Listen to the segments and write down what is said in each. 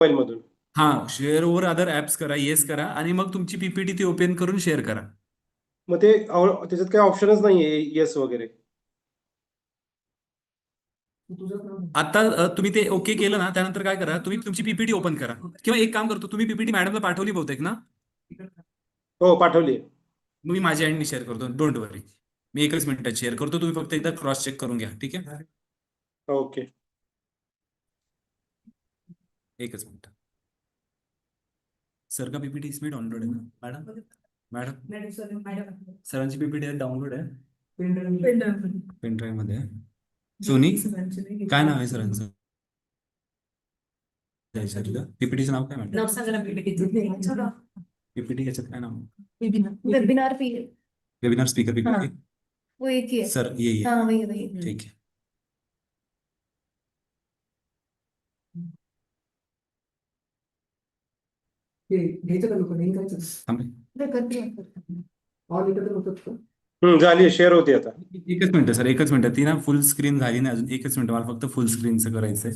Mobile मधून. हा, share over other apps करा, येस करा, आणि मग तुमची पीपीटी ती ओपन करून शेअर करा. मग ते त्याच्यात काही ऑप्शनच नाहीये येस वगैरे. आता तुम्ही ते ओके केलं ना, त्यानंतर काय करा, तुम्ही तुमची पीपीटी ओपन करा. किंवा एक काम करतो, तुम्ही पीपीटी मॅडमला पाठवली बहुतेक ना. हो, पाठवली. मी माझ्या हँडनी शेअर करतो, डोंट वरी. मी एकच मिनिटात शेअर करतो, तुम्ही फक्त एकदा क्रॉस चेक करून घ्या, ठीक आहे? ओके. एकच मिनिट. सर का पीपीटी इसमें डाउनलोड है ना मॅडम? मॅडम सरांची पीपीटी डाउनलोड आहे पेन ड्राईव्ह मध्ये. सोनी, काय नाव आहे सरांचं? पीपीटीचं नाव काय म्हणतात? पीपीटी याच्यात काय नाव? Webinar webinar speaker PPT. वो एक ही है सर ये हाँ वही वही ठीक है. झाली, शेअर होती आता. एकच मिनिट सर, एकच मिनिट. ती ना फुल स्क्रीन झाली नाही अजून. एकच मिनिट, मला फक्त फुल स्क्रीनचं करायचंय.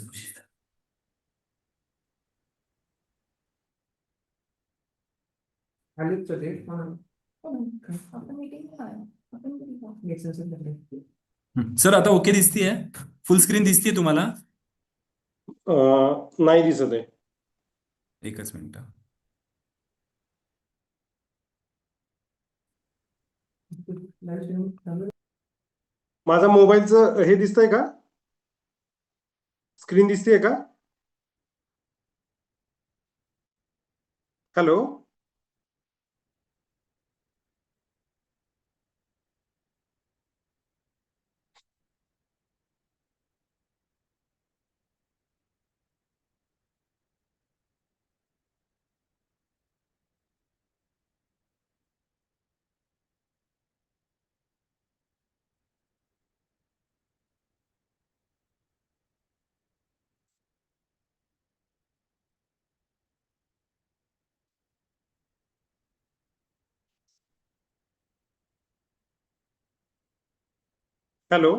सर आता ओके दिसतीये? फुल स्क्रीन दिसतीये तुम्हाला? नाही दिसत आहे. एकच मिनिट. माझा मोबाईलचं हे दिसतंय का? स्क्रीन दिसतेय का? हॅलो. हॅलो.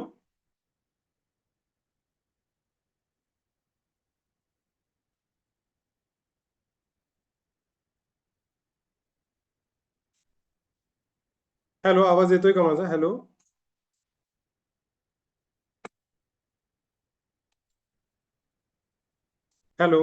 हॅलो, आवाज येतोय का माझा? हॅलो. हॅलो.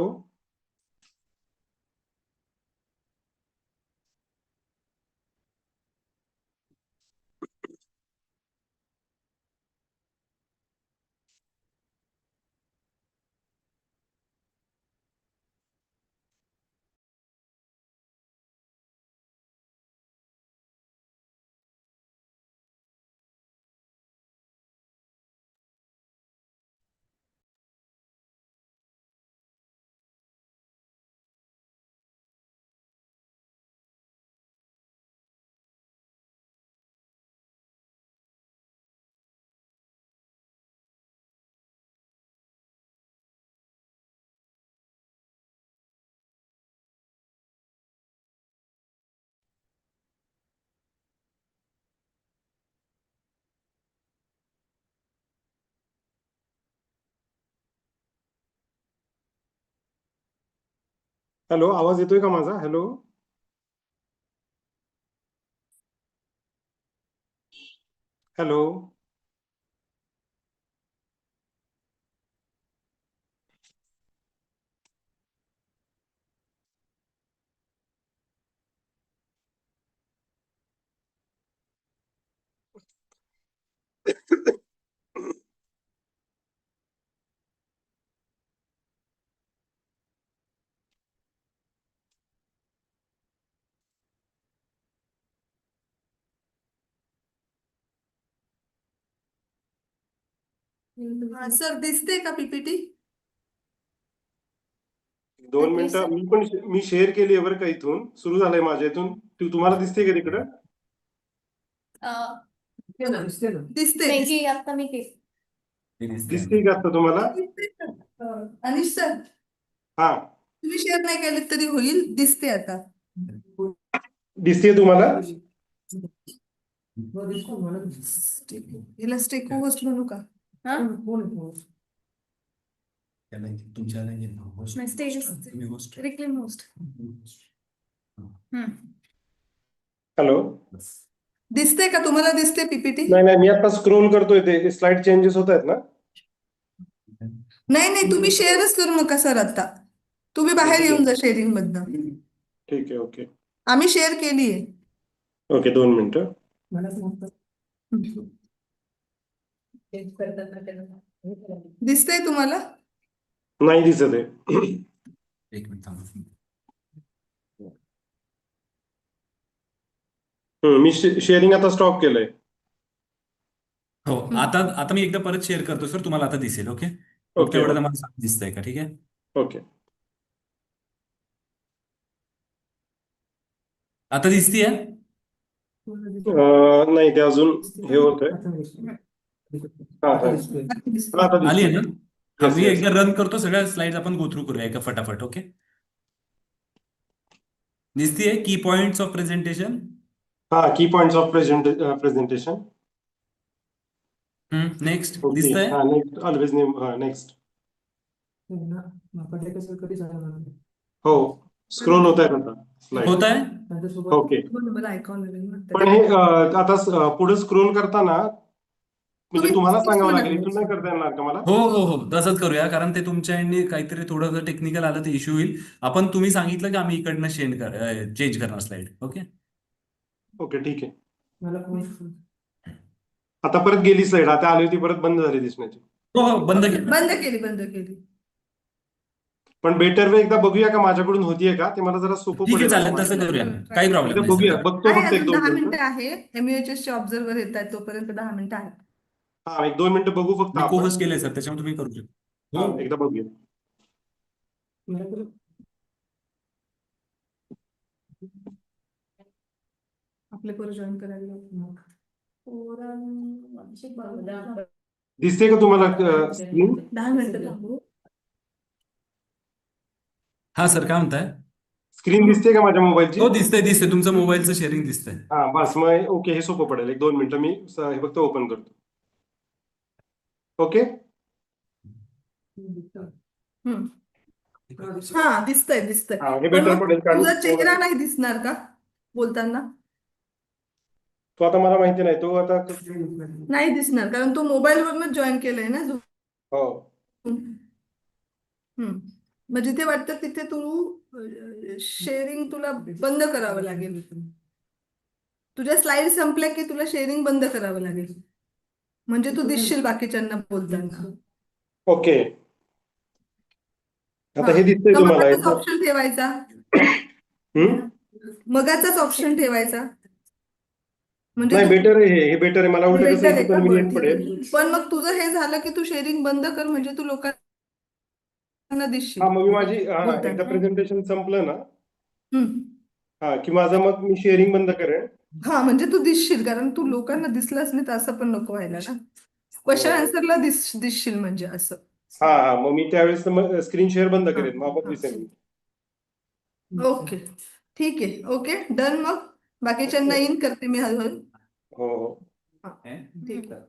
हॅलो, आवाज येतोय का माझा? हॅलो. हॅलो. सर दिसते का पीपीटी? 2 मिनिटं. मी शेअर केली आहे बरं का, इथून सुरू झालंय माझ्या इथून. तुम्हाला दिसते का तिकडं? दिसते नाही की आता मी दिसते का आता तुम्हाला? अनिश सर, हा, तुम्ही शेअर नाही केले तरी होईल. दिसते आता. दिसते तुम्हाला? हिला स्टेको होस्ट म्हणू का? हा त्याला तुमच्या host- नाही, status. तुम्ही host. Reclaim host. हॅलो. दिसते का तुम्हाला? दिसते पीपीटी? नाही नाही, मी आता स्क्रोल करतोय, ते स्लाइड चेंजेस होत आहेत ना. नाही नाही, तुम्ही शेअरच करू नका सर आता. तुम्ही बाहेर येऊन जा शेअरिंग मधनं. ठीक आहे. ओके आम्ही शेअर केलीये. ओके, 2 मिनिटं. दिसतंय तुम्हाला? नाही दिसत आहे. एक मिनिट थांबा. मी शेअरिंग आता स्टॉप केलंय. हो, आता मी एकदा परत शेअर करतो सर, तुम्हाला आता दिसेल. ओके, फक्त ओके एवढं मला दिसतंय का? ठीक आहे. ओके. आता दिसतीये? नाही, ते अजून हे होतंय. हा हा, आता आली आहे दिसतंय. ना? हा, Yes, मी yes. एकदा रन करतो, सगळ्या स्लाइड आपण गो थ्रू करूया एका फटाफट. ओके, दिसतीये की पॉइंट्स ऑफ प्रेझेंटेशन? हा, की points of presentation. Next okay. दिसतंय? हा, नेक्स्ट ऑलवेज नेम. हा, नेक्स्ट. हो, स्क्रोल होत आहेत आता स्लाइड. होत आहे? ओके. आयकॉन पण हे आता पुढे स्क्रोल करताना म्हणजे तुम्हाला सांगावं लागेल, इथून नाही करता येणार का मला? हो हो हो, तसंच करूया, कारण ते तुमच्या एंडनी काहीतरी थोडंसं टेक्निकल आलं तर इश्यू होईल. तुम्ही सांगितलं की आम्ही इकडनं चेंज करणार स्लाइड. ओके ओके, ठीक आहे. आता परत गेली स्लाइड, आता आली होती, परत बंद झाली दिसण्याची. हो हो, बंद केलं. बंद केली. पण बेटर वे एकदा बघूया का माझ्याकडून होतीये का, ते मला जरा सोपं ठीक आहे, पडेल. चालेल, तसं करूया. काही प्रॉब्लेम एकदा नाही बघूया, सर. बघतो आहे, फक्त अजून 10 1-2 मिनिटं मिनिटं. आहे. एमयूएचएस चे ऑब्झर्वर येत आहेत, तोपर्यंत 10 मिनिटं आहेत. हा, 1-2 मिनिटं बघू फक्त मी आपण. कोहोस्ट केलंय सर, त्याच्यामुळे तुम्ही करू शकता. हा, हो, एकदा बघूया. आपले पोरं जॉईन करायला. दिसते का तुम्हाला स्क्रीन? 10 मिनिटं थांबू. हा सर, काय म्हणताय? स्क्रीन दिसते का माझ्या मोबाईलची? हो, दिसतंय. तुमचं मोबाईलचं शेअरिंग दिसतंय. हा, बस मग ओके, हे सोपं पडेल. 1-2 मिनिटं मी हे फक्त ओपन करतो. ओके. हा, दिसतंय. हा, हे पण बेटर मग पडेल, कारण तुझा चेहरा नाही दिसणार का बोलताना? तो आता मला माहिती नाही, तो आता. नाही दिसणार, कारण तू मोबाईल वरच जॉईन केलंय ना Zoom. हो. मग जिथे वाटतं तिथे तू शेअरिंग तुला बंद करावं लागेल. तुझ्या स्लाइड संपल्या की तुला शेअरिंग बंद करावं लागेल, म्हणजे तू दिसशील बाकीच्यांना बोलताना. ओके. आता हे दिसतंय तर तुम्हाला मगाचाच याचं? ऑप्शन ठेवायचा. मगाचाच ऑप्शन ठेवायचा, म्हणजे नाही, तू बेटर आहे हे बेटर आहे. मला वाटतं कसं बेटर आहे इथे का? बरं, कन्व्हिनियंट ठीक पडेल. आहे. पण मग तुझं हे झालं की तू शेअरिंग बंद कर, म्हणजे तू लोकांना दिसशील हा, मग मी माझी एकदा बोलताना. प्रेझेंटेशन संपलं ना, हम्म. हा, की माझं मग मी शेअरिंग बंद करेन. हा, म्हणजे तू दिसशील, कारण तू लोकांना दिसलास नाही तर असं पण नको व्हायला ना. क्वेश्चन आन्सरला दिसशील म्हणजे असं. हा, मग मी त्यावेळेस मग स्क्रीन शेअर बंद करेन, मग आपण हा. दिसेल. ओके, ठीक आहे. Okay, done. मग बाकीच्यांना इन करते मी हळूहळू. हो हो. हा, ठीक आहे.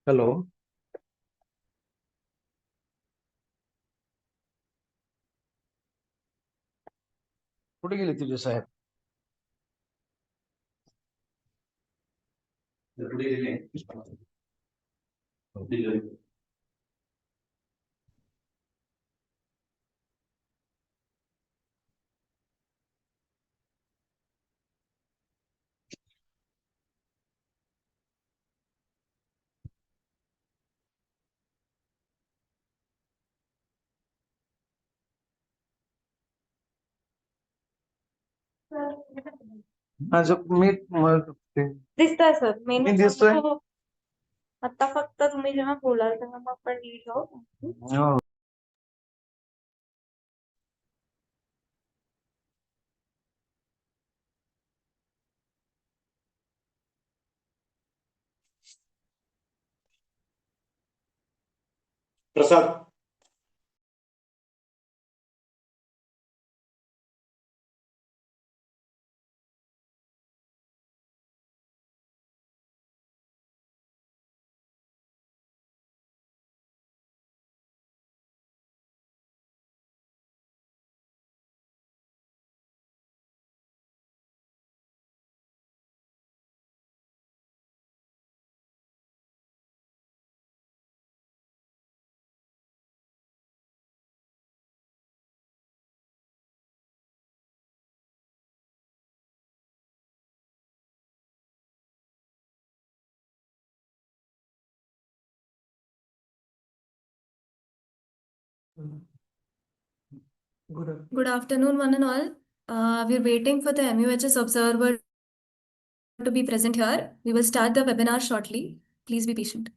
हॅलो. कुठे गेले तुझे साहेब? कुठे गेले? माझं मी दिसतंय सर मी मेनू दिसतोय? आता फक्त तुम्ही जेव्हा बोलाल तेव्हा मग आपण नीट हो. हो. प्रसाद Good afternoon, one and all. We're waiting for the MUHS observer to be present here. We will start the webinar shortly. Please be patient.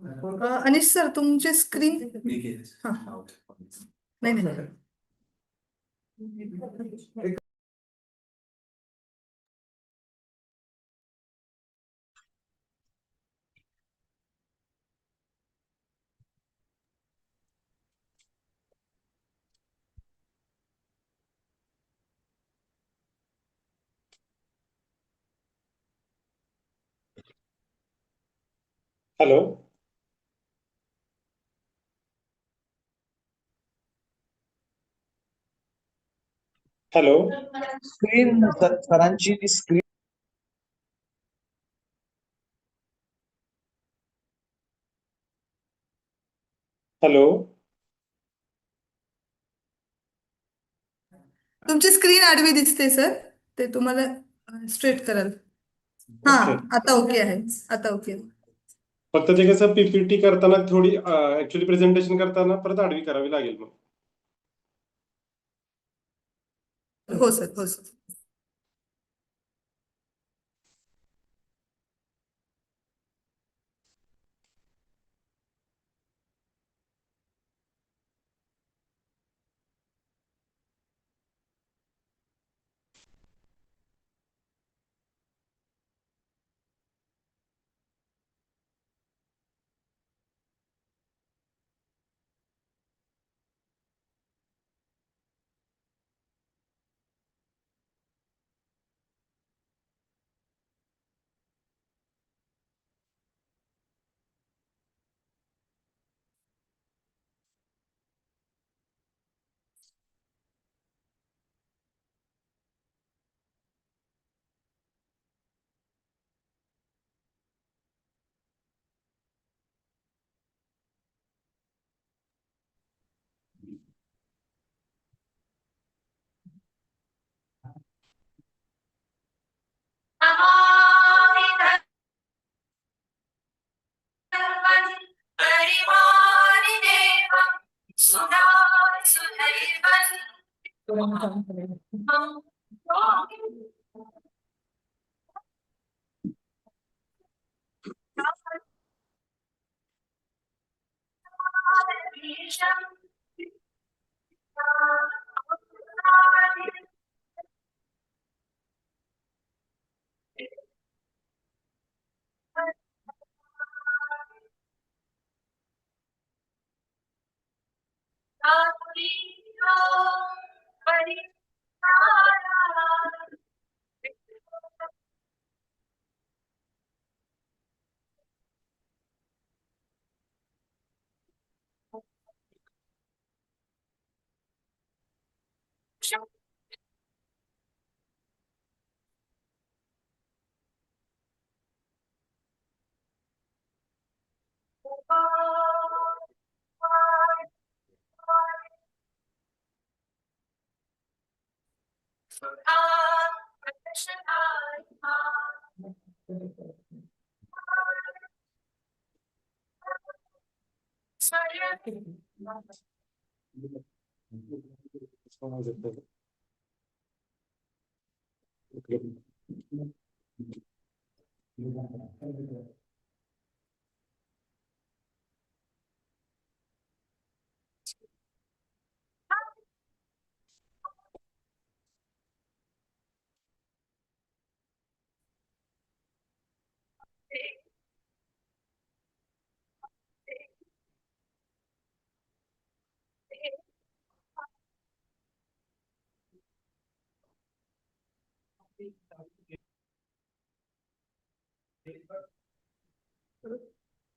Anish sir तुमचे स्क्रीन मी केलं. हा. नाही नाही हॅलो. हॅलो. स्क्रीन सरांची जी screen hello. तुमची screen आडवी दिसते sir ते तुम्हाला स्ट्रेट कराल. हा ओके. आता ओके आहे आता ओके आहे. फक्त ते कसं पीपीटी करताना थोडी ऍक्च्युली प्रेझेंटेशन करताना परत आडवी करावी लागेल मग. हो सर हो sir.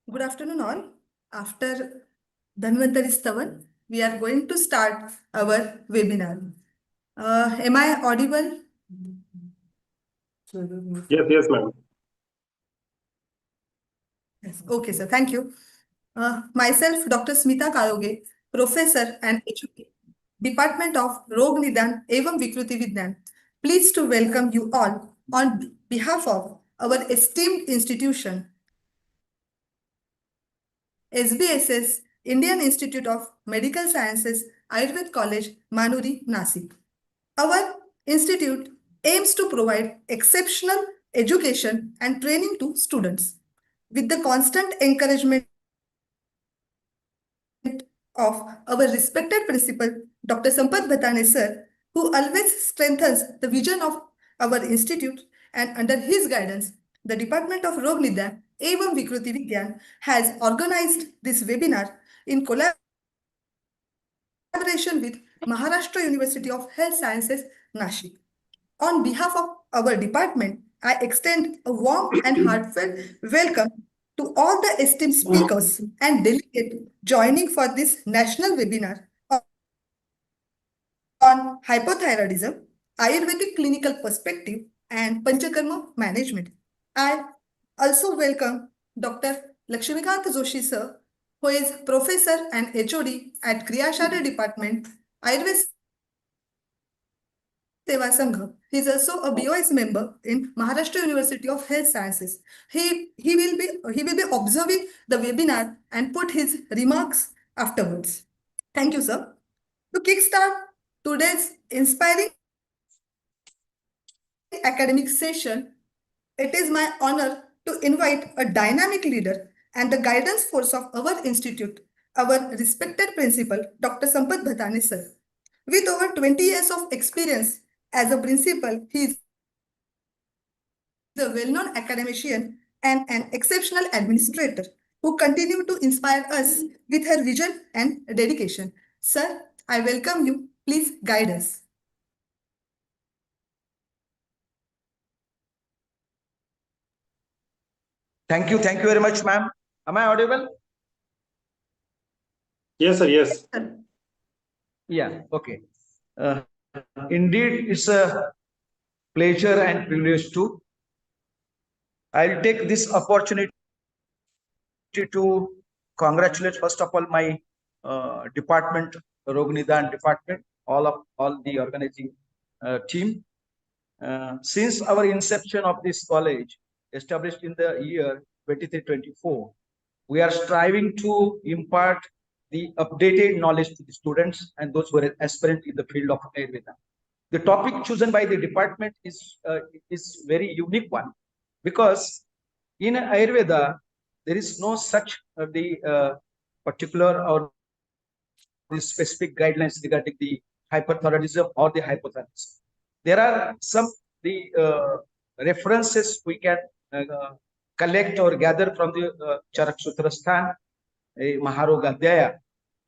Good afternoon, all. After Dhanvantari Stavan, we are going to start our webinar. Am I audible? Yes, ma'am. Yes. Okay, sir. Thank you. Myself, Dr. Smita Karoge, Professor and HOD, Department of Rog Nidan Evam Vikruti Vignan, pleased to welcome you all on behalf of our esteemed institution, SBSS, Indian Institute of Medical Sciences, Ayurvedic College, Manuri, Nasik. Our institute aims to provide exceptional education and training to students with the constant encouragement of our respected principal, Dr. Sampath Bhatane sir, who always strengthens the vision of our institute, and under his guidance, the Department of Rog Nidyan Evam Vikruti Vigyan has organized this webinar in collaboration with Maharashtra University of Health Sciences, Nashik. On behalf of our department, I extend a warm and heartfelt welcome to all the esteemed speakers and delegates joining for this national webinar on hypothyroidism, Ayurvedic clinical perspective, and Panchakrma management. I also welcome Dr. Lakshmikant Joshi sir, who is professor and HOD at Kriyashara Department, Ayurveda Seva Sangha. He is also a BOS member in Maharashtra University of Health Sciences. He will be observing the webinar and put his remarks afterwards. Thank you, sir. To kickstart today's inspiring academic session, it is my honor to invite a dynamic leader and the guidance force of our institute, our respected principal, Dr. Sampath Bhatane sir. With over 20 years of experience as a principal, he is a well-known academician and an exceptional administrator who continue to inspire us with her vision and dedication. Sir, I welcome you. Please guide us. Thank you very much, ma'am. Am I audible? Yes, sir. Yes. Yeah, okay. Indeed, it's a pleasure and privilege too. I'll take this opportunity to congratulate first of all my department, Rognidan department, all the organizing team. Since our inception of this college, established in the year 23-24, we are striving to impart the updated knowledge to the students and those who are aspirant in the field of Ayurveda. The topic chosen by the department is very unique one, because in Ayurveda there is no such particular or the specific guidelines regarding the hyperthyroidism or the hypothyroidism. There are some references we can collect or gather from the Charak Sutrasthan, Maharogadhyaya,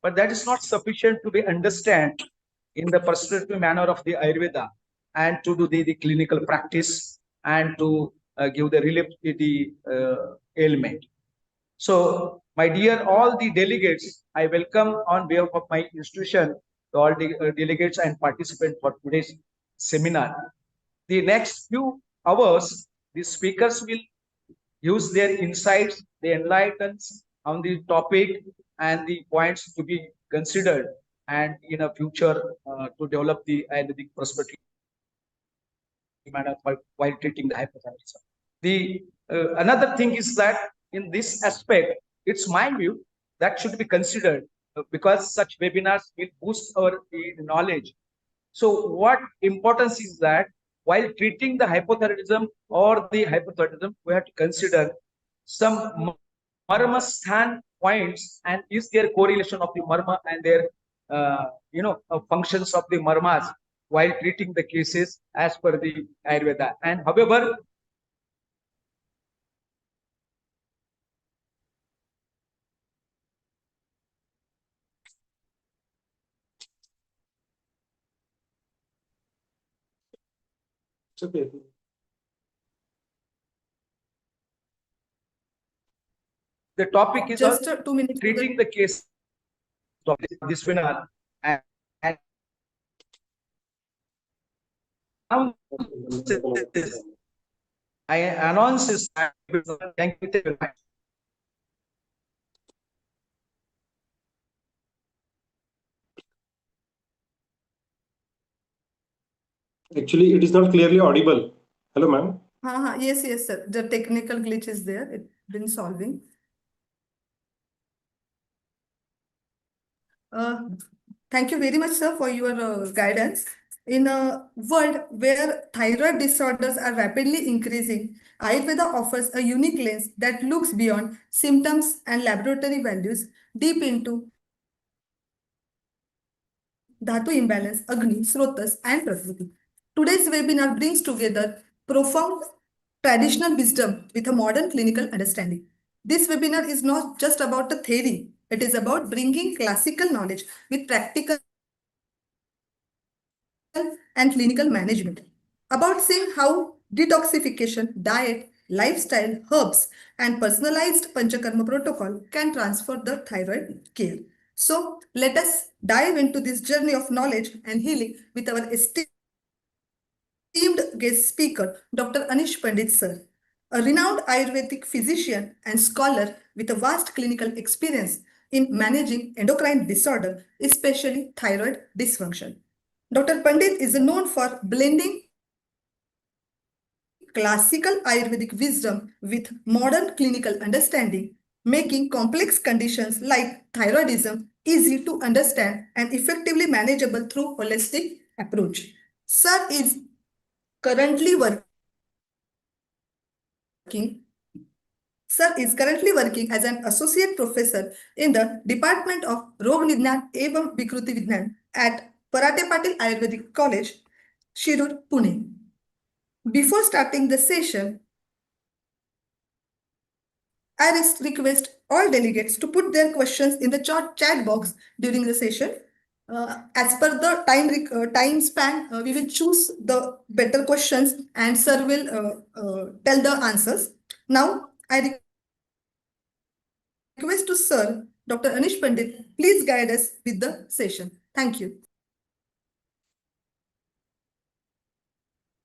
but that is not sufficient to be understand in the prescriptive manner of the Ayurveda and to do the clinical practice and to give the relief to the ailment. So, my dear all the delegates, I welcome on behalf of my institution all the delegates and participants for today's seminar. The next few hours, the speakers will use their insights, the enlightens on the topic and the points to be considered, and in a future to develop the Ayurvedic perspective manner while treating the hypothyroidism. The another thing is that in this aspect, it's my view that should be considered because such webinars will boost our knowledge. So what importance is that while treating the hypothyroidism or the hypothyroidism, we have to consider some marma points and is there correlation of the marma and their functions of the marmas while treating the cases as per the Ayurveda. And however, It's okay. the topic is Just 2 minutes. treating the case of this webinar, and I announce this. Thank you very much. Actually, it is not clearly audible. Hello, ma'am. Yes, sir. The technical glitch is there. It's been solving. Thank you very much, sir, for your guidance. In a world where thyroid disorders are rapidly increasing, Ayurveda offers a unique lens that looks beyond symptoms and laboratory values deep into Dhatu imbalance, Agni, Srotas, and Prakriti. Today's webinar brings together profound traditional wisdom with a modern clinical understanding. This webinar is not just about the theory, it is about bringing classical knowledge with practical and clinical management. About seeing how detoxification, diet, lifestyle, herbs, and personalized Panchakarma protocol can transform the thyroid care. So let us dive into this journey of knowledge and healing with our esteemed guest speaker, Dr. Anish Pandit sir, a renowned Ayurvedic physician and scholar with a vast clinical experience in managing endocrine disorder, especially thyroid dysfunction. Dr. Pandit is known for blending classical Ayurvedic wisdom with modern clinical understanding, making complex conditions like thyroidism easy to understand and effectively manageable through holistic approach. Sir is currently working as an associate professor in the Department of Rog Nidhan Evam Vikruti Vidhan at Parate Patil Ayurvedic College, Shirur, Pune. Before starting the session, I request all delegates to put their questions in the chat box during the session. As per the time span, we will choose the better questions and sir will tell the answers. Now, I request to Sir Dr. Anish Pandit, please guide us with the session. Thank you.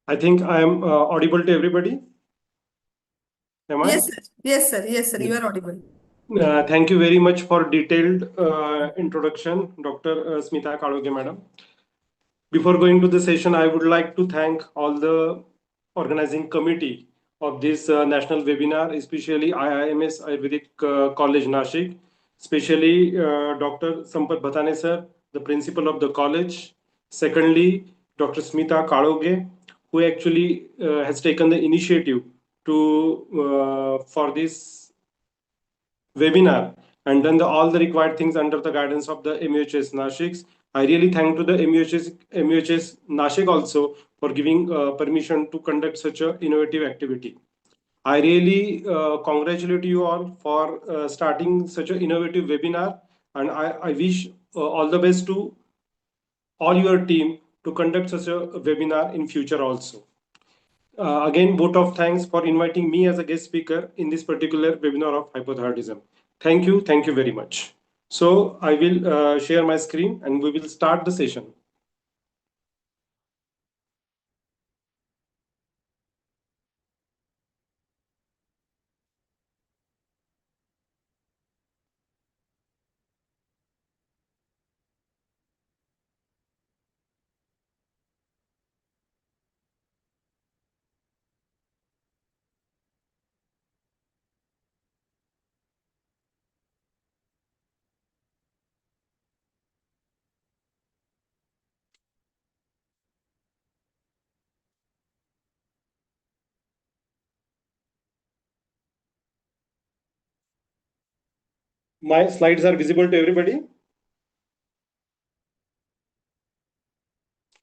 I think I am audible to everybody. Am I? Yes, sir. Yes, sir. Yes, sir. You are audible. Thank you very much for detailed introduction, Dr. Smita Kaloge, madam. Before going to the session, I would like to thank all the organizing committee of this national webinar, especially Iims Ayurvedic College Nashik, especially Dr. Sampat Bhatane sir, the principal of the college. Secondly, Dr. Smita Kaloge, who actually has taken the initiative to for this webinar and done all the required things under the guidance of the MUHS Nashik. I really thank to the MUHS Nashik also for giving permission to conduct such an innovative activity. I really congratulate you all for starting such an innovative webinar, and I wish all the best to all your team to conduct such a webinar in future also. Again, vote of thanks for inviting me as a guest speaker in this particular webinar of hypothyroidism. Thank you very much. So I will share my screen and we will start the session. My slides are visible to everybody.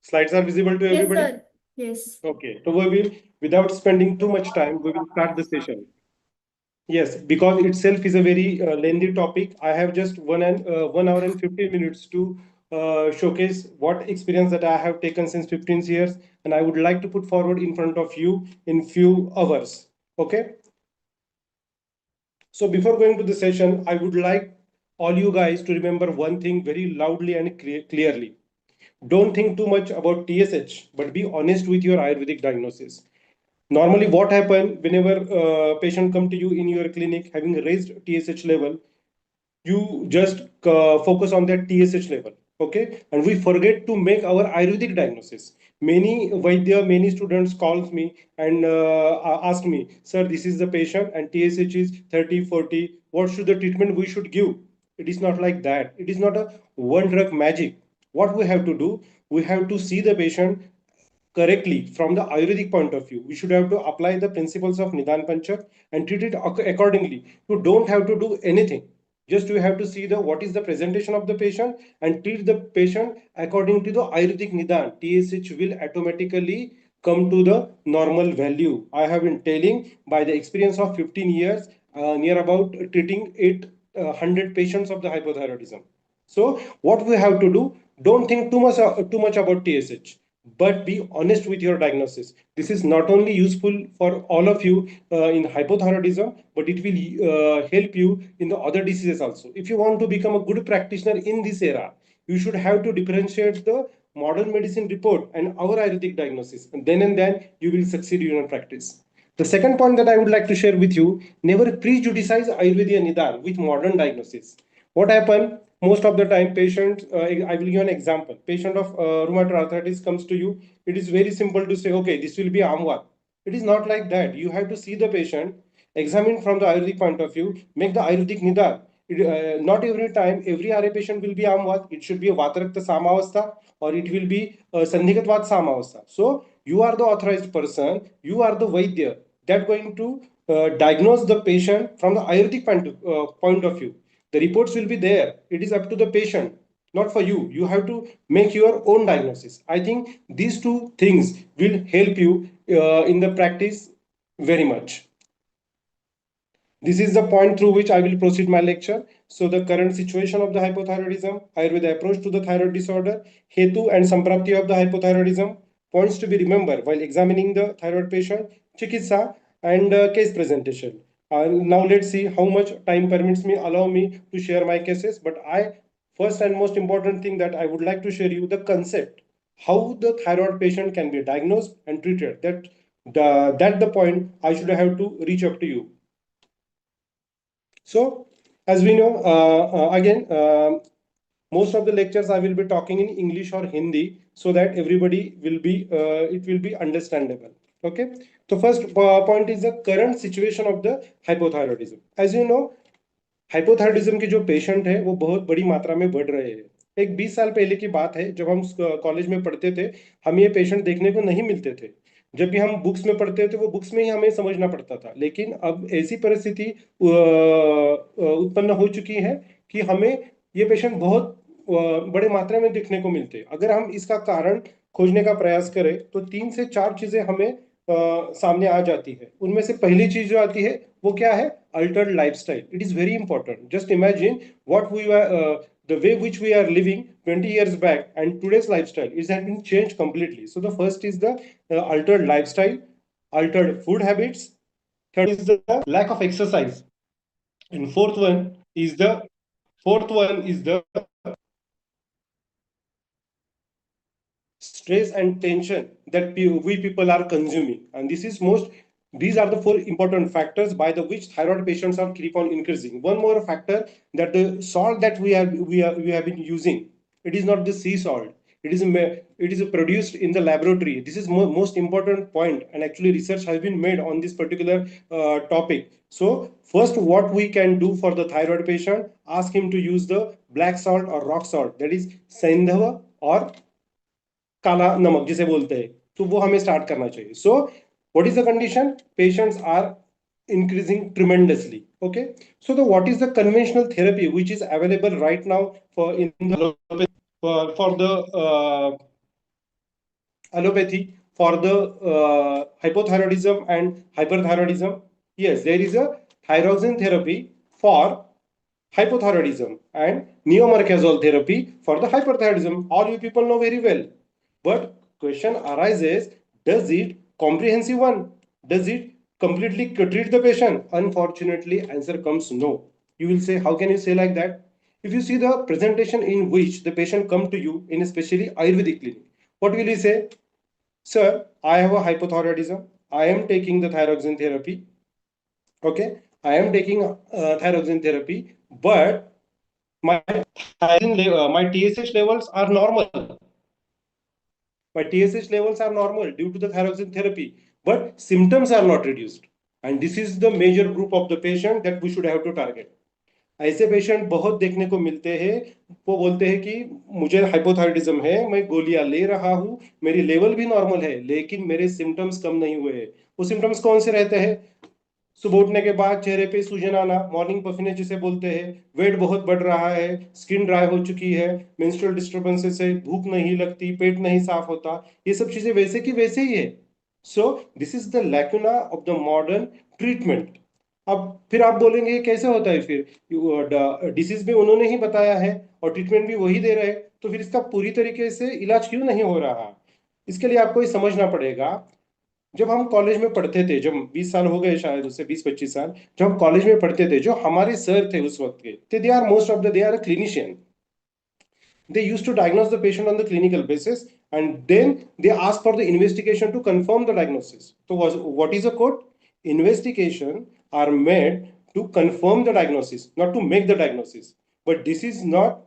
Slides are visible to everybody? Yes, sir. Yes. Okay, so we will, without spending too much time, we will start the session. Yes, because itself is a very lengthy topic. I have just 1 hour and 15 minutes to showcase what experience that I have taken since 15 years, and I would like to put forward in front of you in few hours. Okay. So before going to the session, I would like all you guys to remember one thing very loudly and clearly. Don't think too much about TSH, but be honest with your Ayurvedic diagnosis. Normally, what happens whenever a patient come to you in your clinic having raised TSH level, you just focus on that TSH level, okay? And we forget to make our Ayurvedic diagnosis. Many students calls me and ask me, sir, this is the patient and TSH is 30, 40. What should the treatment we should give? It is not like that. It is not a one drug magic. What we have to do, we have to see the patient correctly from the Ayurvedic point of view. We should have to apply the principles of Nidan Panchak and treat it accordingly. You don't have to do anything. Just you have to see the what is the presentation of the patient and treat the patient according to the Ayurvedic Nidan. TSH will automatically come to the normal value. I have been telling by the experience of 15 years, near about treating 800 patients of the hypothyroidism. So what we have to do, don't think too much about TSH, but be honest with your diagnosis. This is not only useful for all of you in hypothyroidism, but it will help you in the other diseases also. If you want to become a good practitioner in this era, you should have to differentiate the modern medicine report and our Ayurvedic diagnosis, and then you will succeed in your practice. The second point that I would like to share with you, never prejudice Ayurveda Nidan with modern diagnosis. What happened? Most of the time, patient, I will give an example. Patient of rheumatoid arthritis comes to you. It is very simple to say, okay, this will be Amvat. It is not like that. You have to see the patient, examine from the Ayurvedic point of view, make the Ayurvedic Nidan. Not every time, every RA patient will be Amvat. It should be a Vatarakta Samavastha or it will be Sandhigatvat Samavastha. So, you are the authorized person, you are the Vaidya that going to diagnose the patient from the Ayurvedic point of view. The reports will be there. It is up to the patient, not for you. You have to make your own diagnosis. I think these two things will help you in the practice very much. This is the point through which I will proceed my lecture. So the current situation of the hypothyroidism, Ayurveda approach to the thyroid disorder, Hetu and Samprapti of the hypothyroidism, points to be remembered while examining the thyroid patient, Chikitsa and case presentation. Now let's see how much time permits me, allow me to share my cases. But first and most important thing that I would like to share you the concept, how the thyroid patient can be diagnosed and treated. That the point I should have to reach up to you. So, as we know, again, most of the lectures I will be talking in English or Hindi so that everybody will be, it will be understandable. Okay. So first point is the current situation of the hypothyroidism. As you know, hypothyroidism के जो patient है वो बहुत बड़ी मात्रा में बढ़ रहे हैं. एक 20 साल पहले की बात है, जब हम कॉलेज में पढ़ते थे, हम ये पेशेंट देखने को नहीं मिलते थे. जब भी हम बुक्स में पढ़ते थे वो बुक्स में ही हमें समझना पड़ता था. लेकिन अब ऐसी परिस्थिति उत्पन्न हो चुकी है कि हमें ये पेशेंट बहुत बड़े मात्रा में देखने को मिलते हैं. अगर हम इसका कारण खोजने का प्रयास करें तो 3 से 4 चीजें हमें सामने आ जाती है. उनमें से पहली चीज जो आती है वो क्या है? Altered lifestyle. It is very important. Just imagine what we were, the way which we are living 20 years back and today's lifestyle is has been changed completely. So the first is the altered lifestyle, altered food habits. Third is the lack of exercise, and fourth one is the stress and tension that we people are consuming. And these are the 4 important factors by the which thyroid patients are keep on increasing. One more factor, that the salt that we have been using, it is not the sea salt. It is produced in the laboratory. This is most important point, and actually research has been made on this particular topic. So first, what we can do for the thyroid patient, ask him to use the black salt or rock salt, that is Saindhava or काला नमक जिसे बोलते हैं, तो वो हमें start करना चाहिए. So what is the condition? Patients are increasing tremendously. Okay, so what is the conventional therapy which is available right now for the allopathy for the hypothyroidism and hyperthyroidism? Yes, there is a thyroxine therapy for hypothyroidism and neomercazole therapy for the hyperthyroidism. All you people know very well. But question arises, does it comprehensive one? Does it completely treat the patient? Unfortunately, answer comes no. You will say, how can you say like that? If you see the presentation in which the patient come to you in especially Ayurvedic clinic, what will he say? Sir, I have a hypothyroidism. I am taking the thyroxine therapy. Okay, I am taking thyroxine therapy, but my TSH levels are normal. My TSH levels are normal due to the thyroxine therapy, but symptoms are not reduced. And this is the major group of the patient that we should have to target. ऐसे patient बहुत देखने को मिलते हैं. वो बोलते हैं कि मुझे हाइपोथायराइडिज्म है, मैं गोलियां ले रहा हूं, मेरी लेवल भी नॉर्मल है, लेकिन मेरे सिम्टम्स कम नहीं हुए हैं. वो सिम्टम्स कौन से रहते हैं? सुबह उठने के बाद चेहरे पे सूजन आना, मॉर्निंग पफिनेस जिसे बोलते हैं, वेट बहुत बढ़ रहा है, स्किन ड्राई हो चुकी है, मेंस्ट्रुअल डिस्टर्बेंसेस से भूख नहीं लगती, पेट नहीं साफ होता, ये सब चीजें वैसे की वैसे ही है. So this is the lacuna of the modern treatment. अब फिर आप बोलेंगे ये कैसे होता है, फिर डिसीज भी उन्होंने ही बताया है और ट्रीटमेंट भी वही दे रहे हैं, तो फिर इसका पूरी तरीके से इलाज क्यों नहीं हो रहा? इसके लिए आपको ये समझना पड़ेगा. जब हम कॉलेज में पढ़ते थे, जब 20 साल हो गए शायद, उससे 20-25 साल, जब हम कॉलेज में पढ़ते थे, जो हमारे सर थे उस वक्त के, they are most of the they are a clinician. They used to diagnose the patient on the clinical basis, and then they ask for the investigation to confirm the diagnosis. So what is a code? Investigation are made to confirm the diagnosis, not to make the diagnosis. But this is not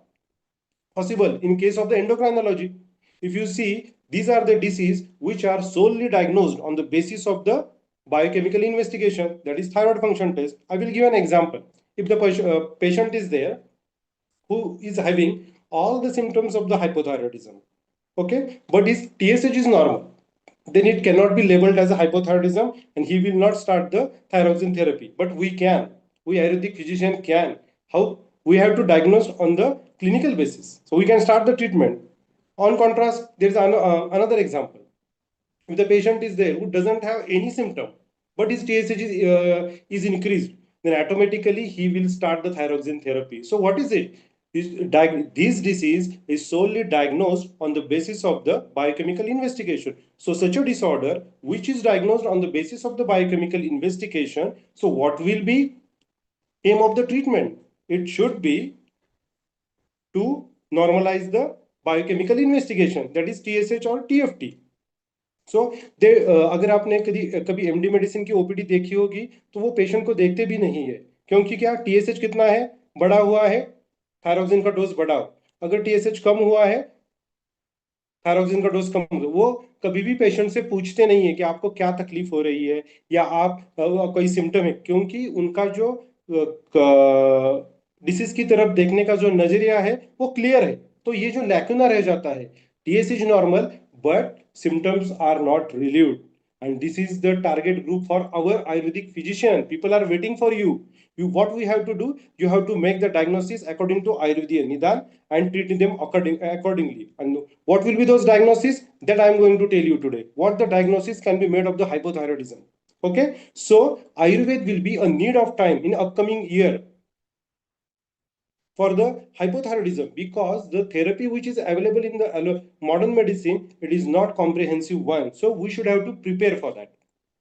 possible in case of the endocrinology. If you see, these are the diseases which are solely diagnosed on the basis of the biochemical investigation, that is thyroid function test. I will give an example. If the patient is there who is having all the symptoms of the hypothyroidism, okay, but his TSH is normal, then it cannot be labeled as a hypothyroidism and he will not start the thyroxine therapy. But we Ayurvedic physician can. How? We have to diagnose on the clinical basis. So we can start the treatment. On contrast, there is another example. If the patient is there who doesn't have any symptom, but his TSH is increased, then automatically he will start the thyroxine therapy. So what is it? This disease is solely diagnosed on the basis of the biochemical investigation. So such a disorder which is diagnosed on the basis of the biochemical investigation, so what will be aim of the treatment? It should be to normalize the biochemical investigation, that is TSH or TFT. सो दे अगर आपने कभी MD medicine की OPD देखी होगी, तो वो patient को देखते भी नहीं है, क्योंकि क्या टीएसएच कितना है, बढ़ा हुआ है, थायरोक्सिन का डोज बढ़ाओ. अगर टीएसएच कम हुआ है, थायरोक्सिन का डोज कम हो, वो कभी भी पेशेंट से पूछते नहीं है कि आपको क्या तकलीफ हो रही है या आप कोई सिम्टम है, क्योंकि उनका जो डिसीज की तरफ देखने का जो नजरिया है वो क्लियर है. तो ये जो लैकुना रह जाता है, TS is normal but symptoms are not relieved, and this is the target group for our Ayurvedic physician. People are waiting for you. What we have to do, you have to make the diagnosis according to Ayurvedic Nidan and treat them accordingly. And what will be those diagnoses, that I am going to tell you today. What the diagnosis can be made of the hypothyroidism. Okay, so Ayurveda will be a need of time in upcoming year for the hypothyroidism, because the therapy which is available in the modern medicine, it is not comprehensive one. So we should have to prepare for that.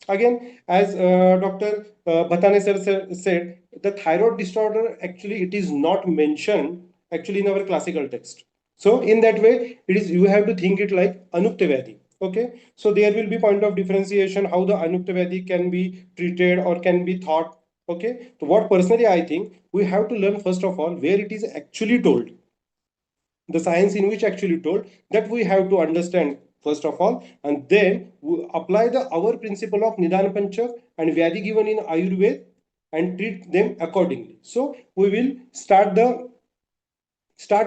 Again, as Dr. Bhatane sir said, the thyroid disorder, actually it is not mentioned actually in our classical text. So in that way, it is, you have to think it like Anukta Vyadhi. Okay, so there will be point of differentiation how the Anukta Vyadhi can be treated or can be thought. Okay, so what personally I think, we have to learn first of all where it is actually told, the science in which actually told, that we have to understand first of all, and then we apply our principle of Nidan Panchak and Vyadhi given in Ayurveda and treat them accordingly. So we will start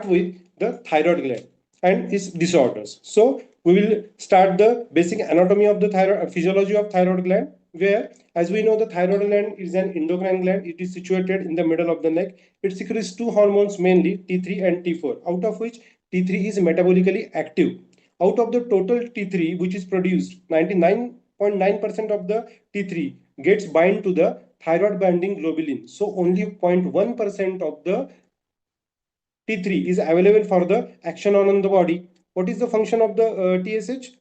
with the thyroid gland and its disorders. So we will start the basic anatomy of the thyroid, physiology of thyroid gland, where, as we know, the thyroid gland is an endocrine gland. It is situated in the middle of the neck. It secretes two hormones, mainly T3 and T4, out of which T3 is metabolically active. Out of the total T3 which is produced, 99.9% of the T3 gets bind to the thyroid binding globulin. So only 0.1% of the T3 is available for the action on the body. What is the function of the TSH?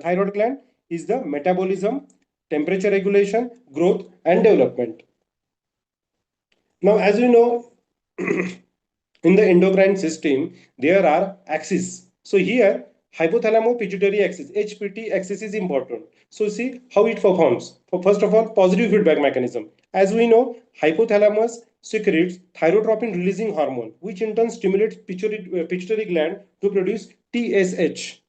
Thyroid gland is the metabolism, temperature regulation, growth, and development. Now, as you know, in the endocrine system, there are axes. So here, hypothalamo-pituitary axis, HPT axis is important. So see how it performs. First of all, positive feedback mechanism. As we know, hypothalamus secretes thyrotropin releasing hormone, which in turn stimulates pituitary gland to produce TSH.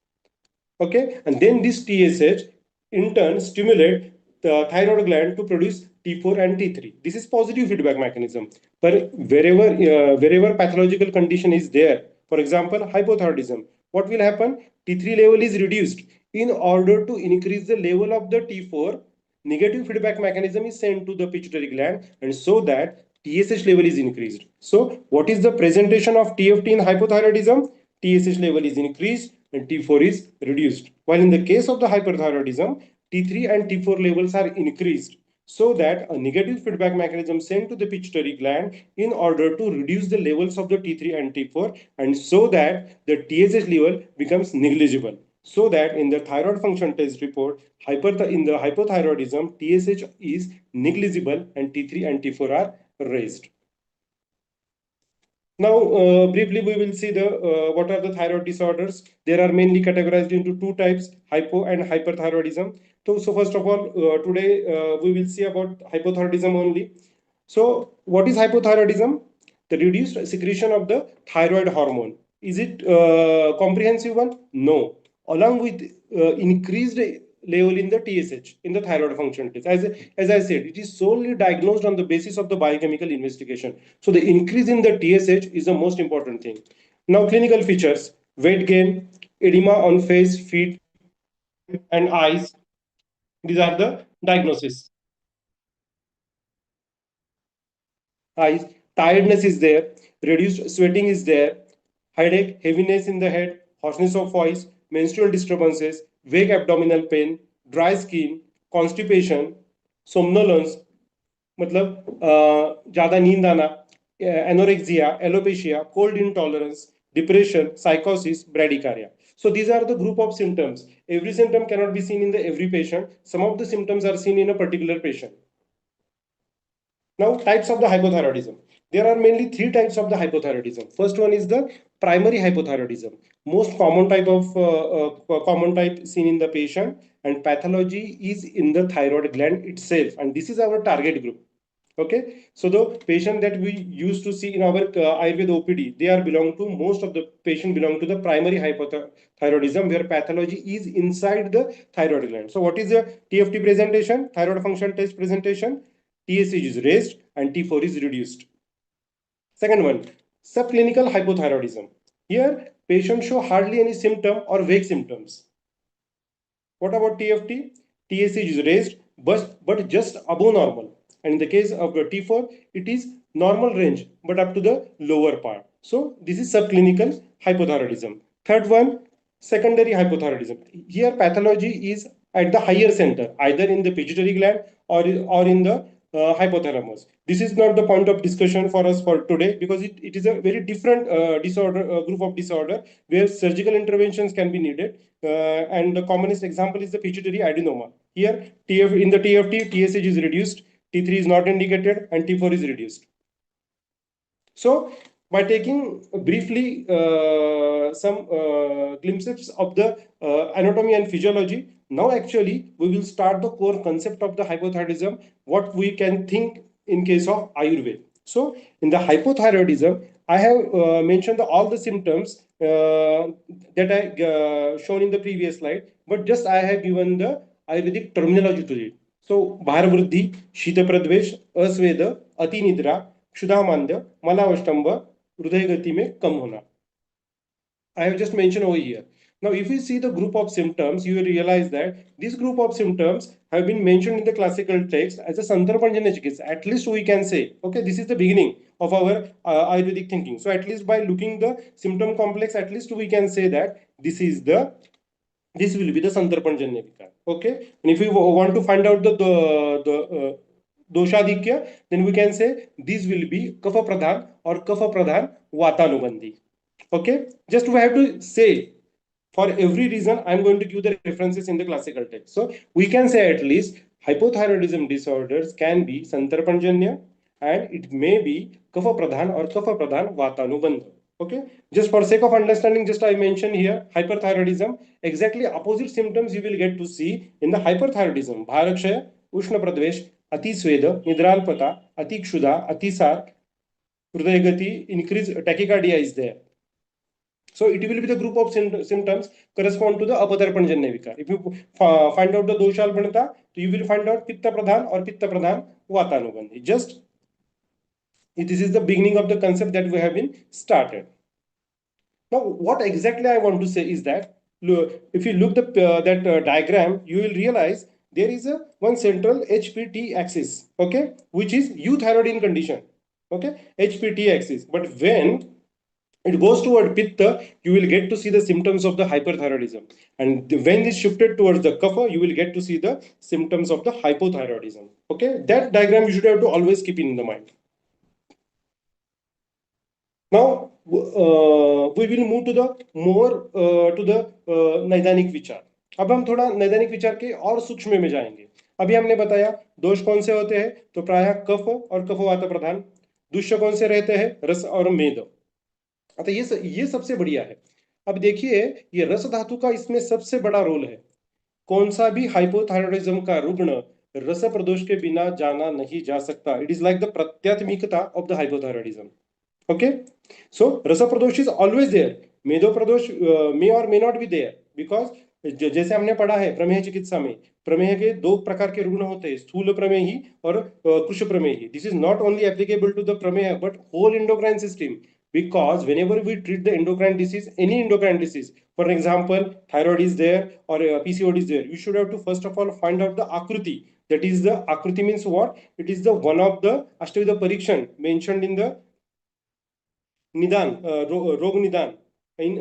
Okay, and then this TSH in turn stimulate the thyroid gland to produce T4 and T3. This is positive feedback mechanism. But wherever pathological condition is there, for example, hypothyroidism, what will happen? T3 level is reduced. In order to increase the level of the T4, negative feedback mechanism is sent to the pituitary gland, and so that TSH level is increased. So what is the presentation of TFT in hypothyroidism? TSH level is increased and T4 is reduced. While in the case of the hyperthyroidism, T3 and T4 levels are increased, so that a negative feedback mechanism sent to the pituitary gland in order to reduce the levels of the T3 and T4, and so that the TSH level becomes negligible. So that in the thyroid function test report, in the hypothyroidism, TSH is negligible and T3 and T4 are raised. Now, briefly, we will see the what are the thyroid disorders. There are mainly categorized into two types: hypo and hyperthyroidism. So first of all, today we will see about hypothyroidism only. So, what is hypothyroidism? The reduced secretion of the thyroid hormone. Is it comprehensive one? No. Along with increased level in the TSH, in the thyroid function test. As I said, it is solely diagnosed on the basis of the biochemical investigation. So the increase in the TSH is the most important thing. Now, clinical features: weight gain, edema on face, feet, and eyes. These are the diagnosis. Eyes, tiredness is there, reduced sweating is there, headache, heaviness in the head, hoarseness of voice, menstrual disturbances, vague abdominal pain, dry skin, constipation, somnolence, मतलब ज़्यादा नींद आना, anorexia, alopecia, cold intolerance, depression, psychosis, bradycardia. So these are the group of symptoms. Every symptom cannot be seen in every patient. Some of the symptoms are seen in a particular patient. Now, types of the hypothyroidism. There are mainly three types of the hypothyroidism. First one is the primary hypothyroidism, most common type seen in the patient, and pathology is in the thyroid gland itself, and this is our target group. Okay, so the patient that we used to see in our Ayurveda OPD, most of the patient belong to the primary hypothyroidism, where pathology is inside the thyroid gland. So what is the TFT presentation, thyroid function test presentation? TSH is raised and T4 is reduced. Second one, subclinical hypothyroidism. Here, patients show hardly any symptom or vague symptoms. What about TFT? TSH is raised, but just above normal. And in the case of the T4, it is normal range, but up to the lower part. So this is subclinical hypothyroidism. Third one, secondary hypothyroidism. Here, pathology is at the higher center, either in the pituitary gland or in the hypothalamus. This is not the point of discussion for us for today, because it is a very different group of disorder where surgical interventions can be needed. And the commonest example is the pituitary adenoma. Here, in the TFT, TSH is reduced, T3 is not indicated, and T4 is reduced. So, by taking briefly some glimpses of the anatomy and physiology, now actually we will start the core concept of the hypothyroidism, what we can think in case of Ayurveda. So, in the hypothyroidism, I have mentioned all the symptoms that I shown in the previous slide, but just I have given the Ayurvedic terminology to it. So, Bharvruddhi, Shitapradvesh, Asveda, Atinidra, क्षुधामांद्य, malaavashtamba, हृदय गति में कम होना. I have just mentioned over here. Now, if you see the group of symptoms, you will realize that this group of symptoms have been mentioned in the classical text as a Santarpanjana Chikitsa. At least we can say, okay, this is the beginning of our Ayurvedic thinking. So at least by looking the symptom complex, at least we can say that this will be the Santarpanjana Vikar. Okay, and if you want to find out the doshadikya, then we can say this will be kapha pradhan or kapha pradhan vatanubandhi. Okay, just we have to say for every reason I'm going to give the references in the classical text. So we can say at least hypothyroidism disorders can be Santarpanjanya, and it may be kapha pradhan or kapha pradhan vatanubandha. Okay, just for sake of understanding, just I mentioned here hyperthyroidism. Exactly opposite symptoms you will get to see in the hyperthyroidism: bharakshaya, ushna pradvesh, atisveda, nidralpata, atikshuda, atisar, hridayagati, increase tachycardia is there. So it will be the group of symptoms correspond to the Apatarpanjanya Vikar. If you find out the Doshalpanata, you will find out Pitta Pradhan or Pitta Pradhan Vatanubandhi. Just this is the beginning of the concept that we have been started. Now, what exactly I want to say is that if you look that diagram, you will realize there is a one central HPT axis, okay, which is euthyroidine condition, okay, HPT axis. But when it goes toward pitta, you will get to see the symptoms of the hyperthyroidism, and when it's shifted towards the kapha, you will get to see the symptoms of the hypothyroidism. Okay, that diagram you should have to always keep in the mind. Now we will move to the more to the नैदानिक विचार. अब हम थोड़ा नैदानिक विचार के और सूक्ष्म में जाएंगे. अभी हमने बताया दोष कौन से होते हैं, तो प्रायः कफ और कफवात प्रधान. दुष्य कौन से रहते हैं, रस और मेद. अतः ये सबसे बढ़िया है. अब देखिए ये रस धातु का इसमें सबसे बड़ा रोल है. कौन सा भी हाइपोथायरॉयडिज्म का रुग्ण रस प्रदोष के बिना जाना नहीं जा सकता. इट इज लाइक द प्रत्यात्मिकता of the hypothyroidism. Okay, so rasa pradosh is always there. मेदो प्रदोष may or may not be there because जैसे हमने पढ़ा है प्रमेह चिकित्सा में, प्रमेह के दो प्रकार के रुग्ण होते हैं, स्थूल प्रमेही और कृश प्रमेही. This is not only applicable to the प्रमेह but whole endocrine system, because whenever we treat the endocrine disease, any endocrine disease, for example thyroid is there or PCOD is there, you should have to first of all find out the akruti. That is the akruti means what? It is the one of the Ashtavidha Parikshan mentioned in the निदान, रोग निदान, in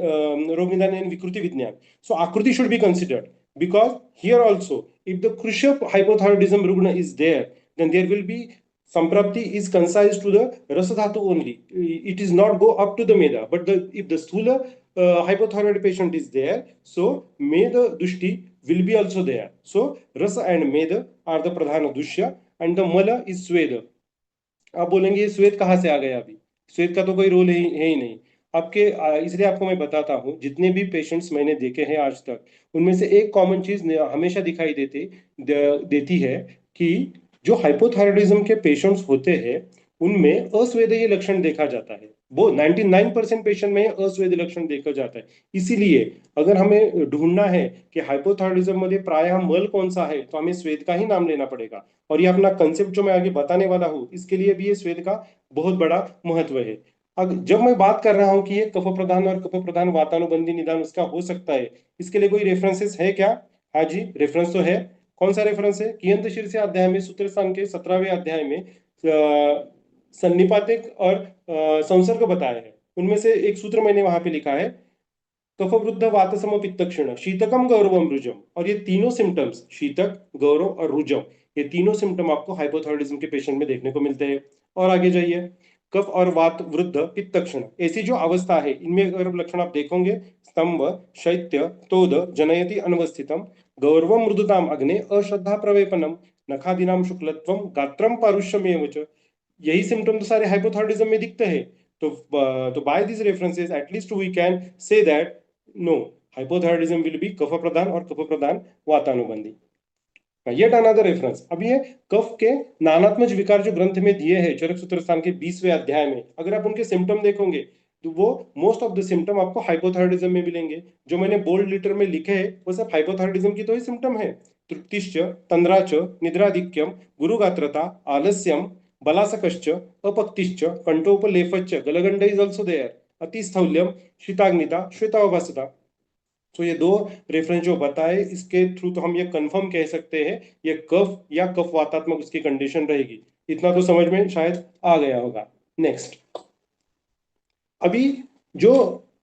rog nidan and vikruti vignan. So akruti should be considered, because here also if the krusha hypothyroidism rugna is there, then there will be samprapti is concise to the rasa dhatu only. It is not go up to the meda, but if the sthula hypothyroid patient is there, so meda dushti will be also there. So rasa and meda are the pradhana dushya and the mala is sweda. आप बोलेंगे ये श्वेत कहाँ से आ गया. अभी श्वेत का तो कोई रोल है ही नहीं आपके. इसलिए आपको मैं बताता हूँ, जितने भी पेशेंट्स मैंने देखे हैं आज तक, उनमें से एक कॉमन चीज हमेशा दिखाई देती है कि जो हाइपोथायरॉयडिज्म के पेशेंट्स होते हैं उनमें अस्वेदीय लक्षण देखा जाता है. वो 99% पेशेंट में अस्वेदीय लक्षण देखा जाता है. इसीलिए अगर हमें ढूंढना है कि हाइपोथायरॉयडिज्म मध्ये प्रायः मल कौन सा है, तो हमें श्वेत का ही नाम लेना पड़ेगा. और ये अपना कंसेप्ट जो मैं आगे बताने वाला हूँ, इसके लिए भी ये श्वेत का बहुत बड़ा महत्व है. अब जब मैं बात कर रहा हूँ कि ये कफ प्रधान और कफ प्रधान वातानुबंधी निदान उसका हो सकता है, इसके लिए कोई रेफरेंसेस है क्या? हाँ जी, रेफरेंस तो है. कौन सा रेफरेंस है? कियंत शीर्ष अध्याय में सूत्र स्थान के 17वें अध्याय में सन्निपातिक और संसर्ग बताए हैं. उनमें से एक सूत्र मैंने वहां पे लिखा है, कफवृद्ध वातसम पित्तक्षीण शीतकम गौरवम रुजम. और ये तीनों सिम्टम्स, शीतक, गौरव और रुजम, ये तीनों सिम्टम आपको हाइपोथायरॉयडिज्म के पेशेंट में देखने को मिलते हैं. और आगे जाइए, कफ और वात वृद्ध पित्तक्षण, ऐसी जो अवस्था है, इनमें अगर लक्षण आप देखोगे, स्तंभ, शैत्य, तोद, जनयति अनवस्थितम, गौरवम मृदुताम अग्ने, अश्रद्धा प्रवेपनम, नखादीनाम शुक्लत्वम, गात्रम पारुष्यमेव च. यही सिम्टम तो सारे हाइपोथायरॉयडिज्म में दिखते हैं. तो by this references at least we can say that no, hypothyroidism will be कफ प्रधान और कफ प्रधान वातानुबंधी. Yet another reference. अब ये कफ के नानात्मज विकार जो ग्रंथ में दिए हैं चरक सूत्र स्थान के 20वें अध्याय में, अगर आप उनके सिम्टम देखोगे तो वो मोस्ट ऑफ द सिम्टम आपको हाइपोथायरॉयडिज्म में मिलेंगे. जो मैंने बोल्ड लेटर में लिखे हैं वो सब हाइपोथायरॉयडिज्म की तो ही सिम्टम है. तृप्तिश्च, तंद्राच, निद्राधिक्यम, गुरुगात्रता, आलस्यम, बलासकश्च, अपक्तिश्च, कंठोपलेफच्च, गलगंड इज आल्सो देयर, अतिस्थौल्यम, शीताग्निता, श्वेतावभासता. तो ये दो रेफरेंस जो बताए, इसके थ्रू तो हम ये कंफर्म कह सकते हैं ये कफ या कफ वातात्मक उसकी कंडीशन रहेगी. इतना तो समझ में शायद आ गया होगा. नेक्स्ट, अभी जो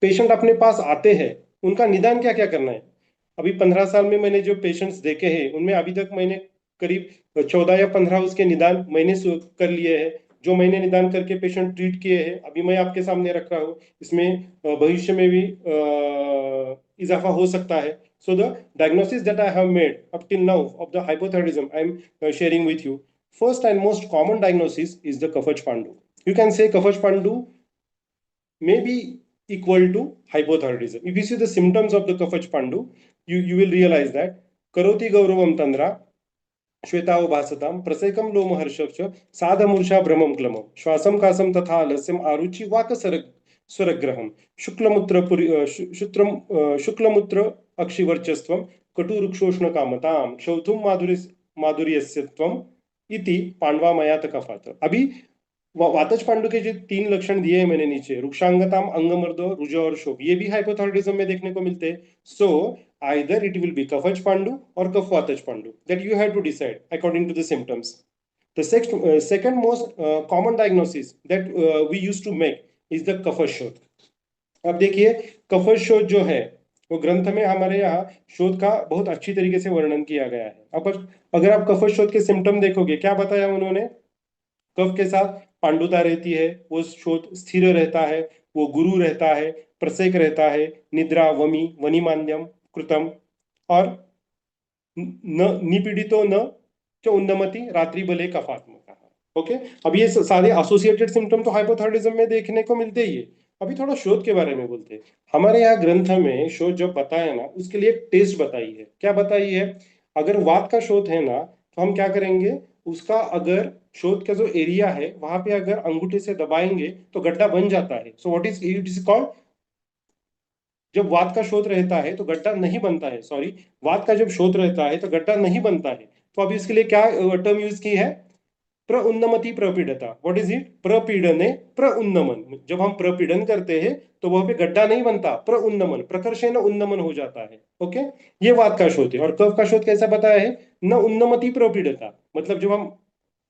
पेशेंट अपने पास आते हैं उनका निदान क्या क्या करना है. अभी 15 साल में मैंने जो पेशेंट्स देखे हैं उनमें अभी तक मैंने करीब 14 या 15 उसके निदान मैंने कर लिए हैं. जो मैंने निदान करके पेशेंट ट्रीट किए हैं अभी मैं आपके सामने रख रहा हूँ. इसमें भविष्य में भी इजाफा हो सकता है. So the diagnosis that I have made up till now of the hypothyroidism I am sharing with you. First and most common diagnosis is the Kafach Pandu. You can say Kafach Pandu may be equal to hypothyroidism. If you see the symptoms of the Kafach Pandu, you will realize that Karoti Gauravam Tandra, श्वेतावभासताम, प्रसेकम लोमहर्षश्च, साधमूर्छा भ्रमम क्लमम, श्वासम Qasim तथा आलस्यम, आरुचि वाक स्वरग्रहम, शुक्लमूत्र अक्षिवर्चस्त्वम, कटुरुक्षोष्ण कामताम, क्षौथुम माधुर्यस्यत्वम इति पांडवा मयात कफात. अभी वातज पांडु के जो 3 लक्षण दिए हैं मैंने नीचे, रुक्षांगताम, अंगमर्द, रुजु और शोक, ये भी हाइपोथायरॉयडिज्म में देखने को मिलते हैं. So either it will be कफज पांडु और कफ वातज पांडु, that you have to decide according to the symptoms. The second most common diagnosis that we used to make is the कफज शोथ. अब देखिए, कफज शोथ जो है वो ग्रंथ में हमारे यहाँ शोथ का बहुत अच्छी तरीके से वर्णन किया गया है. अब अगर आप कफज शोथ के सिम्टम देखोगे, क्या बताया उन्होंने? कफ के साथ पांडुता रहती है, वो शोथ स्थिर रहता है, वो गुरु रहता है, प्रसेक रहता है, निद्रा, वमी, वनिमान्यम, कृतम और न निपीडितो न च उन्नमति रात्रि बले कफात्मक. ओके, अब ये सारे एसोसिएटेड सिम्टम तो हाइपोथायरॉयडिज्म में देखने को मिलते ही है. अभी थोड़ा शोध के बारे में बोलते हैं. हमारे यहाँ ग्रंथ में शोध जब बताया ना, उसके लिए एक टेस्ट बताई है. क्या बताई है? अगर वात का शोध है ना, तो हम क्या करेंगे, उसका अगर शोध का जो एरिया है वहां पे अगर अंगूठे से दबाएंगे तो गड्ढा बन जाता है. सो what is it is called? जब वात का शोथ रहता है तो गड्ढा नहीं बनता है. सॉरी, वात का जब शोथ रहता है तो गड्ढा नहीं बनता है. तो अभी इसके लिए क्या टर्म यूज की है? प्रउन्नमति प्रपीडता. What is it? प्रपीडने प्रउन्नमन. जब हम प्रपीडन करते हैं तो वहां पे गड्ढा नहीं बनता, प्रउन्नमन, प्रकर्षेण उन्नमन हो जाता है. ओके, ये वात का शोथ है. और कफ का शोथ कैसा बताया है? न उन्नमति प्रपीडता, मतलब जब हम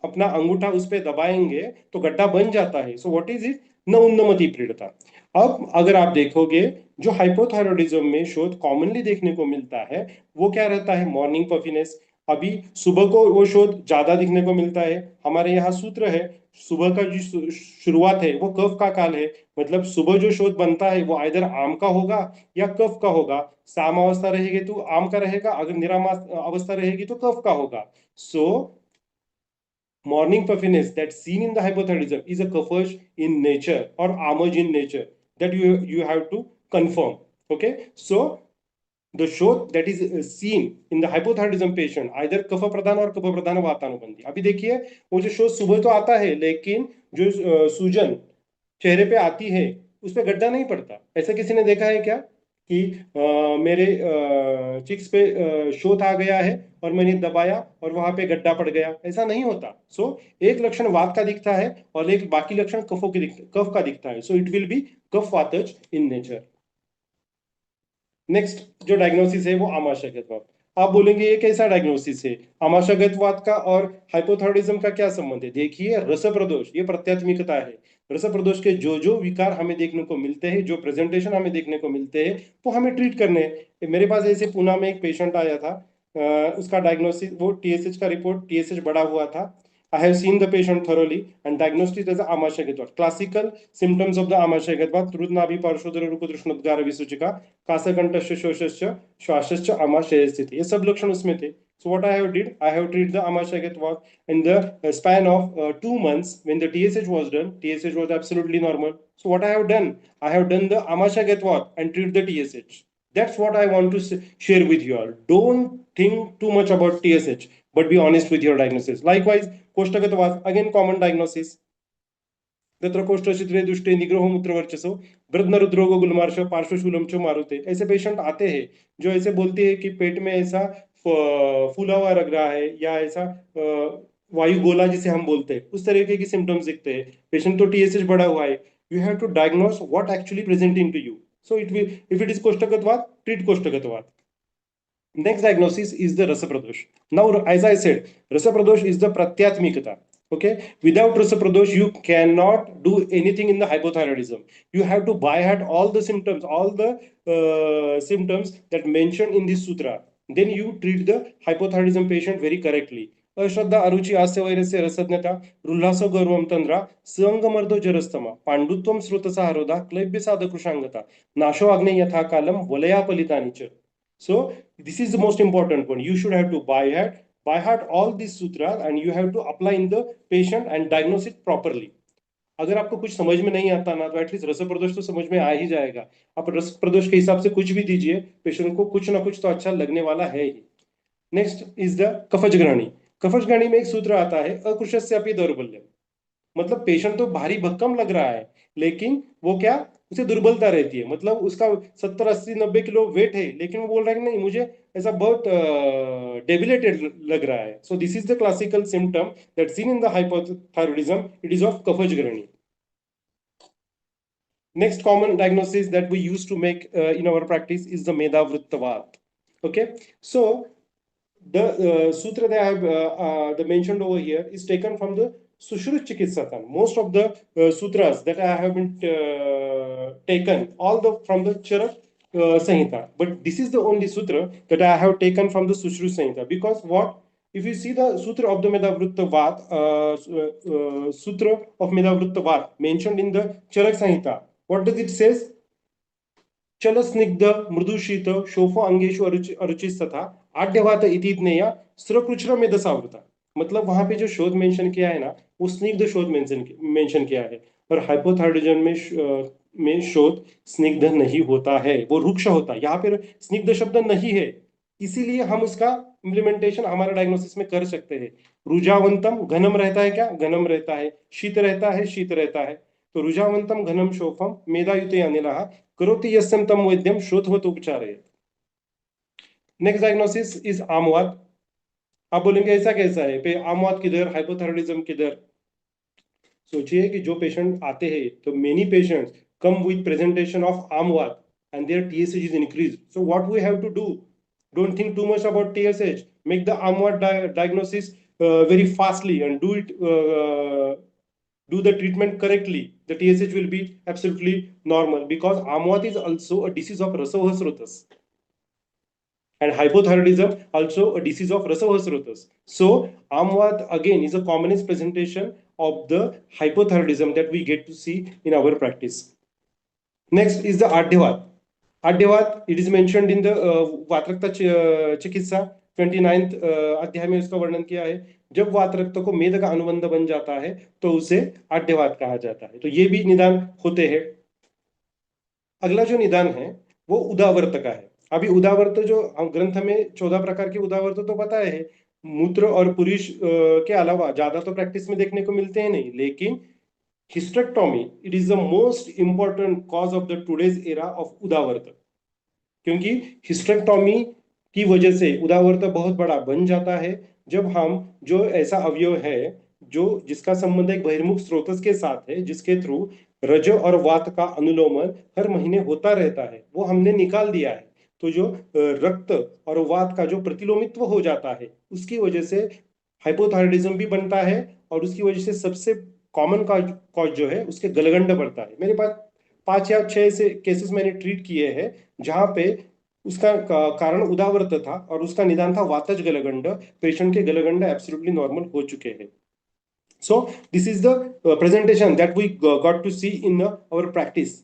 अपना अंगूठा उस पर दबाएंगे तो गड्ढा बन जाता है. सो व्हाट इज इट? न उन्नमति पीड़ता. अब अगर आप देखोगे, जो हाइपोथायरॉयडिज्म में शोथ कॉमनली देखने को मिलता है वो क्या रहता है? Morning puffiness. अभी सुबह को वो शोथ ज्यादा दिखने को मिलता है. हमारे यहाँ सूत्र है, सुबह का जो शुरुआत है वो कफ का काल है. मतलब सुबह जो शोथ बनता है वो आइदर आम का होगा या कफ का होगा. साम अवस्था रहेगी तो आम का रहेगा, अगर निराम अवस्था रहेगी तो कफ का होगा. सो morning puffiness that's seen in the hypothyroidism is a cough in nature or amaj in nature, that you have to confirm. Okay, so the शोथ that is seen in the hypothyroidism patient either कफ प्रधान और कफ प्रधान वातानुबंधी. अभी देखिए, वो जो शोथ सुबह तो आता है लेकिन जो सूजन चेहरे पे आती है उस पे गड्ढा नहीं पड़ता. ऐसा किसी ने देखा है क्या कि मेरे चिक्स पे शोथ आ गया है और मैंने दबाया और वहां पे गड्ढा पड़ गया? ऐसा नहीं होता. सो एक लक्षण वात का दिखता है और एक बाकी लक्षण कफ का दिखता है. सो इट विल बी कफ वातज इन नेचर. नेक्स्ट जो डायग्नोसिस है वो आमाशयगतवात. आप बोलेंगे ये कैसा डायग्नोसिस है? आमाशयगतवात का और हाइपोथायरॉयडिज्म का क्या संबंध है? देखिए, रस प्रदोष, ये प्रत्यात्मिकता है. रस प्रदोष के जो जो विकार हमें देखने को मिलते हैं, जो प्रेजेंटेशन हमें देखने को मिलते हैं, वो हमें ट्रीट करने हैं. मेरे पास ऐसे पुणे में एक पेशेंट आया था, उसका डायग्नोसिस, वो टीएसएच का रिपोर्ट, टीएसएच बढ़ा हुआ था. I have seen the patient thoroughly and diagnosed it as आमाशयगतवात. Classical symptoms of the आमाशयगतवात: रुद्नाभि पार्श्वोदर रुकुदृष्णोद्गार विसूचिका, कासकंठस्य शोषस्य श्वासस्य आमाशय स्थिति. ये सब लक्षण उसमें थे. So what I have did, I have treated the आमाशयगतवात in the span of 2 months. When the TSH was done, TSH was absolutely normal. So what I have done, I have done the आमाशयगतवात and treat the TSH. That's what I want to share with you all. Don't think too much about TSH, but be honest with your diagnosis. Likewise, कोष्ठगतवात, again common diagnosis. तत्र कोष्ठचित्रे दुष्टे निग्रहो मूत्रवर्चसो वृद्ध रुद्रोगो गुलमार्श पार्श्वशूलम च मारुते. ऐसे patient आते हैं जो ऐसे बोलते हैं कि पेट में ऐसा फूला हुआ लग रहा है या ऐसा वायु गोला जिसे हम बोलते हैं, उस तरीके की सिम्टम्स दिखते हैं. पेशेंट तो टीएसएच बढ़ा हुआ है. You have to diagnose what actually presenting to you. So it will, if it is कोष्ठगतवात, ट्रीट कोष्ठगतवात. Next diagnosis is the rasa pradosh. Now, as I said, rasa pradosh is the pratyatmikata. Okay, without rasa pradosh you cannot do anything in the hypothyroidism. You have to by heart all the symptoms, symptoms that mentioned in this sutra. Then you treat the hypothyroidism patient very correctly. अश्रद्धा, अरुचि, आस्य वैरस्य, रसज्ञता, रुल्लासो गर्वम तंद्रा, संगमर्दो जरस्तमा, पांडुत्वम श्रुतसा हरोधा, क्लैब्य साधकृशांगता, नाशो आग्ने यथा कालम वलयापलितानि च. So this is the most important one. You should have to by heart all these sutras and you have to apply in the patient and diagnose it properly. अगर आपको कुछ समझ में नहीं आता ना, तो एटलीस्ट रस प्रदोष तो समझ में आ ही जाएगा. आप रस प्रदोष के हिसाब से कुछ भी दीजिए, पेशेंट को कुछ ना कुछ तो अच्छा लगने वाला है ही. नेक्स्ट इज द कफजग्रहणी. कफजग्रहणी में एक सूत्र आता है, अकृशस्यापि दौर्बल्यम. मतलब पेशेंट तो भारी भक्कम लग रहा है लेकिन वो क्या, उसे दुर्बलता रहती है. मतलब उसका 70 80 90 किलो वेट है लेकिन वो बोल रहा है कि नहीं, मुझे ऐसा बहुत डेबिलेटेड लग रहा है. So this is the classical symptom that seen in the hypothyroidism. It is of कफजग्रहणी. Next common diagnosis that we used to make in our practice is the Medavruttavat. Okay, so the sutra that I have mentioned over here is taken from the Sushruta Chikitsatan. Most of the sutras that I have been taken, all the from the Charak Samhita, but this is the only sutra that I have taken from the Sushruta Samhita, because what? If you see the Sutra of the Medavruttavat, Sutra of Medavruttavat mentioned in the Charak Samhita, what does it says? चल स्निग्ध मृदुशीत शोफ अंगेशु अरुचित तथा आड्यवात इति ज्ञेया स्रकृच्छ्र मेधसावृता. मतलब वहां पे जो शोध mention किया है ना, वो स्निग्ध शोध मेंशन किया है. और हाइपोथायरॉइडिज्म में शोध स्निग्ध नहीं होता है, वो रुक्ष होता है. यहाँ पे स्निग्ध शब्द नहीं है, इसीलिए हम उसका इम्प्लीमेंटेशन हमारे डायग्नोसिस में कर सकते हैं. रुजावंतम घनम रहता है क्या? घनम रहता है. शीत रहता है? शीत रहता है. तो रुजावंतम घनम शोफम मेधायुते अनिलः करोति यस्यं तम वैद्यम शोधवत उपचारयेत्. नेक्स्ट डायग्नोसिस इज आमवात. आप बोलेंगे ऐसा कैसा है पे आमवात किधर, हाइपोथायरॉइडिज्म किधर? सोचिए कि जो पेशेंट आते हैं, तो many patients come with presentation of आमवात and their TSH is increased. So what we have to do? Don't think too much about TSH. Make the AMWAT diagnosis very fastly and do the treatment correctly. The TSH will be absolutely normal, because AMWAT is also a disease of Rasavasrotas. And hypothyroidism also a disease of Rasavasrotas. So AMWAT again is a commonest presentation of the hypothyroidism that we get to see in our practice. Next is the Adhyavat. Adhyavat, it is mentioned in the वातरक्त चिकित्सा 29th अध्याय में उसका वर्णन किया है. जब वातरक्त को मेद का अनुबंध बन जाता है तो उसे आड्यवात कहा जाता है. तो ये भी निदान होते हैं. अगला जो निदान है वो उदावर्त का है. अभी उदावर्त जो ग्रंथ में 14 प्रकार के उदावर्त तो बताए हैं. मूत्र और पुरुष के अलावा ज्यादा तो प्रैक्टिस में देखने को मिलते हैं नहीं, लेकिन hysterectomy, it is the most important cause of the today's era of उदावर्त. क्योंकि hysterectomy की वजह से उदावर्त बहुत बड़ा बन जाता है. जब हम जो ऐसा अवयव है जो जिसका संबंध एक बहिर्मुख स्रोतस के साथ है, जिसके थ्रू रज और वात का अनुलोमन हर महीने होता रहता है, वो हमने निकाल दिया है. तो जो रक्त और वात का जो प्रतिलोमित्व हो जाता है, उसकी वजह से हाइपोथायरॉइडिज्म भी बनता है. और उसकी वजह से सबसे कॉमन कॉज जो है उसके गलगंड बढ़ता है. मेरे पास 5 या 6 से केसेस मैंने ट्रीट किए हैं जहां पे उसका कारण उदावर्त था और उसका निदान था वातज गलगंड. पेशेंट के गलगंड एब्सोल्युटली नॉर्मल हो चुके हैं. So this is the presentation that we got to see in our practice.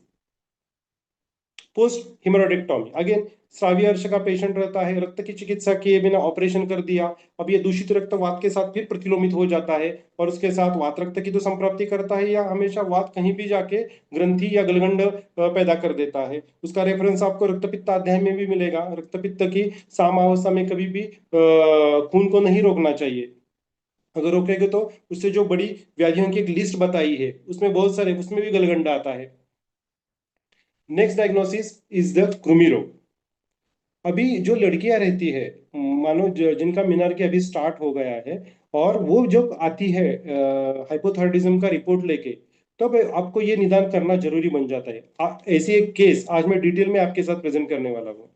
Post haemorrhoidectomy, again श्राव्य अर्श का पेशेंट रहता है, रक्त की चिकित्सा किए बिना ऑपरेशन कर दिया. अब ये दूषित रक्त वात के साथ फिर प्रतिलोमित हो जाता है और उसके साथ वात रक्त की तो संप्राप्ति करता है, या हमेशा वात कहीं भी जाके ग्रंथि या गलगंड पैदा कर देता है. उसका रेफरेंस आपको रक्तपित्त अध्याय में भी मिलेगा. रक्तपित्त की सामावस्था में कभी भी खून को नहीं रोकना चाहिए. अगर रोकेंगे तो उससे जो बड़ी व्याधियों की एक लिस्ट बताई है उसमें बहुत सारे, उसमें भी गलगंड आता है. नेक्स्ट डायग्नोसिस इज द कृमि रोग. अभी जो लड़कियां रहती है, मानो जिनका मीनार्की अभी स्टार्ट हो गया है, और वो जब आती है हाइपोथायरॉइडिज्म का रिपोर्ट लेके, तब आपको ये निदान करना जरूरी बन जाता है. ऐसी एक केस आज मैं डिटेल में आपके साथ प्रेजेंट करने वाला हूँ.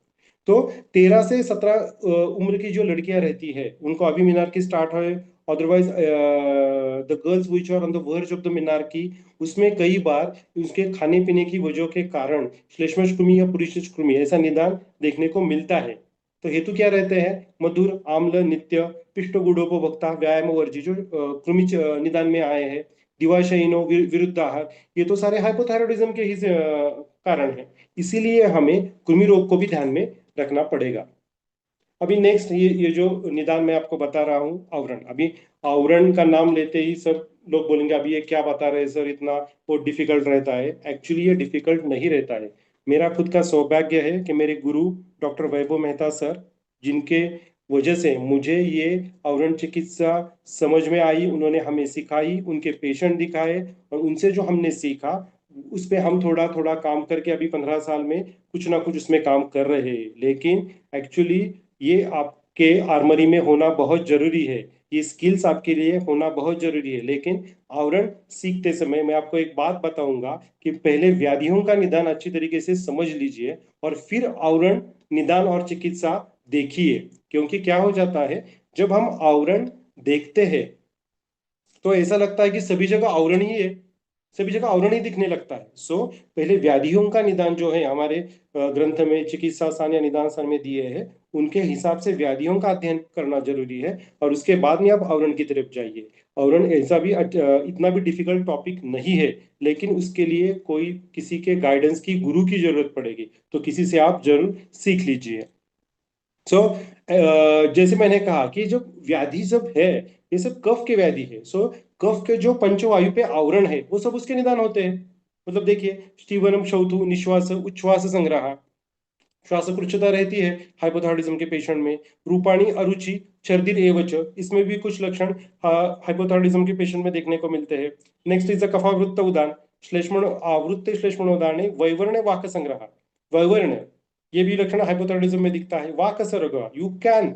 तो 13 से 17 उम्र की जो लड़कियां रहती है, उनको अभी मीनार्की स्टार्ट है, otherwise the girls which are on the verge of the menarche, उसमें कई बार उसके खाने पीने की वजह के कारण श्लेष्मश कृमि या पुरुषज कृमि ऐसा निदान देखने को मिलता है. तो हेतु क्या रहते हैं? मधुर, आम्ल, नित्य, पिष्ट गुडोपभोक्ता, व्यायाम वर्जी जो कृमि निदान में आए हैं, दिवाशयिनो, विरुद्ध आहार, ये तो सारे हाइपोथायरॉइडिज्म के ही कारण है. इसीलिए हमें कृमि रोग को भी ध्यान में रखना पड़ेगा. अभी नेक्स्ट ये जो निदान मैं आपको बता रहा हूँ, आवरण. अभी आवरण का नाम लेते ही सब लोग बोलेंगे अभी ये क्या बता रहे हैं सर, इतना वो डिफिकल्ट रहता है. एक्चुअली ये डिफिकल्ट नहीं रहता है. मेरा खुद का सौभाग्य है कि मेरे गुरु डॉक्टर वैभव मेहता सर, जिनके वजह से मुझे ये आवरण चिकित्सा समझ में आई, उन्होंने हमें सिखाई, उनके पेशेंट दिखाए, और उनसे जो हमने सीखा उस पर हम थोड़ा थोड़ा काम करके अभी 15 साल में कुछ ना कुछ उसमें काम कर रहे हैं. लेकिन एक्चुअली ये आपके आर्मरी में होना बहुत जरूरी है, ये स्किल्स आपके लिए होना बहुत जरूरी है। लेकिन आवरण सीखते समय मैं आपको एक बात बताऊंगा कि पहले व्याधियों का निदान अच्छी तरीके से समझ लीजिए और फिर आवरण निदान और चिकित्सा देखिए। क्योंकि क्या हो जाता है, जब हम आवरण देखते हैं तो ऐसा लगता है कि सभी जगह आवरण ही है, सभी जगह आवरण ही दिखने लगता है। सो पहले व्याधियों का निदान जो है हमारे ग्रंथ में चिकित्सा स्थान या निदान स्थान में दिए हैं, उनके हिसाब से व्याधियों का अध्ययन करना जरूरी है और उसके बाद में आप आवरण की तरफ जाइए। आवरण ऐसा भी इतना भी डिफिकल्ट टॉपिक नहीं है, लेकिन उसके लिए कोई किसी के गाइडेंस की, गुरु की जरूरत पड़ेगी, तो किसी से आप जरूर सीख लीजिए। सो जैसे मैंने कहा कि जो व्याधि सब है ये सब कफ के व्याधि है। सो कफ के जो पंचवायु पे आवरण है वो सब उसके निदान होते हैं। मतलब देखिए, स्टीवनम शौथु निश्वास उच्छ्वास संग्रह, श्वासकृच्छता रहती है हाइपोथायरॉइडिज्म के पेशेंट में। रूपाणी अरुचि छर्दिर एवच, इसमें भी कुछ लक्षण हाइपोथायरॉइडिज्म के पेशेंट में देखने को मिलते हैं। नेक्स्ट इज द कफावृत्त उदान, श्लेष्मण आवृत्त श्लेष्मणोदाने वैवर्ण वाक संग्रह, वैवर्ण, ये भी लक्षण हाइपोथायरॉइडिज्म में दिखता है। वाक सर्ग, you can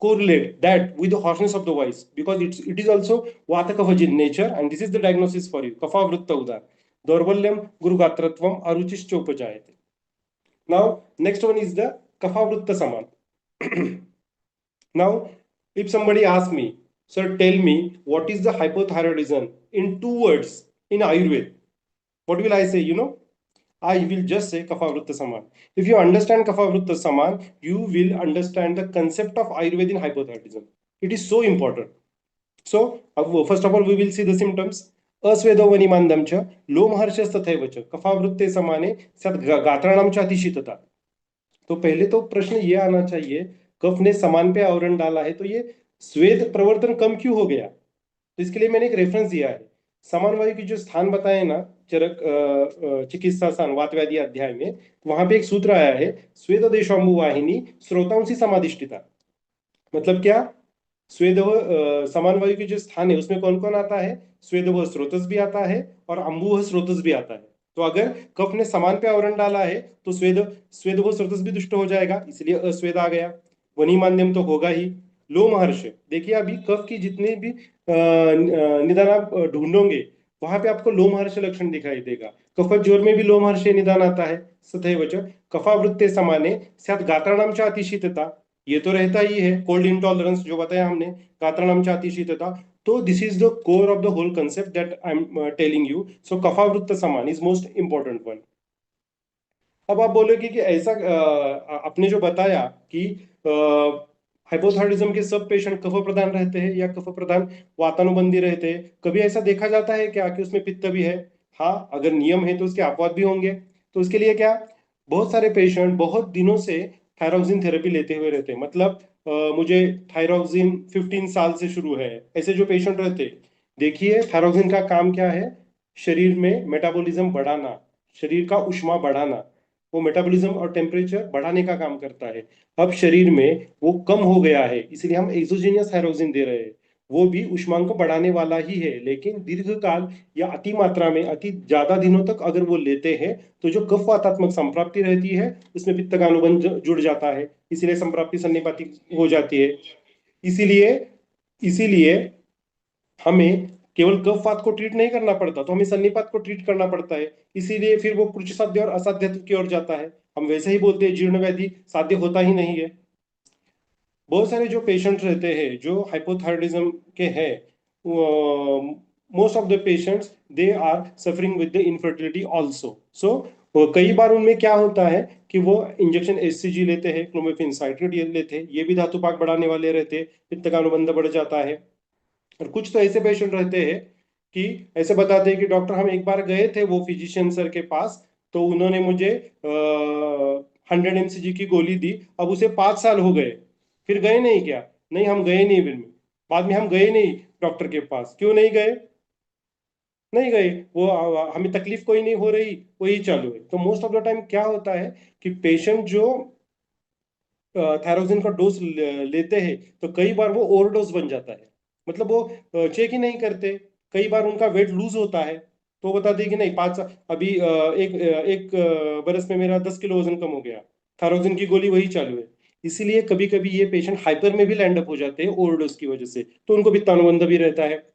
correlate that with the harshness of the voice because it is also vata kapha in nature, and this is the diagnosis for you. Kapha vritta udan, daurbalyam gurugatratvam aruchischopajayate. Now next one is the kapha vritta saman. Now if somebody asks me, sir, tell me what is the hypothyroidism in 2 words in Ayurveda, what will I say? I will just say Kapha Saman. If you understand Kapha Saman, you will understand the concept of Ayurveda in hypothyroidism. It is so important. So, first of all, we will see the symptoms. अस्वेदो वनिमांदम च लोमहर्षस तथैव च कफावृत्ते समाने सद गात्राणाम च अतिशीतता। तो पहले तो प्रश्न ये आना चाहिए, कफ ने समान पे आवरण डाला है तो ये स्वेद प्रवर्तन कम क्यों हो गया? तो इसके लिए मैंने एक रेफरेंस दिया है। समान वायु की जो स्थान बताए ना, चरक चिकित्सा स्थान वात व्याधि अध्याय में, तो वहां पे एक सूत्र आया है, स्वेद देशाम्बु वाहिनी स्रोतांसी समादिष्टिता। मतलब क्या? स्वेद समान वायु के जो स्थान है उसमें कौन कौन आता है? स्वेद स्रोतस भी आता है और अम्बुह स्रोतस भी आता है। तो अगर कफ ने समान पे आवरण डाला है तो स्वेद स्वेद स्रोतस भी दुष्ट हो जाएगा, इसलिए अस्वेद आ गया। वनी माध्यम तो होगा ही। लोमहर्ष, देखिए अभी कफ की जितने भी निदान आप ढूंढोगे वहां पे आपको लोमहर्ष लक्षण दिखाई देगा। कफ जोर में भी लोमहर्ष निदान आता है। सदैव च कफावृत्ते समाने स्यात् गात्राणाम च अतिशीतता, ये तो रहता ही है। कोल्ड इंटॉलरेंस जो बताया हमने, गात्राणाम च अतिशीतता। तो this is the core of the whole concept that I am telling you. So कफावृत्त समान इज मोस्ट इंपॉर्टेंट वन। अब आप बोलोगे कि ऐसा आपने जो बताया कि हाइपोथायरॉइडिज्म के सब पेशेंट कफ प्रधान रहते हैं या कफ प्रधान वातानुबंधी रहते हैं, कभी ऐसा देखा जाता है क्या कि उसमें पित्त भी है? हाँ, अगर नियम है तो उसके अपवाद भी होंगे। तो उसके लिए क्या, बहुत सारे पेशेंट बहुत दिनों से थायरोक्सिन थेरेपी लेते हुए रहते हैं। मतलब मुझे थायरोक्सिन 15 साल से शुरू है, ऐसे जो पेशेंट रहते। देखिए थायरोक्सिन का काम क्या है? शरीर में मेटाबॉलिज्म बढ़ाना, शरीर का ऊष्मा बढ़ाना, वो मेटाबॉलिज्म और टेम्परेचर बढ़ाने का काम करता है। अब शरीर में वो कम हो गया है, इसलिए हम एक्सोजीनियस थायरोक्सिन दे रहे हैं। वो भी ऊष्मांक को बढ़ाने वाला ही है, लेकिन दीर्घकाल या अति मात्रा में अति ज्यादा दिनों तक अगर वो लेते हैं तो जो कफ वातात्मक संप्राप्ति रहती है उसमें पित्त का अनुबंध जुड़ जाता है, इसलिए संप्राप्ति सन्निपाती हो जाती है। इसीलिए इसीलिए हमें केवल कफ वात को ट्रीट नहीं करना पड़ता, तो हमें सन्निपात को ट्रीट करना पड़ता है। इसीलिए फिर वो कुछ साध्य और असाध्य की ओर जाता है। हम वैसे ही बोलते हैं जीर्ण व्याधि साध्य होता ही नहीं है। बहुत सारे जो पेशेंट रहते हैं जो हाइपोथायरॉइडिज्म के हैं, most of the patients they are suffering with the infertility also. So कई बार उनमें क्या होता है कि वो इंजेक्शन एचसीजी लेते हैं, क्लोमिफेन साइट्रेट लेते हैं, ये भी धातुपाक बढ़ाने वाले रहते हैं, पित्त का अनुबंध बढ़ जाता है। और कुछ तो ऐसे पेशेंट रहते हैं कि ऐसे बताते हैं कि डॉक्टर हम एक बार गए थे वो फिजिशियन सर के पास, तो उन्होंने मुझे 100 mcg की गोली दी, अब उसे 5 साल हो गए, फिर गए नहीं क्या? नहीं, हम गए नहीं। फिर में बाद में हम गए नहीं डॉक्टर के पास। क्यों नहीं गए? नहीं गए, वो हमें तकलीफ कोई नहीं हो रही, वही चालू है। तो मोस्ट ऑफ द टाइम क्या होता है कि पेशेंट जो थायरोक्सिन का डोज लेते हैं तो कई बार वो ओवरडोज बन जाता है। मतलब वो चेक ही नहीं करते, कई बार उनका वेट लूज होता है तो बताते हैं कि नहीं 5 अभी एक बरस में मेरा 10 किलो वजन कम हो गया, थायरोक्सिन की गोली वही चालू है। इसीलिए कभी कभी ये पेशेंट हाइपर में भी लैंड अप हो जाते हैं ओवरडोज की वजह से, तो उनको पित्तानुबंध भी रहता है।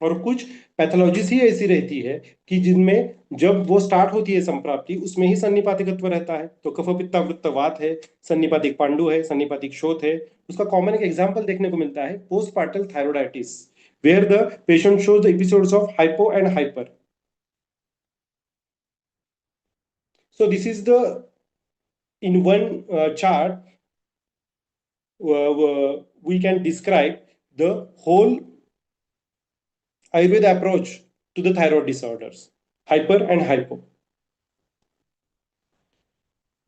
और कुछ पैथोलॉजीज ही ऐसी रहती है कि जिनमें जब वो स्टार्ट होती है संप्राप्ति, उसमें ही सन्निपातिकत्व रहता है। तो कफ पित्तावृत्त वात है, सन्निपातिक पांडु है, सन्निपातिक शोथ है। उसका कॉमन एक एग्जांपल देखने को मिलता है postpartal thyroiditis, where the patient shows the episodes of hypo and hyper. So this is the in one chart we can describe the whole Ayurveda approach to the thyroid disorders, hyper and hypo.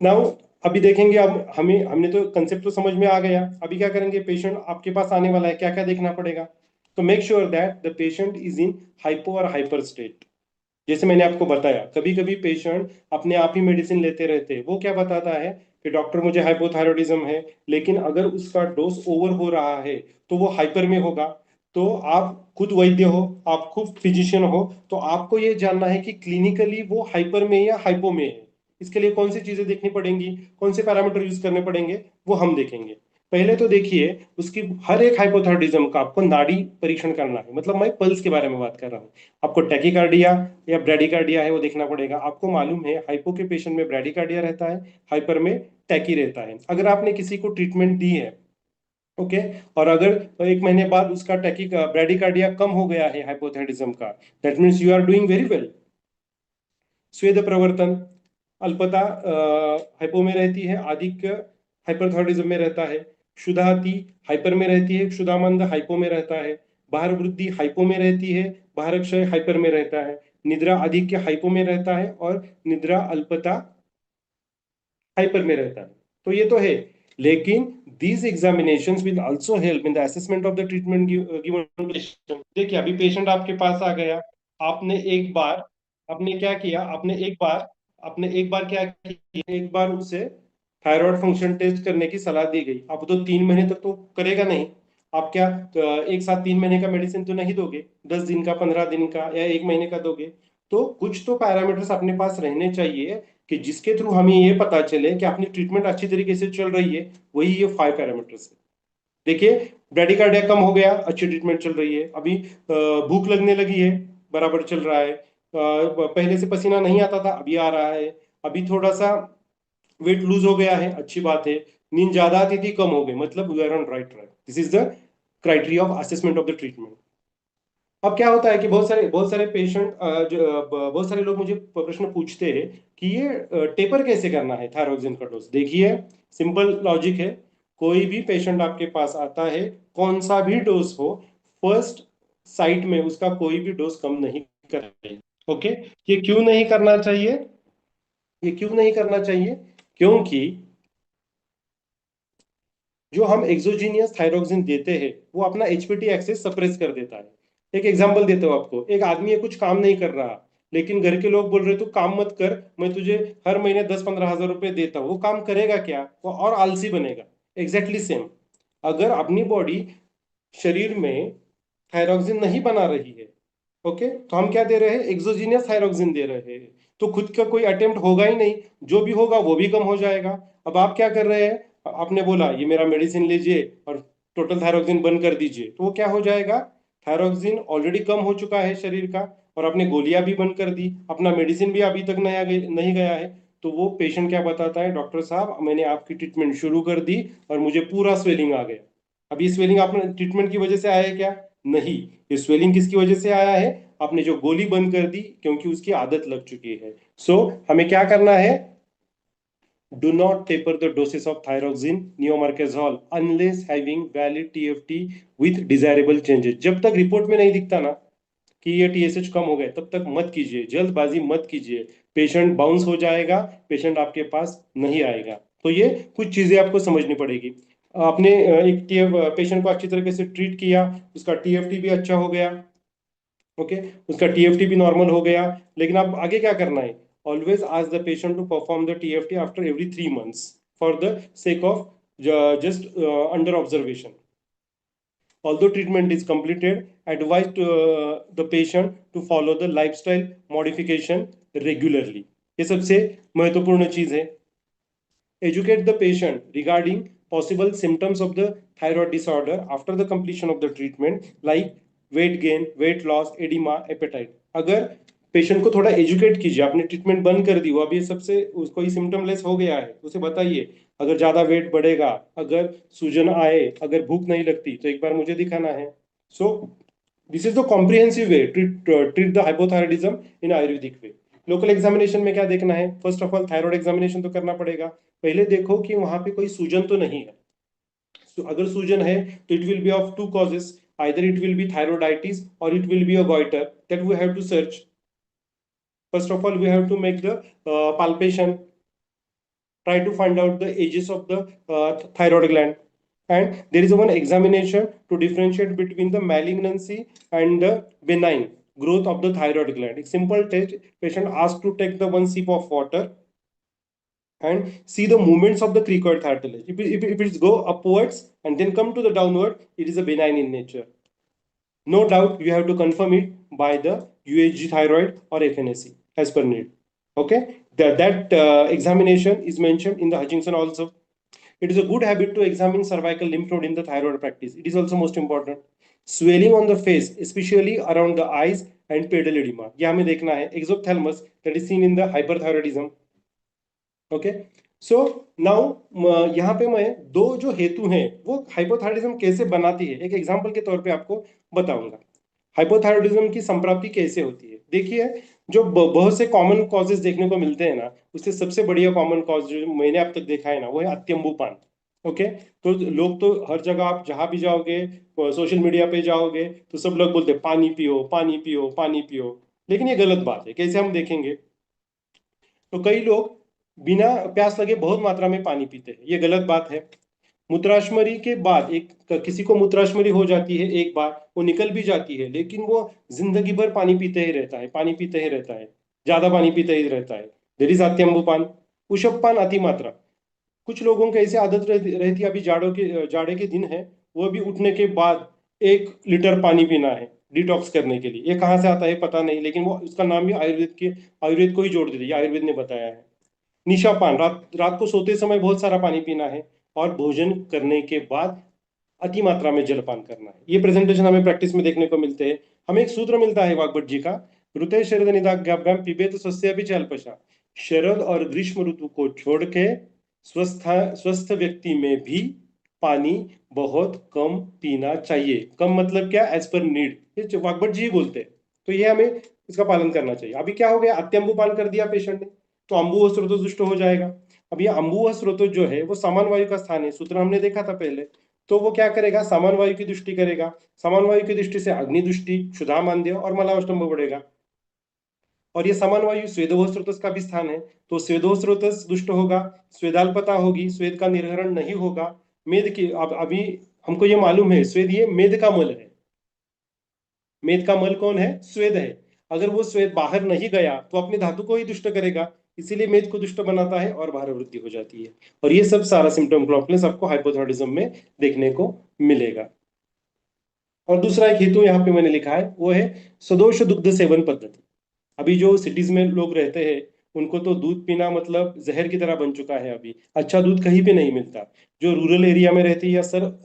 Now अभी देखेंगे, अब हमने तो concept तो समझ में आ गया। अभी क्या करेंगे, पेशेंट आपके पास आने वाला है, क्या क्या देखना पड़ेगा। तो make sure that the patient is in hypo और हाइपर स्टेट। जैसे मैंने आपको बताया, कभी कभी पेशेंट अपने आप ही मेडिसिन लेते रहते हैं। वो क्या बताता है कि डॉक्टर मुझे हाइपोथायरॉयडिज्म है, लेकिन अगर उसका डोज ओवर हो रहा है तो वो हाइपर में होगा। तो आप खुद वैद्य हो, आप खुद फिजिशियन हो, तो आपको ये जानना है कि क्लिनिकली वो हाइपर में या हाइपो में है। इसके लिए कौन सी चीजें देखनी पड़ेंगी, कौन से पैरामीटर यूज करने पड़ेंगे, वो हम देखेंगे। पहले तो देखिए, उसकी हर एक हाइपोथायरॉयडिज्म का आपको नाड़ी परीक्षण करना है। मतलब मैं पल्स के बारे में बात कर रहा हूँ। आपको टैकीकार्डिया या ब्रैडीकार्डिया है वो देखना पड़ेगा। आपको मालूम है हाइपो के पेशेंट में ब्रैडीकार्डिया रहता है, हाइपर में टैकी रहता है। अगर आपने किसी को ट्रीटमेंट दी है, ओके, और अगर एक महीने बाद उसका टैकी ब्रैडीकार्डिया कम हो गया है हाइपोथायरॉयडिज्म का, that means you are doing very well. स्वेद प्रवर्तन, अल्पता हाइपो में रहती है, आधिक्य हाइपरथायरॉयडिज्म में रहता है। क्षुधाति हाइपर में रहती है, क्षुधामंद हाइपो में रहता है। बाहर वृद्धि हाइपो में रहती है, बाहर क्षय हाइपर में रहता है। निद्रा आधिक्य हाइपो में रहता है और निद्रा अल्पता हाइपर में रहता है। तो ये तो है, लेकिन these examinations will also help in the assessment of the treatment given to patient. देखिए, अभी पेशेंट आपके पास आ गया, आपने एक बार, आपने क्या किया, आपने एक बार क्या किया, एक बार उसे थायराइड फंक्शन टेस्ट करने की सलाह दी गई। अब तो 3 महीने तक तो करेगा नहीं। आप क्या एक साथ 3 महीने का मेडिसिन तो नहीं दोगे, 10 दिन का, 15 दिन का या 1 महीने का दोगे। तो कुछ तो पैरामीटर्स अपने पास रहने चाहिए कि जिसके थ्रू हमें ये पता चले कि अपनी ट्रीटमेंट अच्छी तरीके से चल रही है। वही ये 5 पैरामीटर्स है। देखिए, ब्रैडीकार्डिया कम हो गया, अच्छी ट्रीटमेंट चल रही है। अभी भूख लगने लगी है, बराबर चल रहा है। पहले से पसीना नहीं आता था, अभी आ रहा है। अभी थोड़ा सा वेट लूज हो गया है, अच्छी बात है। नींद ज्यादा आती थी, कम हो गई, मतलब we are on right track. This is the criteria of assessment of the treatment. अब क्या होता है कि बहुत सारे पेशेंट बहुत सारे लोग मुझे प्रश्न पूछते हैं कि ये टेपर कैसे करना है थायरोक्सिन का डोज। देखिए, सिंपल लॉजिक है। कोई भी पेशेंट आपके पास आता है, कौन सा भी डोज हो, फर्स्ट साइट में उसका कोई भी डोज कम नहीं करना चाहिए। ओके, ये क्यों नहीं करना चाहिए, ये क्यों नहीं करना चाहिए? क्योंकि जो हम एक्सोजीनियस थायरोक्सिन देते हैं वो अपना एचपीटी एक्सेस सप्रेस कर देता है। एक एग्जांपल देता हूं आपको। एक आदमी है, कुछ काम नहीं कर रहा, लेकिन घर के लोग बोल रहे तू काम मत कर, मैं तुझे हर महीने 10-15 हजार रुपए देता हूं। वो काम करेगा क्या? वो और आलसी बनेगा। एग्जैक्टली सेम, अगर अपनी बॉडी शरीर में थायरोक्सिन नहीं बना रही है, ओके, तो हम क्या दे रहे हैं? एक्सोजीनियस थायरोक्सिन दे रहे हैं। तो खुद का कोई अटेम्प्ट होगा ही नहीं, जो भी होगा वो भी कम हो जाएगा। अब आप क्या कर रहे हैं? आपने बोला ये मेरा मेडिसिन लीजिए और टोटल थायरोक्सिन बंद कर दीजिए, तो वो क्या हो जाएगा? थायरोक्सिन ऑलरेडी कम हो चुका है शरीर का, और आपने गोलियां भी बंद कर दी, अपना मेडिसिन भी अभी तक नहीं गया है। तो वो पेशेंट क्या बताता है, डॉक्टर साहब मैंने आपकी ट्रीटमेंट शुरू कर दी और मुझे पूरा स्वेलिंग आ गया। अब ये स्वेलिंग आपने ट्रीटमेंट की वजह से आया है क्या? नहीं। ये स्वेलिंग किसकी वजह से आया है? आपने जो गोली बंद कर दी, क्योंकि उसकी आदत लग चुकी है। सो हमें क्या करना है? Do not taper the doses of thyroxine neomarkezole unless having valid TFT with desirable changes. जब तक रिपोर्ट में नहीं दिखता ना कि ये टीएसएच कम हो गए, तब तक मत कीजिए, जल्दबाजी मत कीजिए। पेशेंट बाउंस हो जाएगा, पेशेंट आपके पास नहीं आएगा। तो ये कुछ चीजें आपको समझनी पड़ेगी। आपने एक पेशेंट को अच्छी तरीके से ट्रीट किया, उसका टीएफटी भी अच्छा हो गया, ओके, उसका टीएफटी भी नॉर्मल हो गया, लेकिन अब आगे क्या करना है? Always ask the patient to perform the TFT after every 3 months for the sake of just under observation. Although treatment is completed, advise the patient to follow the lifestyle modification regularly. ये सबसे महत्वपूर्ण चीज है। Educate the patient regarding possible symptoms of the thyroid disorder after the completion of the treatment, like weight gain, weight loss, edema, appetite. अगर patient को थोड़ा educate कीजिए, आपने ट्रीटमेंट बंद कर दी, वो अभी सबसे कोई सिम्टम लेस हो गया है, उसे बताइए अगर ज्यादा वेट बढ़ेगा, अगर सूजन आए, अगर भूख नहीं लगती तो एक बार मुझे दिखाना है. So this is the comprehensive way treat the hypothyroidism in Ayurvedic way. Local examination में क्या देखना है? First of all thyroid examination तो करना पड़ेगा. पहले देखो कि वहां पे कोई सूजन तो नहीं है. तो अगर सूजन है तो it will be of two causes, either it will be thyroiditis or it will be a goiter, that we have to search. First of all, we have to make the palpation, try to find out the ages of the thyroid gland, and there is one examination to differentiate between the malignancy and the benign growth of the thyroid gland. A simple test, patient asked to take the one sip of water and see the movements of the cricoid cartilage. If it go upwards and then come to the downward, it is a benign in nature. No doubt, you have to confirm it by the UHG thyroid or FNAC as per need. Okay, that examination is mentioned in the Hutchinson also. It is a good habit to examine cervical lymph node in the thyroid practice. It is also most important. Swelling on the face, especially around the eyes, and pedal edema. ये हमें देखना है. Exophthalmos, that is seen in the hyperthyroidism. Okay, so now यहाँ पे मैं दो जो हेतु हैं वो हाइपोथायराइडिज्म कैसे बनाती है एक एग्जांपल के तौर पे आपको बताऊंगा. हाइपोथायराइडिज्म की संप्राप्ति कैसे होती है? देखिए, जो बहुत से कॉमन कॉजेज देखने को मिलते हैं ना, उससे सबसे बढ़िया कॉमन कॉज जो मैंने अब तक देखा है ना, वो है अत्यंबुपान. ओके, तो लोग तो हर जगह आप जहां भी जाओगे, सोशल मीडिया पे जाओगे, तो सब लोग बोलते हैं पानी पियो, पानी पियो, पानी पियो. लेकिन ये गलत बात है. कैसे हम देखेंगे? तो कई लोग बिना प्यास लगे बहुत मात्रा में पानी पीते हैं, ये गलत बात है. मूत्राशमरी के बाद किसी को मूत्राशमरी हो जाती है, एक बार वो निकल भी जाती है, लेकिन वो जिंदगी भर पानी पीते ही रहता है, पानी पीते ही रहता है, ज्यादा पानी पीते ही रहता है. There is अत्यंबुपान. उषपान, अति मात्रा. कुछ लोगों की ऐसी आदत रहती है, अभी जाड़े के दिन है, वो भी उठने के बाद 1 लीटर पानी पीना है डिटॉक्स करने के लिए. ये कहाँ से आता है पता नहीं, लेकिन वो उसका नाम भी आयुर्वेद को ही जोड़ देते, आयुर्वेद ने बताया है. निशापान, रात को सोते समय बहुत सारा पानी पीना है, और भोजन करने के बाद अति मात्रा में जलपान करना है. ये प्रेजेंटेशन हमें प्रैक्टिस में देखने को मिलते हैं. हमें एक सूत्र मिलता है वाग्भट जी का, ऋतु शरद निदाघ्याभ्याम पिबेत स्वस्य भी अल्पशा. शरद और ग्रीष्म ऋतु को छोड़ के स्वस्थ व्यक्ति में भी पानी बहुत कम पीना चाहिए. कम मतलब क्या? As per need. ये वाग्भट जी ही बोलते हैं. तो ये हमें इसका पालन करना चाहिए. अभी क्या हो गया, अत्यंबुपान कर दिया पेशेंट ने, तो अम्बुव स्रोत दुष्ट हो जाएगा. अब ये अम्बुव स्रोत जो है वो समान वायु का स्थान है, सूत्र हमने देखा था पहले. तो वो क्या करेगा? समान वायु की दृष्टि करेगा. समान वायु की दृष्टि से अग्नि दृष्टि, क्षुधा मांद्य और मलावष्टंभ बढ़ेगा. और ये समान वायु स्वेदोह स्रोतस का भी स्थान है, तो स्वेदोह स्रोतस दुष्ट होगा, स्वेदाल्पता होगी, स्वेद का निर्हरण नहीं होगा. मेद की अभी हमको ये मालूम है, स्वेद ये मेद का मल है. मेद का मल कौन है? स्वेद है. अगर वो स्वेद बाहर नहीं गया तो अपने धातु को ही दुष्ट करेगा, इसीलिए मेद को दुष्ट बनाता है और भार वृद्धि हो जाती है. और ये सब सारा सिम्टम कॉम्प्लेक्स आपको हाइपोथायराइडिज्म में देखने को मिलेगा. और दूसरा एक हेतु यहाँ पे मैंने लिखा है, वो है सदोष दुग्ध सेवन पद्धति. अभी जो सिटीज में लोग रहते हैं, उनको तो दूध पीना मतलब जहर की तरह बन चुका है. अभी अच्छा दूध कहीं पे नहीं मिलता. जो रूरल एरिया में रहते हैं या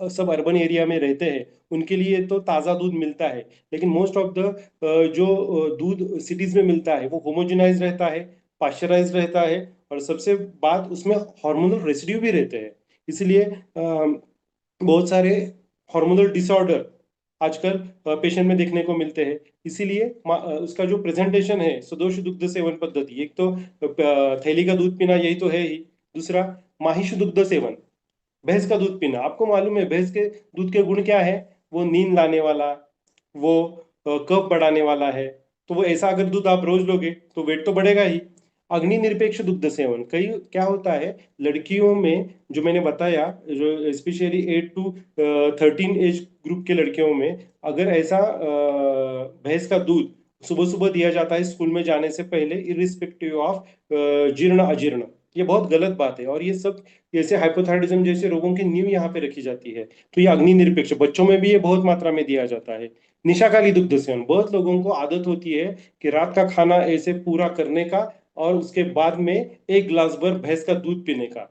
सब अर्बन एरिया में रहते हैं, उनके लिए तो ताज़ा दूध मिलता है, लेकिन मोस्ट ऑफ द जो दूध सिटीज में मिलता है वो होमोजेनाइज रहता है, पाश्चराइज रहता है, और सबसे बात उसमें हार्मोनल रेसिड्यू भी रहते हैं. इसलिए बहुत सारे हार्मोनल डिसऑर्डर आजकल पेशेंट में देखने को मिलते हैं. इसीलिए उसका जो प्रेजेंटेशन है, सदोष दुग्ध सेवन पद्धति, एक तो थैली का दूध पीना, यही तो है ही. दूसरा माहिष दुग्ध सेवन, भैंस का दूध पीना. आपको मालूम है भैंस के दूध के गुण क्या है? वो नींद लाने वाला, वो कफ बढ़ाने वाला है. तो वो ऐसा अगर दूध आप रोज लोगे तो वेट तो बढ़ेगा ही. अग्नि निरपेक्ष दुग्ध सेवन, कई क्या होता है लड़कियों में, जो मैंने बताया, जो स्पेशली 8 to 13 एज ग्रुप के लड़कियों में, अगर ऐसा भैंस का दूध सुबह सुबह दिया जाता है स्कूल में जाने से पहले, इरिस्पेक्टिव ऑफ जीर्ण अजीर्ण, ये बहुत गलत बात है. और ये सब जैसे हाइपोथायराइडिज्म जैसे रोगों की नींव यहाँ पे रखी जाती है. तो ये अग्नि निरपेक्ष, बच्चों में भी ये बहुत मात्रा में दिया जाता है. निशाकाली दुग्ध सेवन, बहुत लोगों को आदत होती है कि रात का खाना ऐसे पूरा करने का और उसके बाद में 1 गिलास भर भैंस का दूध पीने का.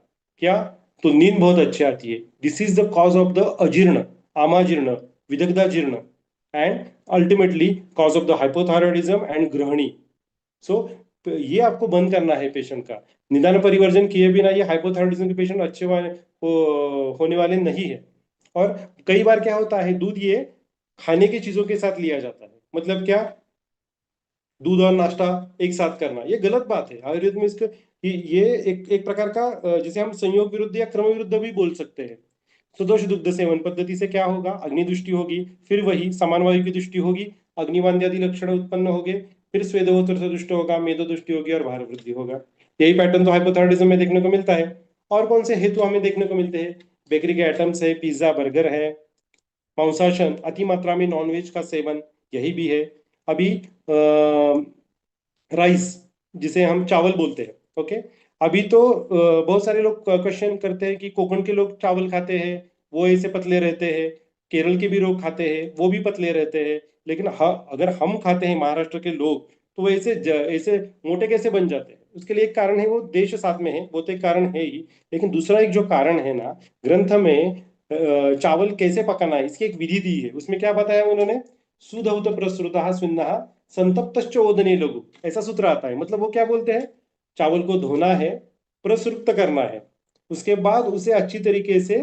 क्या? तो नींद बहुत अच्छी आती है. This is the cause of the अजीर्ण, आमाजीर्ण, विदग्धाजीर्ण, and ultimately cause of the hypothyroidism and गृहिणी. सो ये आपको बंद करना है पेशेंट का. निदान परिवर्जन किए बिना ये हाइपोथायरॉयडिज्म के पेशेंट अच्छे होने वाले नहीं है. और कई बार क्या होता है, दूध ये खाने की चीजों के साथ लिया जाता है. मतलब क्या, दूध और नाश्ता एक साथ करना, ये गलत बात है. आयुर्वेद में इसका ये एक प्रकार का जिसे हम संयोग विरुद्ध या क्रम विरुद्ध भी बोल सकते हैं. सुदोष दुग्ध सेवन पद्धति से क्या होगा, अग्नि दृष्टि होगी, फिर वही समान वायु की दृष्टि होगी, अग्निवान्य आदि लक्षण उत्पन्न होंगे, फिर स्वेदोत्तर दृष्ट होगा, मेदो दृष्टि होगी और भार वृद्धि होगा. यही पैटर्न तो हाइपोथायरॉयडिज्म में देखने को मिलता है. और कौन से हेतु हमें देखने को मिलते हैं? बेकरी के आइटम्स है, पिज्जा बर्गर है, मांसाशन, अति मात्रा में नॉनवेज का सेवन, यही भी है. अभी राइस जिसे हम चावल बोलते हैं, ओके. अभी तो बहुत सारे लोग क्वेश्चन करते हैं कि कोकण के लोग चावल खाते हैं, वो ऐसे पतले रहते हैं, केरल के भी लोग खाते हैं, वो भी पतले रहते हैं. लेकिन अगर हम खाते हैं महाराष्ट्र के लोग, तो वो ऐसे मोटे कैसे बन जाते हैं? उसके लिए एक कारण है, वो देश साथ में है, वो तो एक कारण है ही. लेकिन दूसरा एक जो कारण है ना, ग्रंथ में चावल कैसे पकाना है इसकी एक विधि दी है. उसमें क्या बताया उन्होंने? सुधौत प्रसृता स्विन्ना संतप्त ओदने लघु, ऐसा सूत्र आता है. मतलब वो क्या बोलते हैं? चावल को धोना है, प्रसृक्त करना है, उसके बाद उसे अच्छी तरीके से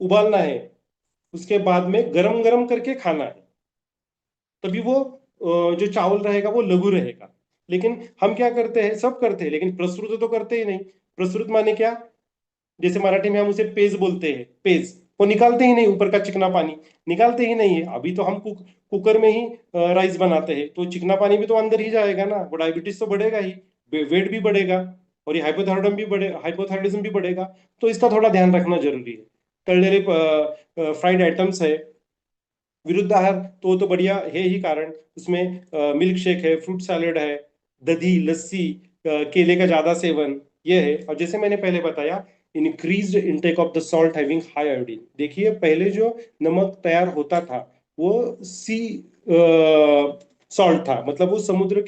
उबालना है, उसके बाद में गरम गरम करके खाना है. तभी वो जो चावल रहेगा वो लघु रहेगा. लेकिन हम क्या करते हैं, सब करते हैं, लेकिन प्रसृत तो करते ही नहीं. प्रसृत माने क्या? जैसे मराठी में हम उसे पेज बोलते हैं, पेज, वो निकालते ही नहीं, ऊपर का चिकना पानी निकालते ही नहीं है. अभी तो हम कुकर में ही राइस बनाते हैं, तो चिकना पानी भी तो अंदर ही जाएगा ना, वो डायबिटीज तो बढ़ेगा ही, वेट भी बढ़ेगा, और ये हाइपोथायरॉयडिज्म भी बढ़ेगा. तो इसका थोड़ा ध्यान रखना जरूरी है. तळलेले फ्राइड आइटम्स है, विरुद्ध आहार तो बढ़िया है ही कारण. उसमें मिल्क शेक है, फ्रूट सैलेड है, दही, लस्सी, केले का ज्यादा सेवन, ये है. और जैसे मैंने पहले बताया, increase intake of the salt having high iodine. देखिए पहले जो नमक तैयार होता था वो सी सॉल्ट था, मतलब वो समुद्र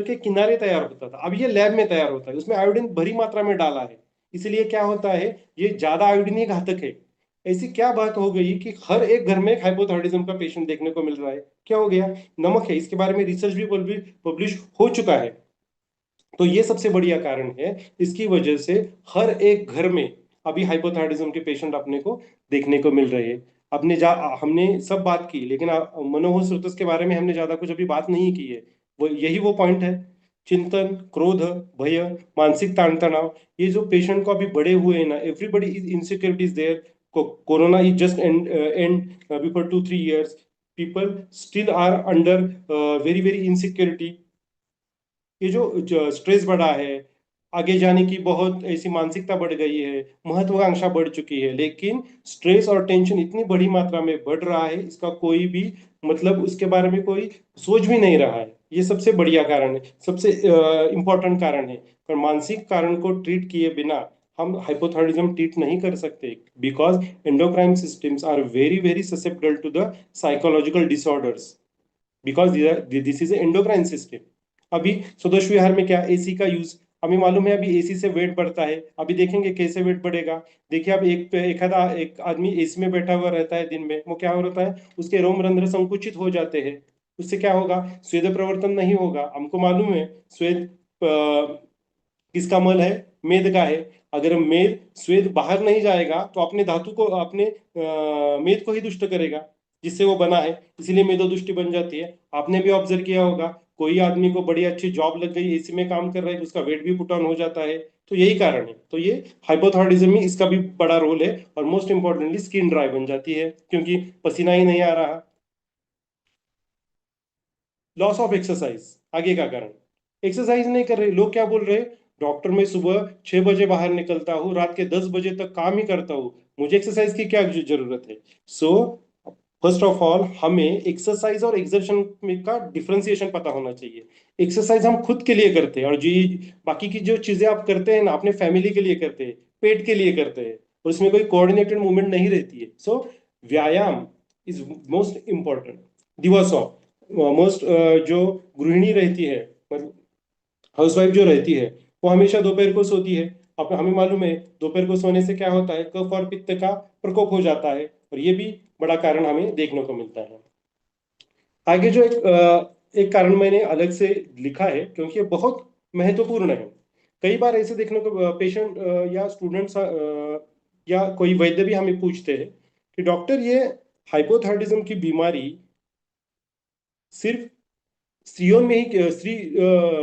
के किनारे तैयार होता था. अब ये लैब में तैयार होता है, उसमें आयोडीन भरी मात्रा में डाला है. इसलिए क्या होता है, ये ज्यादा आयोडीन ही घातक है. ऐसी क्या बात हो गई कि हर एक घर में एक हाइपोथायरॉयडिज्म का पेशेंट देखने को मिल रहा है? क्या हो गया? नमक है. इसके बारे में रिसर्च भी पब्लिश हो चुका है. तो ये सबसे बढ़िया कारण है. इसकी वजह से हर एक घर में अभी हाइपोथायरॉयडिज्म के पेशेंट अपने को देखने को मिल रहे हैं. हमने सब बात की, लेकिन मनोह स्रोतस के बारे में हमने ज्यादा कुछ अभी बात नहीं की है. वो पॉइंट है. चिंतन, क्रोध, भय, मानसिक ताण तनाव, ये जो पेशेंट को अभी बढ़े हुए हैं ना, everybody is insecurities there. Corona is just and before 2-3 years. People still are under very very insecurity. ये जो स्ट्रेस बढ़ा है, आगे जाने की बहुत ऐसी मानसिकता बढ़ गई है, महत्वाकांक्षा बढ़ चुकी है. लेकिन स्ट्रेस और टेंशन इतनी बड़ी मात्रा में बढ़ रहा है, इसका कोई भी मतलब उसके बारे में कोई सोच भी नहीं रहा है. ये सबसे बढ़िया कारण है, सबसे इंपॉर्टेंट कारण है. पर मानसिक कारण को ट्रीट किए बिना हम हाइपोथायरॉयडिज्म ट्रीट नहीं कर सकते, because endocrine systems are very very susceptible to the psychological disorders, because this is endocrine system. अभी स्वदेश विहार में क्या, एसी का यूज, हमें मालूम है अभी एसी से वेट बढ़ता है. अभी देखेंगे कैसे वेट बढ़ेगा. देखिए अब एक आदमी एसी में बैठा हुआ रहता है दिन में, वो क्या हो रहा है, उसके रोम रंध्र संकुचित हो जाते हैं. उससे क्या होगा, स्वेद प्रवर्तन नहीं होगा. हमको मालूम है स्वेद किसका मल है, मेद का है. अगर मेद स्वेद बाहर नहीं जाएगा तो अपने धातु को, अपने मेद को ही दुष्ट करेगा जिससे वो बना है. इसीलिए मेदोदुष्टि बन जाती है. आपने भी ऑब्जर्व किया होगा, कोई आदमी को बड़ी अच्छी जॉब लग गई, एसी में काम कर रहा है, उसका वेट भी पुट ऑन हो जाता है. तो यही कारण है. तो ये हाइपोथायरॉयडिज्म में इसका भी बड़ा रोल है. और मोस्ट इंपॉर्टेंटली स्किन ड्राई बन जाती है क्योंकि पसीना ही नहीं आ रहा. लॉस ऑफ एक्सरसाइज आगे का कारण, एक्सरसाइज नहीं कर रहे लोग. क्या बोल रहे, डॉक्टर मैं सुबह 6 बजे बाहर निकलता हूँ, रात के 10 बजे तक काम ही करता हूँ, मुझे एक्सरसाइज की क्या जरूरत है? सो फर्स्ट ऑफ ऑल हमें एक्सरसाइज और एक्सर्शन का डिफरेंशिएशन पता होना चाहिए. एक्सरसाइज हम खुद के लिए करते हैं, और जी बाकी की जो चीजें आप करते हैं ना, अपने फैमिली के लिए करते हैं, पेट के लिए करते हैं, और उसमें कोई कोऑर्डिनेटेड मूवमेंट नहीं रहती है. सो व्यायाम इज मोस्ट इंपॉर्टेंट. दिवस ऑफ मोस्ट जो गृहिणी रहती है, मतलब हाउसवाइफ जो रहती है, वो हमेशा दोपहर को सोती है. अब हमें मालूम है दोपहर को सोने से क्या होता है, कफ और पित्त का प्रकोप हो जाता है, और ये भी बड़ा कारण हमें देखने को मिलता है। आगे जो एक कारण मैंने अलग से लिखा है क्योंकि ये बहुत महत्वपूर्ण है। कई बार ऐसे देखने को पेशेंट या स्टूडेंट्स या कोई वैद्य भी हमें पूछते हैं कि डॉक्टर ये हाइपोथायराइडिज्म की बीमारी सिर्फ स्त्रियों में ही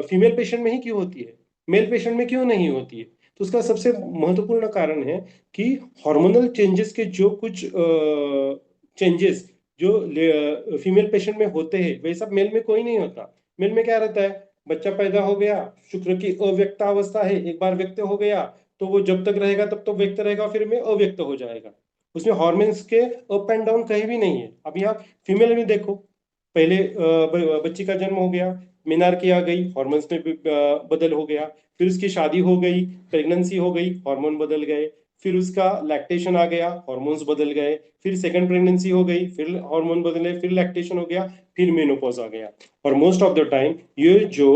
फीमेल पेशेंट में ही क्यों होती है, मेल पेशेंट में क्यों नहीं होती है? तो उसका सबसे महत्वपूर्ण कारण है कि हार्मोनल चेंजेस के जो कुछ चेंजेस जो फीमेल पेशेंट में होते हैं वे सब मेल में कोई नहीं होता। मेल में क्या रहता है, बच्चा पैदा हो गया, शुक्र की अव्यक्तावस्था है, एक बार व्यक्त हो गया तो वो जब तक रहेगा तब तो व्यक्त रहेगा, फिर में अव्यक्त हो जाएगा। उसमें हॉर्मोन्स के अप एंड डाउन कहीं भी नहीं है। अभी आप फीमेल में देखो, पहले बच्ची का जन्म हो गया, मीनार आ गई, हॉर्मोन्स में बदल हो गया, फिर उसकी शादी हो गई, प्रेगनेंसी हो गई, हार्मोन बदल गए, फिर उसका लैक्टेशन आ गया, हार्मोन्स बदल गए, फिर सेकंड प्रेगनेंसी हो गई, फिर हार्मोन बदले, फिर लैक्टेशन हो गया, फिर मेनोपॉज आ गया। और मोस्ट ऑफ द टाइम ये जो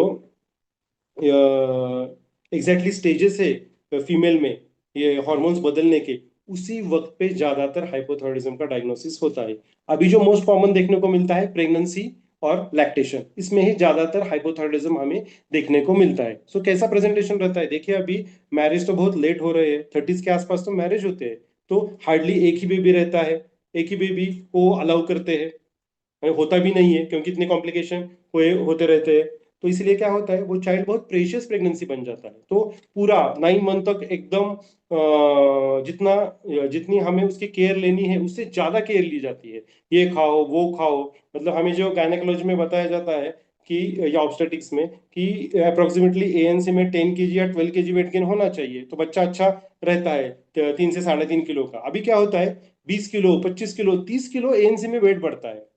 एग्जैक्टली स्टेजेस है फीमेल में ये हार्मोन्स बदलने के, उसी वक्त पे ज्यादातर हाइपोथायराइडिज्म का डायग्नोसिस होता है। अभी जो मोस्ट कॉमन देखने को मिलता है प्रेगनेंसी और लैक्टेशन, इसमें ही ज्यादातर हाइपोथायराइडिज्म हमें देखने को मिलता है। सो कैसा प्रेजेंटेशन रहता है, देखिए अभी मैरिज तो बहुत लेट हो रहे हैं, 30s के आसपास तो मैरिज होते हैं, तो हार्डली एक ही बेबी रहता है, एक ही बेबी को अलाउ करते हैं, होता भी नहीं है क्योंकि इतने कॉम्प्लिकेशन हुए होते रहते हैं। तो इसलिए क्या होता है, वो चाइल्ड बहुत प्रेशियस प्रेगनेंसी बन जाता है। तो पूरा 9 मंथ तक एकदम जितना जितनी हमें उसकी केयर लेनी है उससे ज्यादा केयर ली जाती है। ये खाओ वो खाओ, मतलब हमें जो गायनेकोलॉजी में बताया जाता है कि या ऑब्स्टेटिक्स में कि अप्रोक्सीमेटली एएनसी में 10 kg या 12 kg वेट गेन होना चाहिए तो बच्चा अच्छा रहता है, 3 से 3.5 किलो का। अभी क्या होता है, 20 किलो, 25 किलो, 30 किलो एएनसी में वेट बढ़ता है।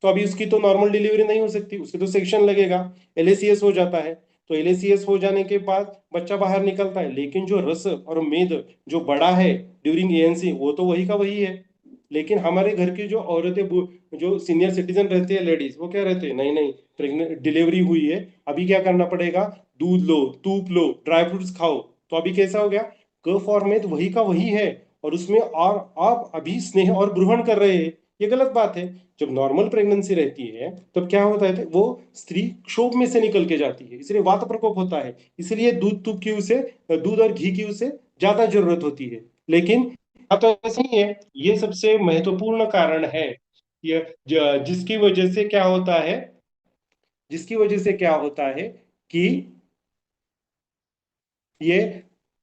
तो अभी उसकी तो नॉर्मल डिलीवरी नहीं हो सकती, उसके तो सेक्शन लगेगा, एलएसीएस हो जाता है। तो एलएसीएस हो जाने के बाद बच्चा बाहर निकलता है, लेकिन जो रस और मेद जो बड़ा है ड्यूरिंग एएनसी वो तो वही का वही है। लेकिन हमारे घर की जो औरतें जो सीनियर सिटीजन रहते हैं लेडीज, वो क्या रहते हैं, नहीं नहीं प्रेग्नेंट डिलीवरी हुई है, अभी क्या करना पड़ेगा, दूध लो, तूप लो, ड्राई फ्रूट्स खाओ। तो अभी कैसा हो गया, कफ और मेद वही का वही है, और उसमें और आप अभी स्नेह और ग्रहण कर रहे हैं, ये गलत बात है। जब नॉर्मल प्रेगनेंसी रहती है तब क्या होता है, वो स्त्री क्षोभ में से निकल के जाती है, इसलिए वात प्रकोप होता है, इसलिए दूध तुप की उसे, दूध और घी की उसे ज्यादा जरूरत होती है। लेकिन अब तो ऐसा नहीं है, ये सबसे महत्वपूर्ण कारण है। ये जिसकी वजह से क्या होता है, जिसकी वजह से क्या होता है कि ये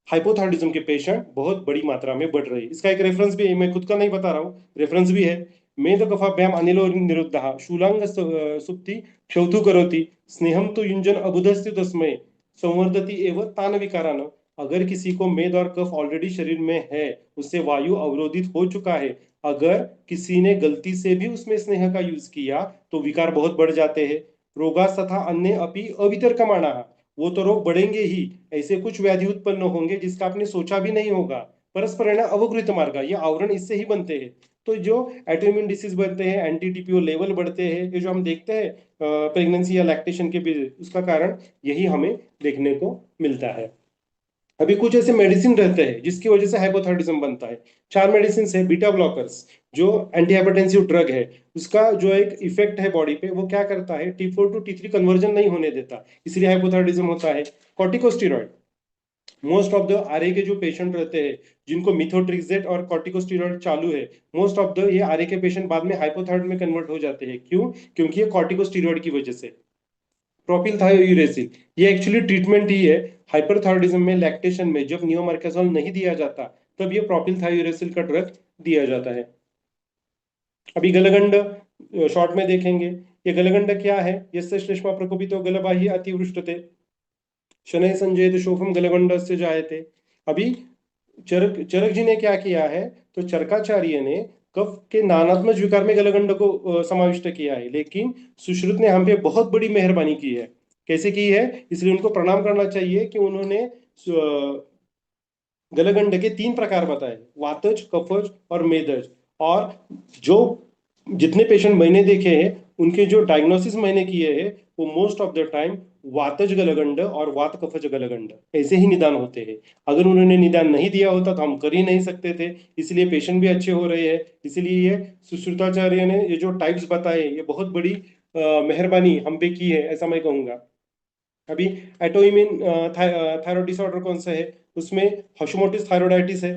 हाइपोथायराइडिज्म के पेशेंट बहुत बड़ी मात्रा में बढ़ रहे हैं। इसका एक रेफरेंस भी है, मैं खुद का नहीं बता रहा हूँ, रेफरेंस भी है। मेद कफाभ्याम अनिलो निरुद्धः शूलांग सुप्ति क्षौथु करोति स्नेहम तो युंजन अबुधस्ति तस्मै संवर्धति एवं तान विकारान। अगर किसी को मेद और कफ ऑलरेडी शरीर में है, उससे वायु अवरोधित हो चुका है, अगर किसी ने गलती से भी उसमें स्नेह का यूज किया तो विकार बहुत बढ़ जाते हैं। रोगास तथा अन्य अपि अवितर्कमाणा, वो तो रोग बढ़ेंगे ही, ऐसे कुछ व्याधि उत्पन्न होंगे जिसका आपने सोचा भी नहीं होगा। परस्पर अवगृत मार्ग, ये आवरण इससे ही बनते हैं। तो जो ऑटोइम्यून डिसीज बनते हैं, एंटी टीपीओ लेवल बढ़ते हैं, ये जो हम देखते हैं प्रेगनेंसी या लैक्टेशन के भी, उसका कारण यही हमें देखने को मिलता है। अभी कुछ ऐसे मेडिसिन रहते हैं जिसकी वजह से हाइपोथायराइडिज्म बनता है। 4 मेडिसिन है, बीटा ब्लॉकर्स जो एंटी हाइपरटेंसिव ड्रग है, उसका जो एक इफेक्ट है बॉडी पे, वो क्या करता है, T4 टू T3 कन्वर्जन नहीं होने देता, इसलिए हाइपोथायराइडिज्म होता है। Corticosteroid, most of the RA के जो पेशेंट रहते हैं जिनको मिथोट्रिक्सेट और कॉर्टिकोस्टेरॉइड चालू है, मोस्ट ऑफ द ये आरए के पेशेंट बाद में हाइपोथायराइड में कन्वर्ट हो जाते हैं। क्यों? क्योंकि ये कॉर्टिकोस्टेरॉइड की वजह से। प्रोपिलथायोयूरेसिल, ये एक्चुअली ट्रीटमेंट ही है हाइपरथायराइडिज्म में, लैक्टेशन में जब नियोमार्केजोल नहीं दिया जाता तब ये प्रोपिलथायोयूरेसिल का ड्रग दिया जाता है। अभी गलगंड शॉर्ट में देखेंगे, ये गलगंड क्या है, यस्य श्लेष्मा प्रकोपितो गलबाह्य अतिवृष्टते शनैः संजयते शोभम गलगंडस्य जायते। अभी चरक जी ने क्या किया है, तो चरकाचार्य ने कफ के नानात्मक विकार में गलगंड को समाविष्ट किया है, लेकिन सुश्रुत ने हम पे बहुत बड़ी मेहरबानी की है। कैसे की है, इसलिए उनको प्रणाम करना चाहिए कि उन्होंने गलगंड के 3 प्रकार बताए, वातज, कफज और मेदज। और जो जितने पेशेंट मैंने देखे हैं उनके जो डायग्नोसिस मैंने किए हैं वो मोस्ट ऑफ द टाइम वातज गलगंड और वात कफज गलगंड ऐसे ही निदान होते हैं। अगर उन्होंने निदान नहीं दिया होता तो हम कर ही नहीं सकते थे, इसलिए पेशेंट भी अच्छे हो रहे हैं। इसलिए ये सुश्रुताचार्य ने ये जो टाइप्स बताए, ये बहुत बड़ी मेहरबानी हम पे की है, ऐसा मैं कहूंगा। अभी एटोइमिन थायराइड डिसऑर्डर कौन सा है, उसमें हॉशिमोटिस थायराइडाइटिस है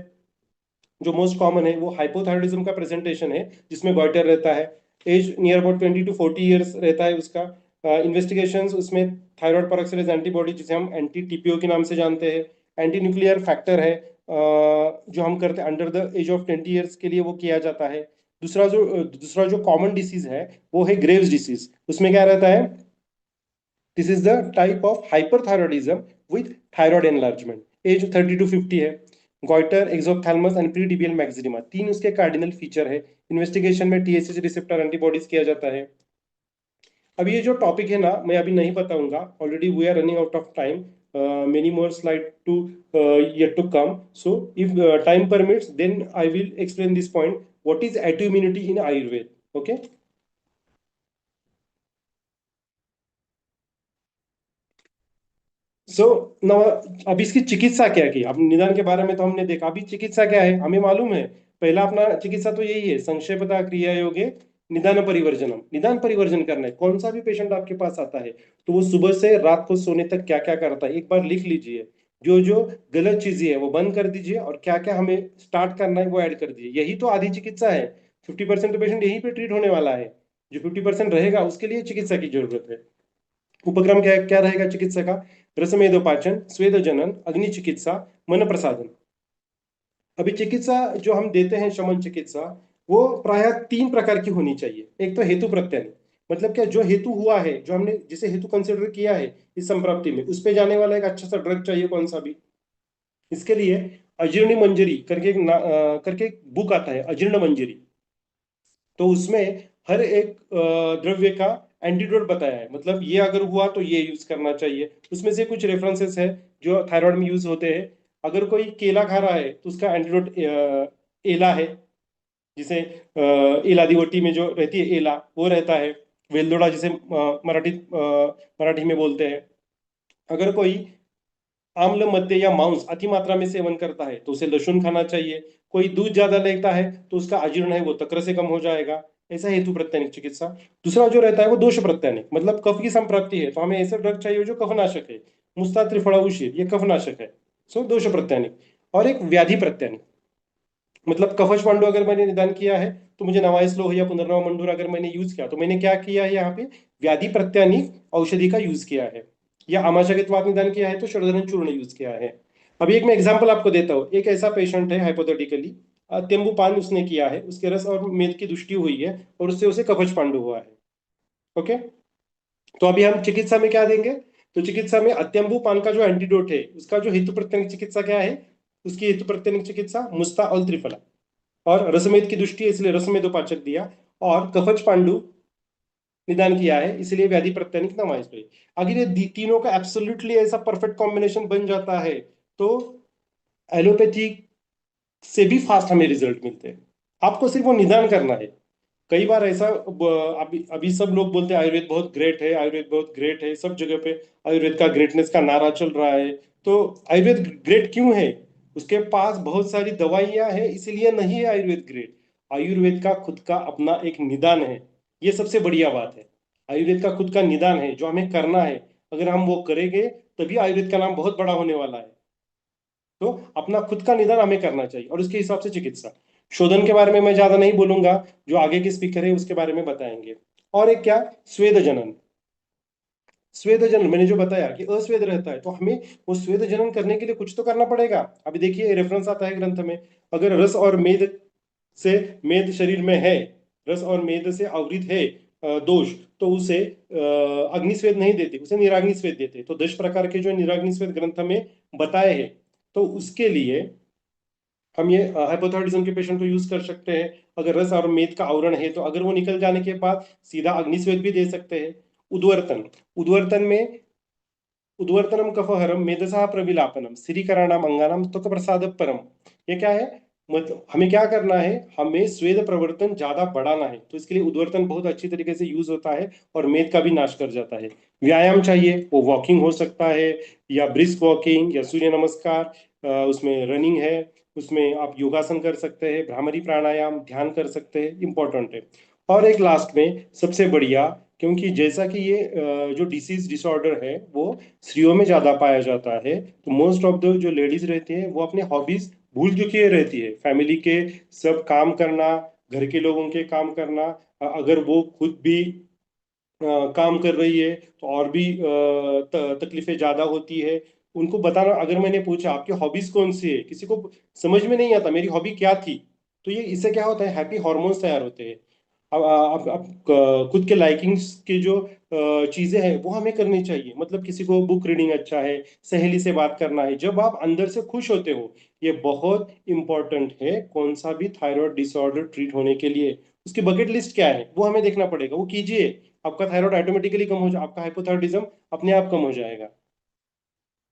जो मोस्ट कॉमन है। वो हाइपोथायरॉइडिज्म का प्रेजेंटेशन है जिसमें गॉइटर रहता है। As near about 20 to 40 years रहता है उसका। इन्वेस्टिगेशंस उसमें थायराइड पेरोक्साइडेज एंटीबॉडी जिसे हम एंटी टीपीओ के नाम से जानते हैं, एंटी न्यूक्लियर फैक्टर है जो हम करते हैं under the age of 20 years के लिए वो किया जाता है। दूसरा जो कॉमन डिसीज है वो है ग्रेव्स डिसीज। उसमें क्या रहता है, this is the type of hyperthyroidism with thyroid enlargement. As 30 to 50 है। Goitre, exophthalmos and pretibial myxoedema, तीन उसके कार्डिनल फीचर है। इन्वेस्टिगेशन में टीएसएच रिसेप्टर एंटीबॉडीज किया जाता है। अब ये जो टॉपिक है ना, मैं अभी नहीं बताऊंगा, already we are running out of time. Many more slide to yet to come. So if time permits, then I will explain this point. What is autoimmunity in Ayurveda? Okay. सो न अब इसकी चिकित्सा क्या की, अब निदान के बारे में तो हमने देखा, अभी चिकित्सा क्या है हमें मालूम है। पहला अपना चिकित्सा तो यही है, संक्षेपता क्रिया योगे निदान परिवर्जनम। निदान परिवर्जन करना है। कौन सा भी पेशेंट आपके पास आता है तो वो सुबह से रात को सोने तक क्या क्या करता है एक बार लिख लीजिए। जो जो गलत चीजें है वो बंद कर दीजिए और क्या क्या हमें स्टार्ट करना है वो ऐड कर दीजिए। यही तो आधी चिकित्सा है। 50% तो पेशेंट यहीं पे ट्रीट होने वाला है। जो 50% रहेगा उसके लिए चिकित्सा की जरूरत है। उपक्रम क्या क्या रहेगा चिकित्सा का, रसमेधोपाचन, स्वेद जनन, अग्नि चिकित्सा, मन प्रसादन। अभी चिकित्सा जो हम देते हैं शमन चिकित्सा, वो प्राय 3 प्रकार की होनी चाहिए। एक तो हेतु प्रत्यय, मतलब क्या जो हेतु हुआ है, जो हमने जिसे हेतु कंसिडर किया है इस संप्राप्ति में, उस पे जाने वाला एक अच्छा सा ड्रग चाहिए कौन सा भी। इसके लिए अजीर्णी मंजरी करके करके एक बुक आता है, अजीर्ण मंजरी। तो उसमें हर एक द्रव्य का एंटीडोट बताया है, मतलब ये अगर हुआ तो ये यूज करना चाहिए। उसमें से कुछ रेफरेंसेस है जो थायराइड में यूज होते हैं। अगर कोई केला खा रहा है तो उसका एंटीडोट एला है, जिसे एलादीवटी में जो रहती है एला वो रहता है। वेलदोड़ा जिसे मराठी में बोलते हैं। अगर कोई आम्ल मद्य या मांस अति मात्रा में सेवन करता है तो उसे लहसुन खाना चाहिए। कोई दूध ज्यादा लेता है तो उसका अजीर्ण है वो तक्र से कम हो जाएगा। ऐसा हेतु प्रत्यानिक चिकित्सा। दूसरा जो रहता है वो दोष प्रत्यानिक, मतलब कफ की संप्राप्ति है तो हमें ऐसे ड्रग चाहिए जो कफनाशक है। मुस्ता त्रिफला उशीर ये कफनाशक है, सो दोष प्रत्यानिक। और एक व्याधि प्रत्यानिक, मतलब कफश पांडु अगर मैंने निदान किया है तो मुझे नवायस लोह या पुनर्नवा मंडूर अगर मैंने यूज किया तो मैंने क्या किया है, यहाँ पे व्याधि प्रत्यानिक औषधि का यूज किया है। या आमाशयत्वात निदान किया है तो षडधरण चूर्ण यूज किया है। अभी एक मैं एग्जांपल आपको देता हूँ। एक ऐसा पेशेंट है हाइपोथेटिकली, तेंबुपान उसने किया है, उसके रस और मेद की दुष्टि हुई है और उससे उसे कफश पांडु हुआ है। ओके, तो अभी हम चिकित्सा में क्या देंगे, तो चिकित्सा में अत्यंबु पान का जो एंटीडोट है उसका जो हेतु प्रत्यनिक चिकित्सा क्या है, उसकी हेतु प्रत्यनिक चिकित्सा मुस्ता और त्रिफला। और रसमेद की दृष्टि है इसलिए रसमेदोपाचक दिया। और कफच पांडु निदान किया है इसलिए व्याधि प्रत्यनिक नमाइस पे। अगर ये तीनों का एब्सोल्युटली ऐसा परफेक्ट कॉम्बिनेशन बन जाता है तो एलोपैथी से भी फास्ट हमें रिजल्ट मिलते हैं। आपको सिर्फ वो निदान करना है। कई बार ऐसा अभी अभी सब लोग बोलते हैं आयुर्वेद बहुत ग्रेट है, आयुर्वेद बहुत ग्रेट है, सब जगह पे आयुर्वेद का ग्रेटनेस का नारा चल रहा है। तो आयुर्वेद ग्रेट क्यों है, उसके पास बहुत सारी दवाइयां हैं इसलिए नहीं है आयुर्वेद ग्रेट। आयुर्वेद का खुद का अपना एक निदान है, ये सबसे बढ़िया बात है। आयुर्वेद का खुद का निदान है जो हमें करना है। अगर हम वो करेंगे तभी आयुर्वेद का नाम बहुत बड़ा होने वाला है। तो अपना खुद का निदान हमें करना चाहिए और उसके हिसाब से चिकित्सा। शोधन के बारे में मैं ज्यादा नहीं बोलूंगा, जो आगे के स्पीकर है उसके बारे में बताएंगे। और एक क्या, स्वेद जनन। स्वेद जनन मैंने जो बताया कि अस्वेद रहता है तो हमें वो स्वेद जनन करने के लिए कुछ तो करना पड़ेगा। अभी देखिए रेफरेंस आता है ग्रंथ में, अगर रस और मेद से, मेद शरीर में है, रस और मेद से आवृत है दोष, तो उसे अग्निस्वेद नहीं देते, उसे निराग्नि स्वेद देते। तो 10 प्रकार के जो निराग्नि स्वेद ग्रंथ में बताए हैं, तो उसके लिए हम ये हाइपोथायरॉइडिज्म के पेशेंट को यूज कर सकते हैं। अगर रस और मेद का आवरण है तो अगर वो निकल जाने के बाद सीधा अग्निस्वेद भी दे सकते हैं। उद्वर्तन, उद्वर्तन में उद्वर्तनम कफहरम मेधसा प्रविलापनम श्रीकराणाम अंगानाम त्वक प्रसाद परम। ये क्या है, मतलब हमें क्या करना है, हमें स्वेद प्रवर्तन ज्यादा बढ़ाना है, तो इसके लिए उद्वर्तन बहुत अच्छी तरीके से यूज होता है और मेद का भी नाश कर जाता है। व्यायाम चाहिए, वो वॉकिंग हो सकता है या ब्रिस्क वॉकिंग या सूर्य नमस्कार, उसमें रनिंग है, उसमें आप योगासन कर सकते हैं, भ्रामरी प्राणायाम, ध्यान कर सकते हैं, इंपॉर्टेंट है। और एक लास्ट में सबसे बढ़िया, क्योंकि जैसा कि ये जो डिसीज डिसऑर्डर है वो स्त्रियों में ज्यादा पाया जाता है, तो मोस्ट ऑफ द जो लेडीज रहती है वो अपने हॉबीज भूल चुकी है रहती है, फैमिली के सब काम करना, घर के लोगों के काम करना, अगर वो खुद भी काम कर रही है तो और भी तकलीफें ज्यादा होती है। उनको बताना, अगर मैंने पूछा आपकी हॉबीज कौन सी है, किसी को समझ में नहीं आता मेरी हॉबी क्या थी, तो ये इससे क्या होता है, हैप्पी हॉर्मोन्स तैयार होते हैं। अब खुद के लाइकिंग्स के जो चीजें हैं वो हमें करनी चाहिए, मतलब किसी को बुक रीडिंग अच्छा है, सहेली से बात करना है, जब आप अंदर से खुश होते हो, ये बहुत इंपॉर्टेंट है कौन सा भी थायराइड डिसऑर्डर ट्रीट होने के लिए। उसकी बकेट लिस्ट क्या है वो हमें देखना पड़ेगा, वो कीजिए, आपका थायराइड ऑटोमेटिकली कम हो जाए, आपका हाइपोथायरॉइडिज्म अपने आप कम हो जाएगा।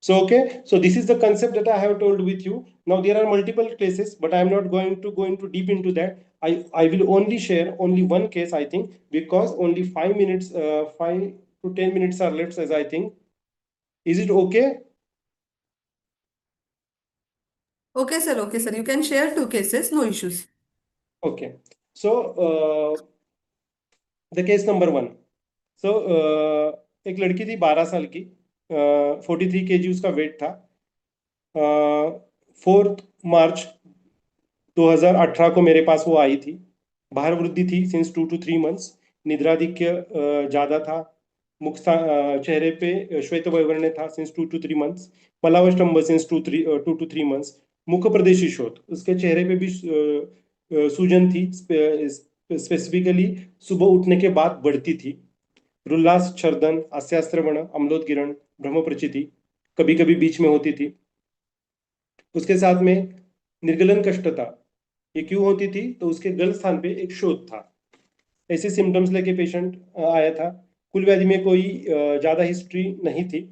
So okay, so this is the concept that I have told with you. Now there are multiple cases, but I am not going to go into deep into that. I will only share only one case, I think, because only 5 minutes, 5 to 10 minutes are left, as I think. Is it okay? Okay, sir. You can share 2 cases, no issues. Okay. So the case number one. So एक लड़की थी 12 साल की, 43 kg उसका wait था। 4 मार्च 2018 को मेरे पास वो आई थी। बाहर वृद्धि थी सिंस 2 to 3 months। निद्राधिक्य ज्यादा था। चेहरे पे श्वेत वैवर्ण्य था सिंस 2 to 3 months। मलावष्टंभ सिंस 2 to 3 months। मुख प्रदेशी शोथ, उसके चेहरे पे भी सूजन थी, स्पेसिफिकली सुबह उठने के बाद बढ़ती थी। रुल्लास, छर्दन, आस्यास्त्रवण, अम्लोदगिरण, भ्रम प्रचिति कभी कभी बीच में होती थी। उसके साथ में निर्गलन कष्टता, ये क्यों होती थी, तो उसके गल स्थान पे एक शोथ था। ऐसे सिम्टम्स लेके पेशेंट आया था। कुल व्याधि में कोई ज्यादा हिस्ट्री नहीं थी।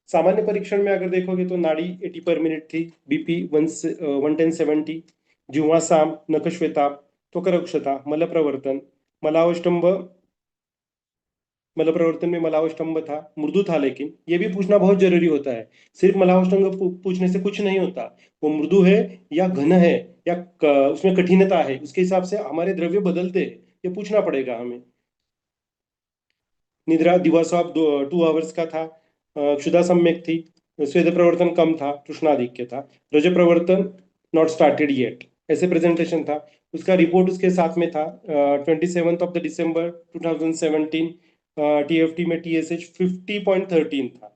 सामान्य परीक्षण में अगर देखोगे तो नाड़ी 80/मिनट थी, बीपी 110/70, जिह्वा साम, नखश्वेताप, त्वकरक्षता, मलप्रवर्तन, मलावष्टंभ, मलप्रवर्तन में मलावष्टंभ था, मृदु था, लेकिन ये भी पूछना बहुत जरूरी होता है, सिर्फ मलावष्टंभ पूछने से कुछ नहीं होता, वो मृदु है या घन है या उसमें कठिनता है, उसके हिसाब से हमारे द्रव्य बदलते हैं, ये पूछना पड़ेगा हमें। निद्रा दिवसवाप 2 आवर्स का था। क्षुधा सम्यक थी। स्वेद प्रवर्तन कम था, तृष्णाधिक्य था। रज प्रवर्तन नॉट स्टार्टेड येट, ऐसे प्रेजेंटेशन था। उसका रिपोर्ट उसके साथ में था। 27 December 2017 TFT में TSH 50.13 था।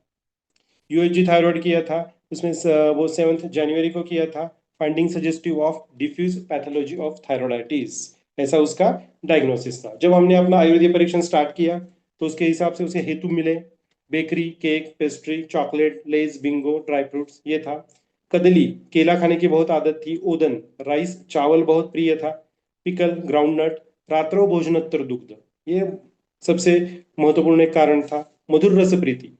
यूएसजी थायराइड किया था, उसमें वो 7 जनवरी को किया था। Finding suggestive of diffuse pathology of thyroiditis, ऐसा उसका डायग्नोसिस था। जब हमने अपना आयुर्वेदिक परीक्षण स्टार्ट किया तो उसके हिसाब से उसे हेतु मिले, बेकरी, केक, पेस्ट्री, चॉकलेट, लेज, बिंगो, ड्राई फ्रूट्स, ये था। कदली, केला खाने की बहुत आदत थी। ओदन, राइस, चावल बहुत प्रिय था। पिकल, ग्राउंडनट, रात्रो भोजनोत्तर दुग्ध, ये सबसे महत्वपूर्ण एक कारण था। मधुर रस प्रीति,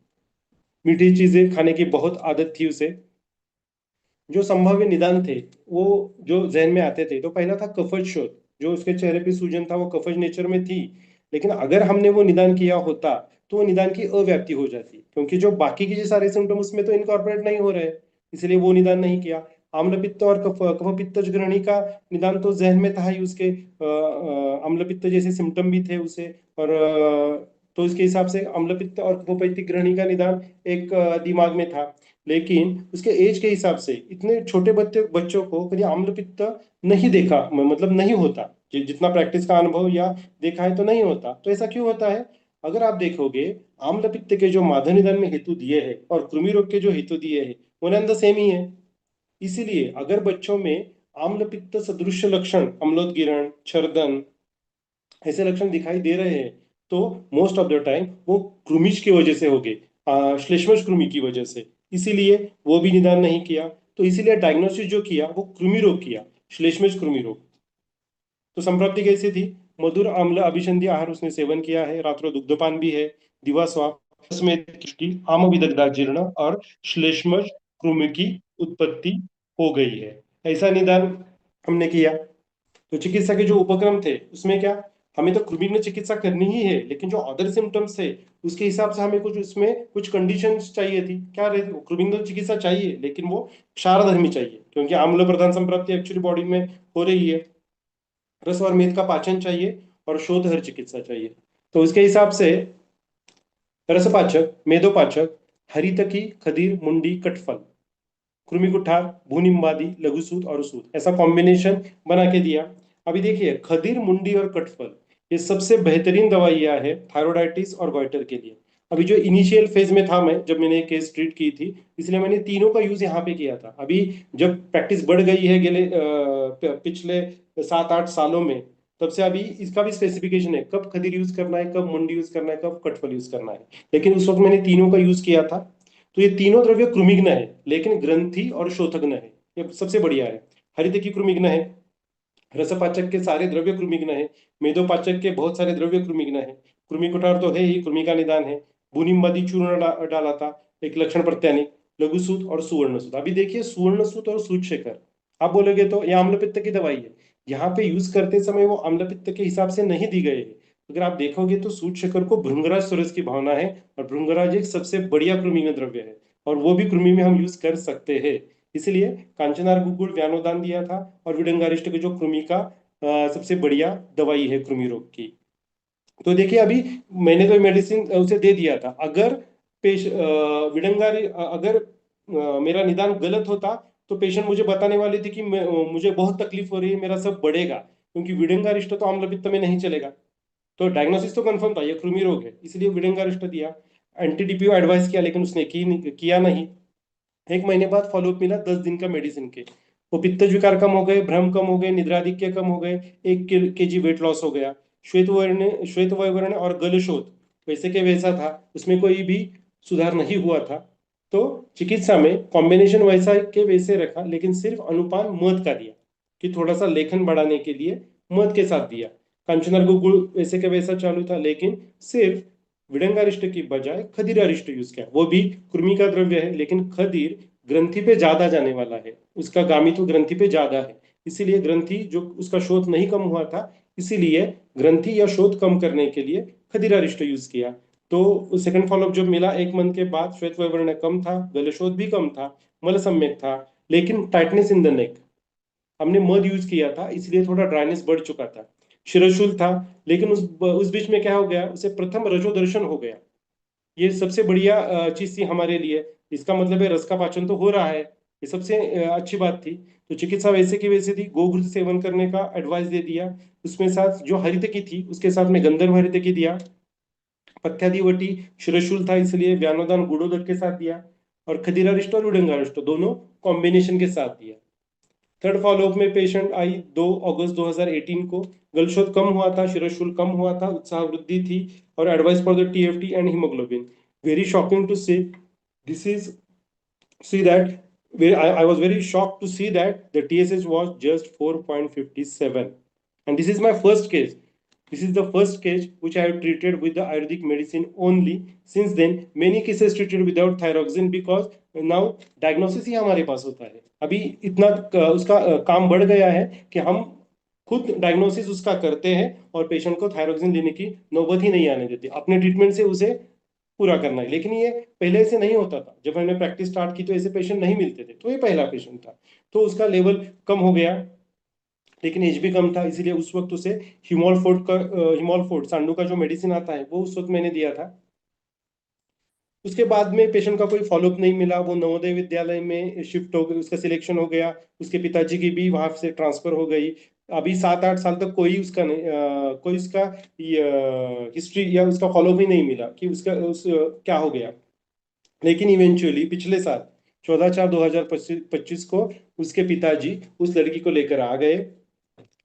मीठी चीजें खाने की बहुत आदत थी उसे। जो संभाव्य निदान थे वो जो जहन में आते थे, तो पहला था कफज शोथ। जो उसके चेहरे पे सूजन था वो कफज नेचर में थी, लेकिन अगर हमने वो निदान किया होता तो वो निदान की अव्याप्ति हो जाती, क्योंकि जो बाकी के जो सारे सिम्टम्स उसमें तो इनकॉर्पोरेट नहीं हो रहे, इसलिए वो निदान नहीं किया। आम्ल पित्त और कफ पित्त ग्रहणी का निदान तो जहन में था ही उसके, अम्ल पित्त जैसे सिम्टम भी थे उसे, और तो इसके हिसाब से अम्ल पित्त और कफोपित्तिक ग्रहणी का निदान एक दिमाग में था। लेकिन उसके एज के हिसाब से इतने छोटे बच्चों को कभी आम्ल पित्त नहीं देखा, मतलब नहीं होता, जितना प्रैक्टिस का अनुभव या देखा है तो नहीं होता। तो ऐसा क्यों होता है? अगर आप देखोगे, आम्ल पित्त के जो माध निदान में हेतु दिए हैं और कृमि रोग के जो हेतु दिए हैं वो द सेम ही है। इसीलिए अगर बच्चों में आम्ल पित्त सदृश लक्षण, अम्लोदगिरण, छर्दन, ऐसे लक्षण दिखाई दे रहे हैं, तो मोस्ट ऑफ द टाइम वो कृमिज की वजह से हो गए, श्लेष्मश कृमि की वजह से। इसीलिए वो भी निदान नहीं किया, तो इसीलिए डायग्नोसिस जो किया वो कृमि रोग किया, श्लेष्मश कृमि रोग। तो संप्राप्ति कैसी थी? मधुर आम्ल अभिसंधि आहार उसने सेवन किया है, रात्रो दुग्धपान भी है, दिवा स्वाप में की आम विदग्धा जीर्ण और श्लेष्मश कृमि की उत्पत्ति हो गई है, ऐसा निदान हमने किया। तो चिकित्सा के जो उपक्रम थे उसमें क्या, हमें तो कृमिग्न चिकित्सा करनी ही है, लेकिन जो अदर सिम्टम्स है उसके हिसाब से हमें कुछ उसमें कुछ कंडीशंस चाहिए थी। क्या रहती, कृमिग्न चिकित्सा चाहिए लेकिन वो क्षारधर्मी चाहिए, क्योंकि आम्ल प्रधान संप्राप्ति एक्चुअली बॉडी में हो रही है। रस और मेद का पाचन चाहिए और शोधहर चिकित्सा चाहिए। तो उसके हिसाब से रसपाचक, मेदोपाचक, हरितकी, खदीर, मुंडी, कटफल, कृमिकुठार, भूनिम्बादी, लघुसूत और सूत, ऐसा कॉम्बिनेशन बना के दिया। अभी देखिए खदीर, मुंडी और कटफल ये सबसे बेहतरीन दवाइयां है थायरोइडाइटिस और गॉइटर के लिए। अभी जो इनिशियल फेज में था, मैं जब मैंने केस ट्रीट की थी, इसलिए मैंने तीनों का यूज यहाँ पे किया था। अभी जब प्रैक्टिस बढ़ गई है पिछले 7-8 सालों में, तब से अभी इसका भी स्पेसिफिकेशन है कब खदीर यूज करना है, कब मुंडी यूज करना है, कब कटफल यूज करना है। लेकिन उस वक्त मैंने तीनों का यूज किया था। तो ये तीनों द्रव्य कृमिघ्न है, लेकिन ग्रंथि और शोथग्न है, ये सबसे बढ़िया है। हरित की कृमिघ्न है, रसपाचक के सारे द्रव्य कृमिघ्न है, मेदोपाचक के बहुत सारे द्रव्य कृमिघ्न है, कृमि कुठार तो है ही, कृमि का निदान है, भूनिम्बादी चूर्ण डाला था, एक लक्षण प्रत्यानिक, लघुसूत और सुवर्णसूत। अभी देखिए सुवर्णसूत और सूत शेखर, आप बोलोगे तो ये आम्ल पित्त की दवाई है, यहाँ पे यूज करते समय वो आम्ल पित्त के हिसाब से नहीं दी गई है। अगर आप देखोगे तो सूत शेखर को भृंगराज सरस की भावना है, और भृंगराज एक सबसे बढ़िया कृमि द्रव्य है, और वो भी कृमि में हम यूज कर सकते हैं। इसलिए कांचनार गुगुल व्यानोदान दिया था, और विडंगारिष्ट के जो कृमि का सबसे बढ़िया दवाई है कृमि रोग की। तो देखिए अभी मैंने तो मेडिसिन उसे दे दिया था। अगर विडंगारी अगर मेरा निदान गलत होता तो पेशेंट मुझे बताने वाली थी कि मुझे बहुत तकलीफ हो रही है, मेरा सब बढ़ेगा, क्योंकि विडंगारिष्ट तो आम्ल पित्त में नहीं चलेगा। तो डायग्नोसिस तो कंफर्म था ये कृमि रोग है, इसलिए विडंगारिष्ट दिया, एंटी एडवाइस किया, लेकिन उसने किया नहीं। 1 महीने बाद फॉलोअप मिला 10 दिन का मेडिसिन के, वो पित्त विकार कम हो गए, भ्रम कम हो गए, निद्राधिक्य कम हो गए, 1 kg वेट लॉस हो गया। श्वेत वर्ण और गलशोथ वैसे के वैसा था, उसमें कोई भी सुधार नहीं हुआ था। तो चिकित्सा में कॉम्बिनेशन वैसा के वैसे रखा, लेकिन सिर्फ अनुपान मध का दिया, कि थोड़ा सा लेखन बढ़ाने के लिए मध के साथ दिया। कंचनर को गुड़ वैसे के वैसा चालू था, लेकिन सिर्फ विडंगारिष्ट की बजाय खदीरारिष्ट यूज किया। वो भी कृमि का द्रव्य है, लेकिन खदीर ग्रंथि पे ज्यादा जाने वाला है, उसका गामित्व ग्रंथि पे ज्यादा है, इसीलिए ग्रंथि जो उसका शोथ नहीं कम हुआ था, इसीलिए ग्रंथि या शोथ कम करने के लिए खदीरारिष्ट यूज किया। तो सेकंड फॉलोअप जो मिला 1 मंथ के बाद, श्वेत वर्ण कम था, गलशोथ भी कम था, मल सम्यक था, लेकिन टाइटनेस इन द नेक, हमने मध यूज किया था इसलिए थोड़ा ड्राइनेस बढ़ चुका था। शिरशूल था, लेकिन उस बीच में क्या हो गया, उसे प्रथम रजोदर्शन हो गया। ये सबसे बढ़िया चीज थी हमारे लिए, इसका मतलब है रस का पाचन तो हो रहा है, ये सबसे अच्छी बात थी। तो चिकित्सा वैसे की वैसे थी, गोघृत सेवन करने का एडवाइस दे दिया। उसमें साथ जो हरित की थी उसके साथ में गंधर्व हरित की दिया। पथ्यादिवटी शिरशूल था, इसलिए व्यानोदान गुड़ोदक के साथ दिया, और खदीरारिष्ट और उडंगारिष्ट दोनों कॉम्बिनेशन के साथ दिया। थर्ड फॉलोअप में पेशेंट आई 2 अगस्त 2018 को, गलशोथ कम हुआ था, शिरशूल कम हुआ था, उत्साह वृद्धि थी, और advice for the TFT and haemoglobin. Very shocking to say this is see that I was very shocked to see that the TSH was just 4.57, and this is my first case. This is the first case which I have treated with the Ayurvedic medicine only. Since then, many cases treated without thyroxine, because now diagnosis ही हमारे पास होता है। अभी इतना उसका काम बढ़ गया है कि हम खुद डायग्नोसिस उसका करते हैं, और पेशेंट को थायरोक्सिन लेने की नौबत ही नहीं आने देते, अपने ट्रीटमेंट से उसे पूरा करना है। लेकिन ये पहले ऐसे नहीं होता था, जब हमने प्रैक्टिस स्टार्ट की तो ऐसे पेशेंट नहीं मिलते थे, तो ये पहला पेशेंट था, तो उसका लेवल कम हो गया, लेकिन एज भी कम था, इसीलिए उस वक्त उसे हिमोलफोर्ट सांडू का जो मेडिसिन आता है वो उस वक्त मैंने दिया था। उसके बाद में पेशेंट का कोई फॉलोअप नहीं मिला, वो नवोदय विद्यालय में शिफ्ट हो गई, उसका सिलेक्शन हो गया, उसके पिताजी की भी वहां से ट्रांसफर हो गई। अभी 7-8 साल तक कोई उसका नहीं कोई उसका हिस्ट्री या उसका फॉलोअप ही नहीं मिला कि क्या हो गया। लेकिन इवेंचुअली पिछले साल 14/4/2025 को उसके पिताजी उस लड़की को लेकर आ गए,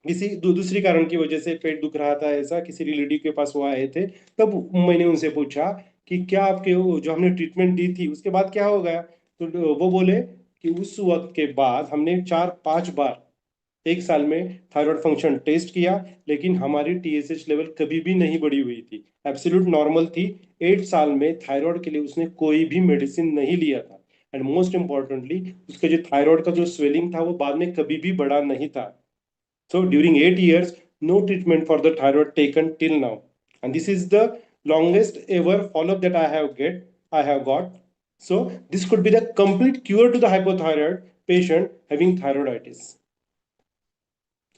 किसी दूसरी कारण की वजह से पेट दुख रहा था, ऐसा किसी रिलेटिव के पास वो आए थे। तब मैंने उनसे पूछा कि क्या आपके जो हमने ट्रीटमेंट दी थी उसके बाद क्या हो गया, तो वो बोले कि उस वक्त के बाद हमने 4-5 बार 1 साल में थायराइड फंक्शन टेस्ट किया, लेकिन हमारी टीएसएच लेवल कभी भी नहीं बढ़ी हुई थी, एब्सोल्यूट नॉर्मल थी। 8 साल में थायराइड के लिए उसने कोई भी मेडिसिन नहीं लिया था, एंड मोस्ट इंपॉर्टेंटली उसका जो थायराइड का जो स्वेलिंग था वो बाद में कभी भी बढ़ा नहीं था। So during 8 years, no treatment for the thyroid taken till now. And this is the longest ever follow-up that I have got. So this could be the complete cure to the hypothyroid patient having thyroiditis.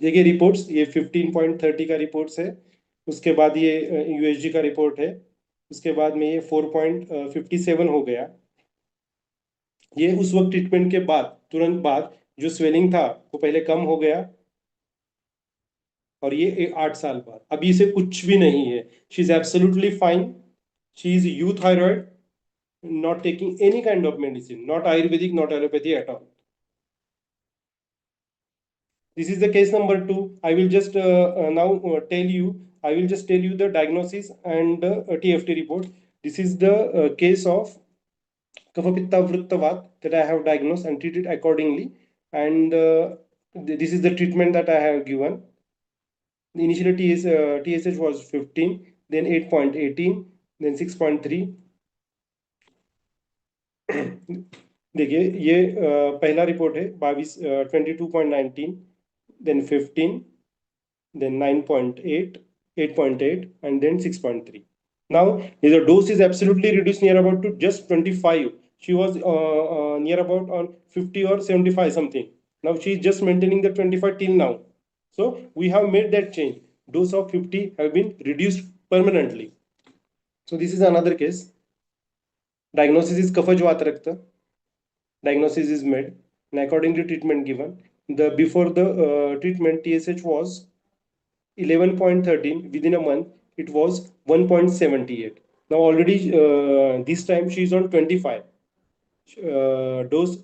ये reports, ये 15.30 का reports है, उसके बाद ये USG का report है, उसके बाद में ये 4.57 हो गया। ये उस वक्त ट्रीटमेंट के बाद, तुरंत बाद जो स्वेलिंग था वो पहले कम हो गया, और ये 8 साल बाद अभी इसे कुछ भी नहीं है। She is absolutely fine, she is euthyroid, not taking any kind of medicine, not Ayurvedic, not allopathy at all. This is the case number 2. I will just now I will just tell you the diagnosis and TFT report. This is the case of Kapha-pitta Vrittavad that I have diagnosed and treated accordingly. And this is the treatment that I have given. Initially TSH was 15, then 8.18, then 6.3. देखिए ये पहला report है 22.19, then 15, then 9.8, 8.8, and then 6.3. Now the dose is absolutely reduced near about to just 25. She was near about on 50 or 75 something. Now she is just maintaining the 25 till now. So we have made that change. Dose of 50 have been reduced permanently. So this is another case. Diagnosis is Kapha Vata Rakta. Diagnosis is made, and according to treatment given, the before the treatment TSH was 11.13. Within a month it was 1.78. Now already this time she is on 25. Dose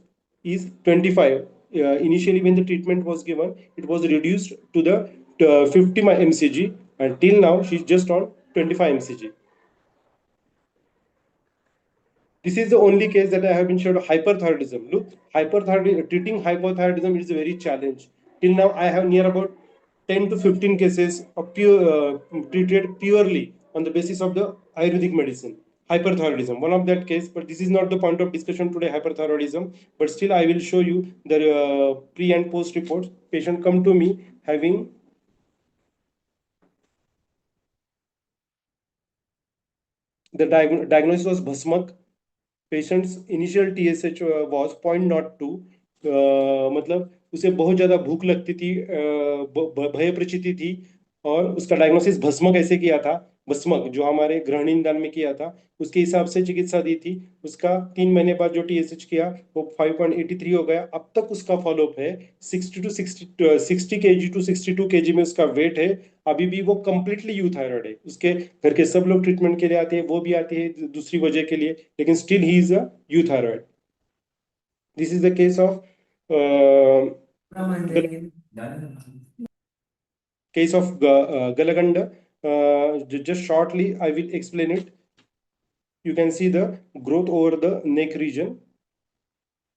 is 25. Initially when the treatment was given, it was reduced to the 50 mcg, and till now she's just on 25 mcg. This is the only case that I have been showed hyperthyroidism. Look, treating hypothyroidism is a very challenge. Till now, I have near about 10 to 15 cases of treated purely on the basis of the Ayurvedic medicine. Hyperthyroidism, one of that case, but this is not the point of discussion today, hyperthyroidism. But still, I will show you the pre and post reports. Patient come to me having the diagnosis was Bhasmak. Patient's initial TSH was 0.02. मतलब उसे बहुत ज्यादा भूख लगती थी, भय प्रचिति थी, और उसका डायग्नोसिस भस्मक ऐसे किया था, भस्मक जो हमारे गृहिणी निदान में किया था उसके हिसाब से चिकित्सा दी थी। उसका 3 महीने बाद जो TSH किया वो 5.83 हो गया। अब तक उसका फॉलोअप है, 60 kg to 62 kg में उसका वेट है। अभी भी वो कंप्लीटली यूथायरॉइड है। उसके घर के सब लोग ट्रीटमेंट के लिए आते हैं, वो भी आते हैं दूसरी वजह के लिए, लेकिन still he is a euthyroid. This is the case of Galaganda. Just shortly I will explain it. You can see the growth over the neck region.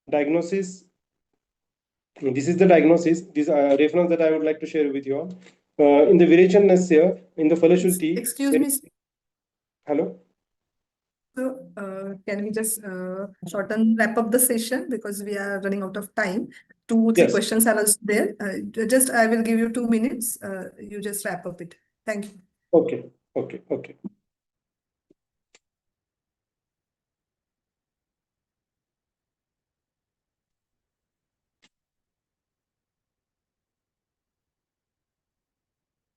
Diagnosis. This is the diagnosis. This reference that I would like to share with you all. In the Virachan Nasya, in the Falashruti. Excuse me. Hello. So, can we just wrap up the session because we are running out of time. 2-3 Yes. questions are also there. I will give you 2 minutes. You just wrap up it. Thank you. Okay.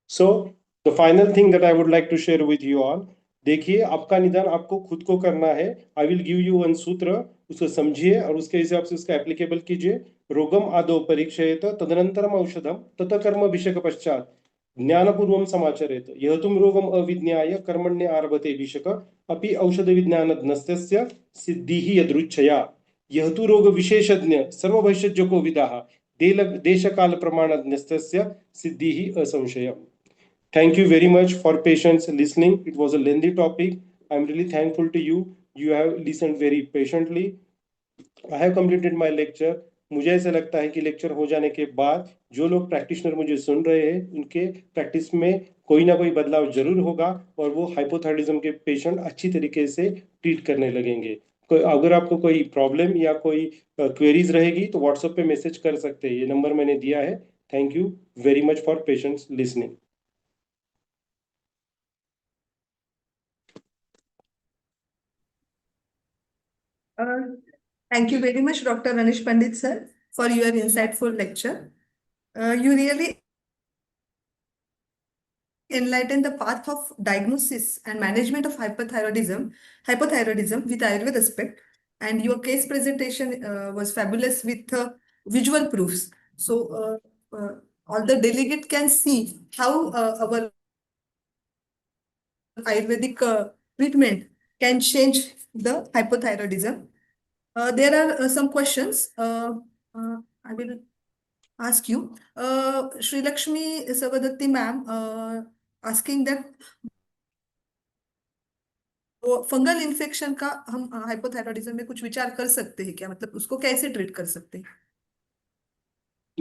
So the final thing that I would like to share with you all, देखिए आपका निदान आपको खुद को करना है। I will give you one सूत्र, उसको समझिए और उसके हिसाब से उसका एप्लीकेबल कीजिए। रोगम आदौ परीक्षयेत तदनंतरम औषधम तत कर्म विषक पश्चात ज्ञानपूर्वम समाचरेत। यह तुम रोगम अविज्ञाय कर्मण्य आरभते विषक अपि औषध विज्ञानज्ञस्य सिद्धिः यदृच्छया। यह तु रोग विशेषज्ञ सर्वभैषज्ञको विदाः देशकाल प्रमाणज्ञस्य सिद्धिः असंशयम्। Thank you very much for patience listening. It was a lengthy topic. I'm really thankful to you. You have listened very patiently. I have completed my lecture. मुझे ऐसा लगता है कि लेक्चर हो जाने के बाद जो लोग प्रैक्टिशनर मुझे सुन रहे हैं उनके प्रैक्टिस में कोई ना कोई बदलाव जरूर होगा और वो हाइपोथायराइडिज्म के पेशेंट अच्छी तरीके से ट्रीट करने लगेंगे। अगर आपको कोई प्रॉब्लम या कोई क्वेरीज रहेगी तो व्हाट्सएप पे मैसेज कर सकते हैं। ये नंबर मैंने दिया है। Thank you very much for patients listening. Uh, Thank you very much, Dr. Anish Pandit, sir, for your insightful lecture. You really enlightened the path of diagnosis and management of hypothyroidism with Ayurveda aspect, and your case presentation was fabulous with visual proofs. So all the delegate can see how our Ayurvedic treatment can change the hypothyroidism. There are some questions. I will ask you. Sri Lakshmi Savadatti ma'am asking that fungal infection का हम hypothyroidism में कुछ विचार कर सकते हैं क्या, मतलब उसको कैसे ट्रीट कर सकते हैं?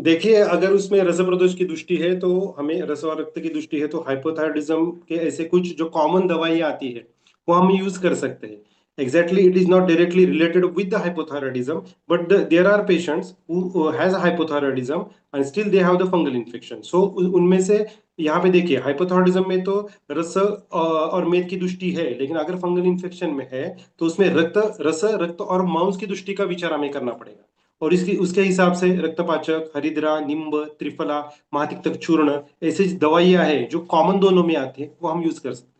देखिए, अगर उसमें रसप्रदोष की दृष्टि है तो हमें रस और रक्त की दृष्टि है तो हाइपोथायरॉयडिज्म के ऐसे कुछ जो कॉमन दवाइयाँ आती है वो हम यूज कर सकते हैं. Exactly, it is not directly related with the hypothyroidism, but there are patients who has hypothyroidism and still they have the fungal infection. So उनमें से यहाँ पे देखिए, हाइपोथायरॉयडिज्म में तो रस और मेद की दृष्टि है, लेकिन अगर फंगल इन्फेक्शन में है तो उसमें रक्त और मांस की दृष्टि का विचार हमें करना पड़ेगा. और इसकी उसके हिसाब से रक्तपाचक, हरिद्रा, निम्ब, त्रिफला, महातिक्तक चूर्ण ऐसी दवाइयां हैं जो कॉमन दोनों में आती है वो हम यूज कर सकते हैं.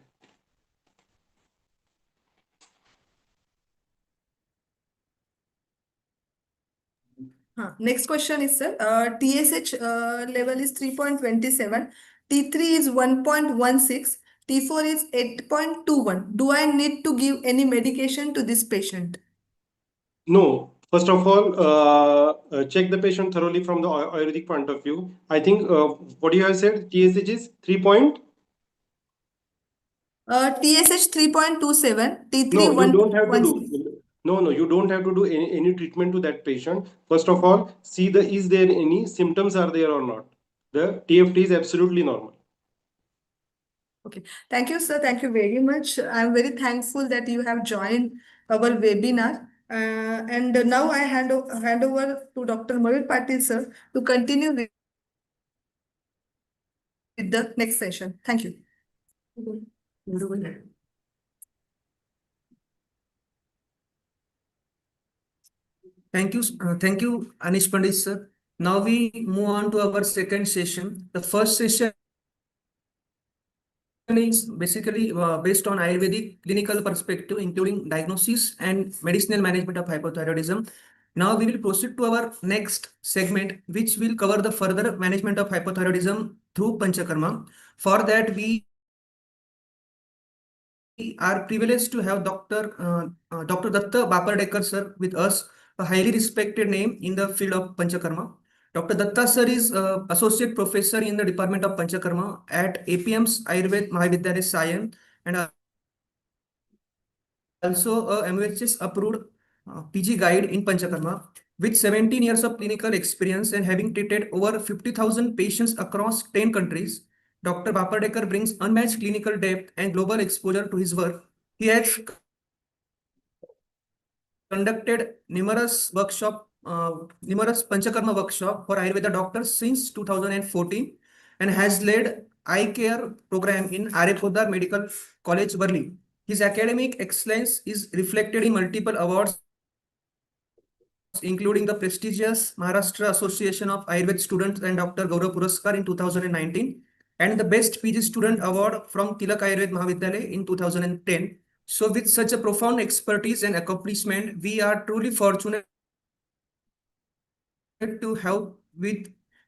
Next question is, sir, TSH level is 3.27, T3 is 1.16, T4 is 8.21. Do I need to give any medication to this patient? No. First of all, check the patient thoroughly from the Ayurvedic point of view. I think what you have said, TSH is 3 point. TSH 3.27, T3 No, you don't have to 1.16. do. No, you don't have to do any treatment to that patient. First of all, see is there any symptoms are there or not. The TFT is absolutely normal. Okay, thank you, sir. Thank you very much. I'm very thankful that you have joined our webinar. And now I hand over to Dr. Mayur Patil, sir, to continue with the next session. Thank you. Thank you, Anish Pandit, sir. Now we move on to our second session. The first session is basically based on Ayurvedic clinical perspective, including diagnosis and medicinal management of hypothyroidism. Now we will proceed to our next segment, which will cover the further management of hypothyroidism through Panchakrma. For that, we are privileged to have Dr. Datta Bapardekar, sir, with us, a highly respected name in the field of Panchakarma. Dr. Datta, sir, is Associate Professor in the Department of Panchakarma at APM's Ayurved Mahavidyalaya Sion, and also a MHS approved PG guide in Panchakarma. With 17 years of clinical experience and having treated over 50,000 patients across 10 countries, Dr. Bapardekar brings unmatched clinical depth and global exposure to his work. He has conducted numerous Panchakarma workshop for Ayurveda doctors since 2014 and has led eye care program in Aryapodar Medical College, Worli. His academic excellence is reflected in multiple awards, including the prestigious Maharashtra Association of Ayurveda Students and Dr. Gaurav Puraskar in 2019 and the Best PG Student Award from Tilak Ayurved Mahavidyalaya in 2010. So with such a profound expertise and accomplishment, we are truly fortunate to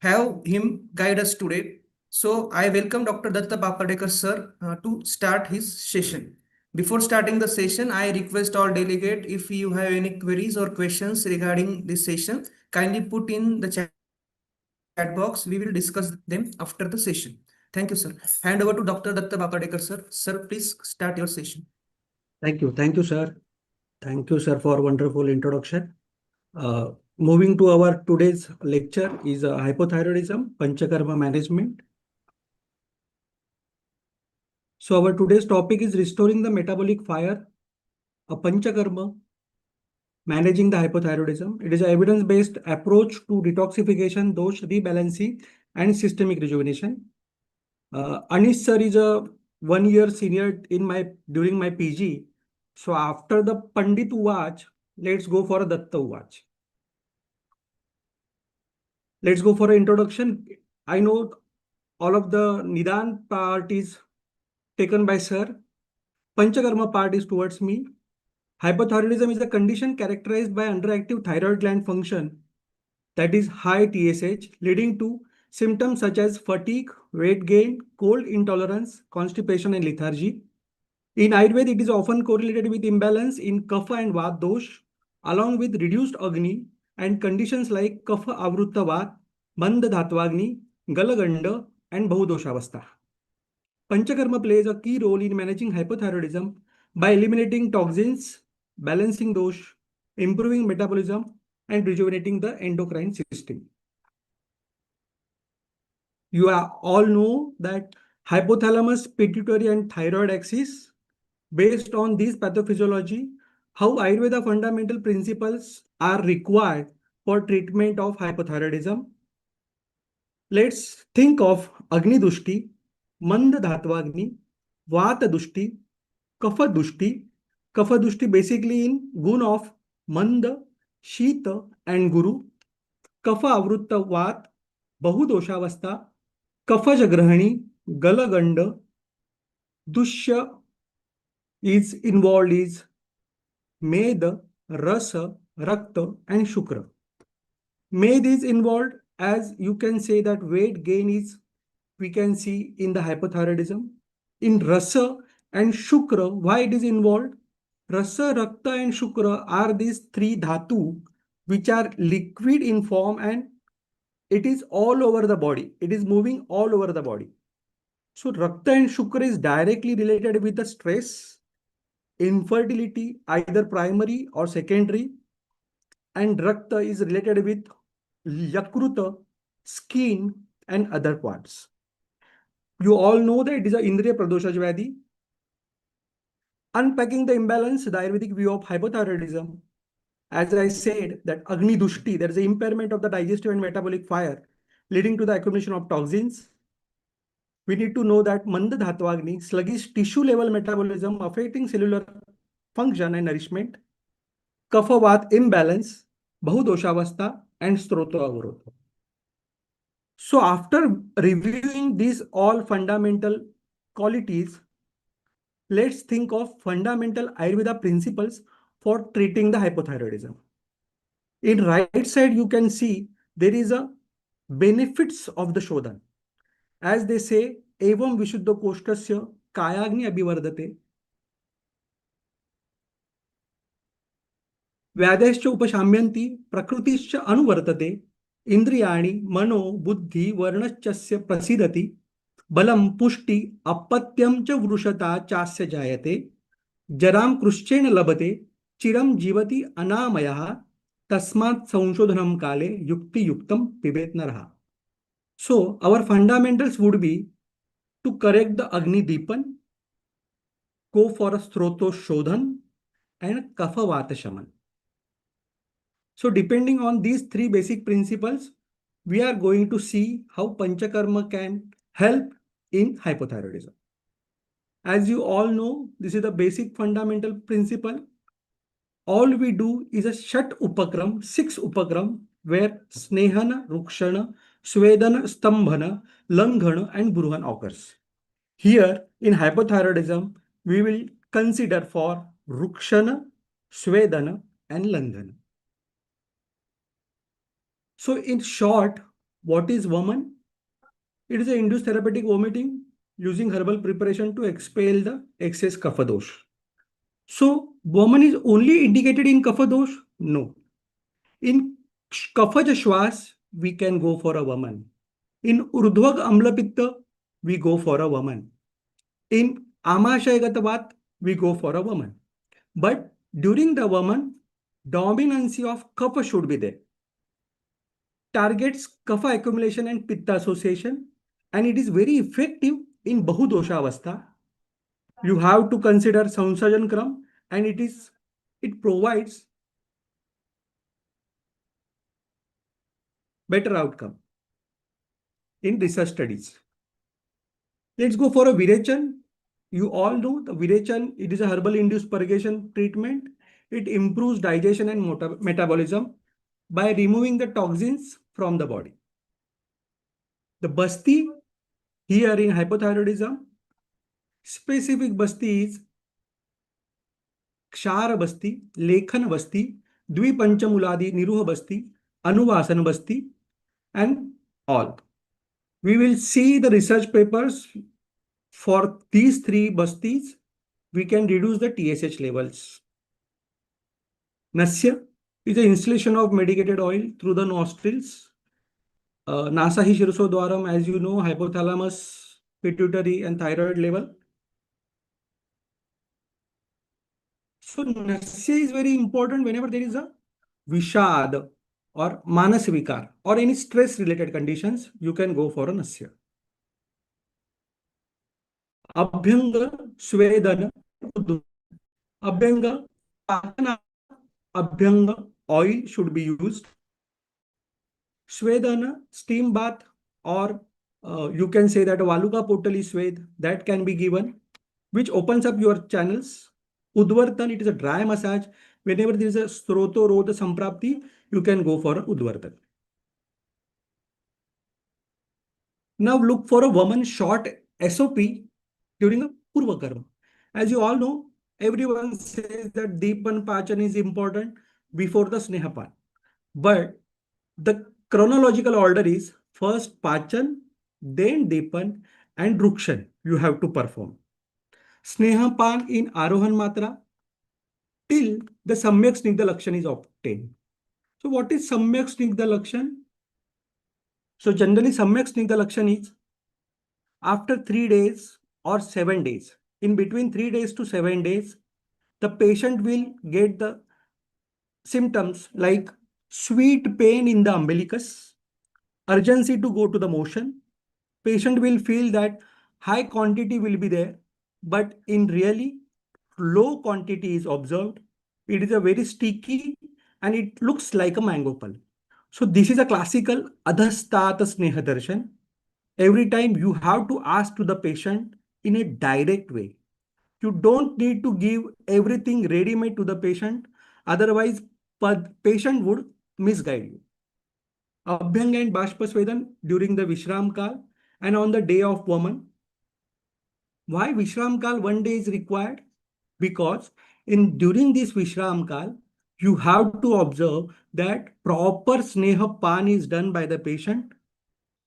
have him guide us today. So I welcome Dr. Datta Bapardekar, sir, to start his session. Before starting the session, I request all delegates, if you have any queries or questions regarding this session, kindly put in the chat box. We will discuss them after the session. Thank you, sir. Hand over to Dr. Datta Bapardekar, sir. Sir, please start your session. Thank you, sir. Thank you, sir, for wonderful introduction. Moving to our today's lecture is hypothyroidism, Panchakarma management. So our today's topic is restoring the metabolic fire, a Panchakarma, managing the hypothyroidism. It is an evidence-based approach to detoxification, dosh rebalancing, and systemic rejuvenation. Anish sir is a 1 year senior during my PG. So after the Pandit watch, let's go for a Datta Uvach. Let's go for an introduction. I know all of the Nidan part is taken by Sir. Panchakarma part is towards me. Hypothyroidism is a condition characterized by underactive thyroid gland function, that is high TSH, leading to symptoms such as fatigue, weight gain, cold intolerance, constipation, and lethargy. In Ayurveda, it is often correlated with imbalance in Kapha and Vat dosh, along with reduced Agni and conditions like Kapha Avrutta Vat, Manda Dhatvagni, Galaganda, and Bahudoshavastha. Panchakarma plays a key role in managing hypothyroidism by eliminating toxins, balancing dosh, improving metabolism, and rejuvenating the endocrine system. You all know that hypothalamus, pituitary, and thyroid axis. Based on this pathophysiology, how Ayurveda fundamental principles are required for treatment of hypothyroidism. Let's think of Agni Dushti, Manda Dhatvagni, Vata Dushti, Kapha Dushti. Kapha Dushti basically in gun of Manda, Shita, and Guru. Kapha Avrutta Vat, Bahudoshavastha, Kapha Jagrahani, Galaganda, Dushya is involved is Med, Rasa, Rakta, and Shukra. Med is involved, as you can say that weight gain is, we can see in the hypothyroidism. In Rasa and Shukra, why it is involved? Rasa, Rakta, and Shukra are these three dhatu which are liquid in form and it is all over the body. It is moving all over the body. So Rakta and Shukra is directly related with the stress, infertility, either primary or secondary, and Rakta is related with Yakruta, skin, and other parts. You all know that it is a Indriya Pradosha Vyadhi. Unpacking the imbalance, the Ayurvedic view of hypothyroidism, as I said, that Agni Dushti, there is an impairment of the digestive and metabolic fire, leading to the accumulation of toxins. We need to know that Manda Dhatvagni, sluggish tissue level metabolism affecting cellular function and nourishment. Kapha Vat imbalance, Bahudoshavastha, and Strota Avrota. So after reviewing these all fundamental qualities, let's think of fundamental Ayurveda principles for treating the hypothyroidism. In right side, you can see there is a benefits of the Shodhan. As they say, evam vishuddha koshtasya kayagni abhivardate. व्याधश्च उपशाम्यन्ति प्रकृतिश्च अनुवर्तते इंद्रियाणि मनो बुद्धि वर्णश्चस्य प्रसीदति बलं पुष्टि अपत्यं च वृषता चास्य जायते जरां कृश्चेन लभते चिरं जीवति अनामयः तस्मात् संशोधनं काले युक्ति युक्तं पिबेत नरः. So our fundamentals would be to correct the Agni Deepan, go for a Stroto Shodhan, and Kapha Vata Shaman. So depending on these three basic principles, we are going to see how Panchakarma can help in hypothyroidism. As you all know, this is the basic fundamental principle. All we do is a Shat Upakram, 6 Upakram, where Snehana, Rukshana, Svedana, Stambhana, Langhana, and Bruhan occurs. Here in hypothyroidism, we will consider for Rukshana, Svedana, and Langhana. So in short, what is Vaman? It is an induced therapeutic vomiting using herbal preparation to expel the excess kapha dosh. So Vaman is only indicated in kapha dosh? No. In kapha shwas, we can go for a Vaman. In urdhvag amla pitta, we go for a Vaman. In amashaya gatavat, we go for a Vaman. But during the Vaman, dominancy of kapha should be there. Targets kapha accumulation and pitta association, and it is very effective in bahudosha avastha. You have to consider Samsajan Kram, and it provides better outcome in research studies. Let's go for a Virechan. You all know the Virechan, it is a herbal induced purgation treatment. It improves digestion and metabolism by removing the toxins from the body. The basti here in hypothyroidism, specific basti is क्षार बस्ती, लेखन बस्ती, द्विपंचमूलादि निरूह बस्ती, अनुवासन basti, and all. We will see the research papers for these three bastis. We can reduce the TSH levels. Nasya is the instillation of medicated oil through the nostrils. Nasa hi Shirasodwaram, as you know, hypothalamus, pituitary, and thyroid level. So Nasya is very important whenever there is a Vishad or Manas Vikar or any stress related conditions, you can go for a Nasya. Abhyanga, Svedana, Abhyanga, Abhyanga oil should be used. Svedana, steam bath, or you can say that Valuka Potali Swed, that can be given, which opens up your channels. Udvartan, it is a dry massage. Whenever there is a Sroto Rodha Samprapti, you can go for Udvartan. Now look for a woman short SOP during a Purva Karma. As you all know, everyone says that Deepan Pachan is important before the Snehapan. But the chronological order is first Pachan, then Deepan, and Rukshan you have to perform. Snehapan in Arohan Matra till the Samyak Snigdha Lakshan is obtained. So what is Samyak Snigdha Lakshan? So generally Samyak Snigdha Lakshan is after 3 days or 7 days. In between 3 days to 7 days, the patient will get the symptoms like sweet pain in the umbilicus, urgency to go to the motion. Patient will feel that high quantity will be there, but in really low quantity is observed. It is a very sticky and it looks like a mango pulp. So this is a classical adhastata sneha darshan. Every time you have to ask to the patient in a direct way. You don't need to give everything ready-made to the patient. Otherwise, patient would misguide you. Abhyanga and Bashpasvedan during the Vishram Kal and on the day of woman. Why Vishram Kal 1 day is required? Because during this Vishram Kal, you have to observe that proper Sneha Pan is done by the patient.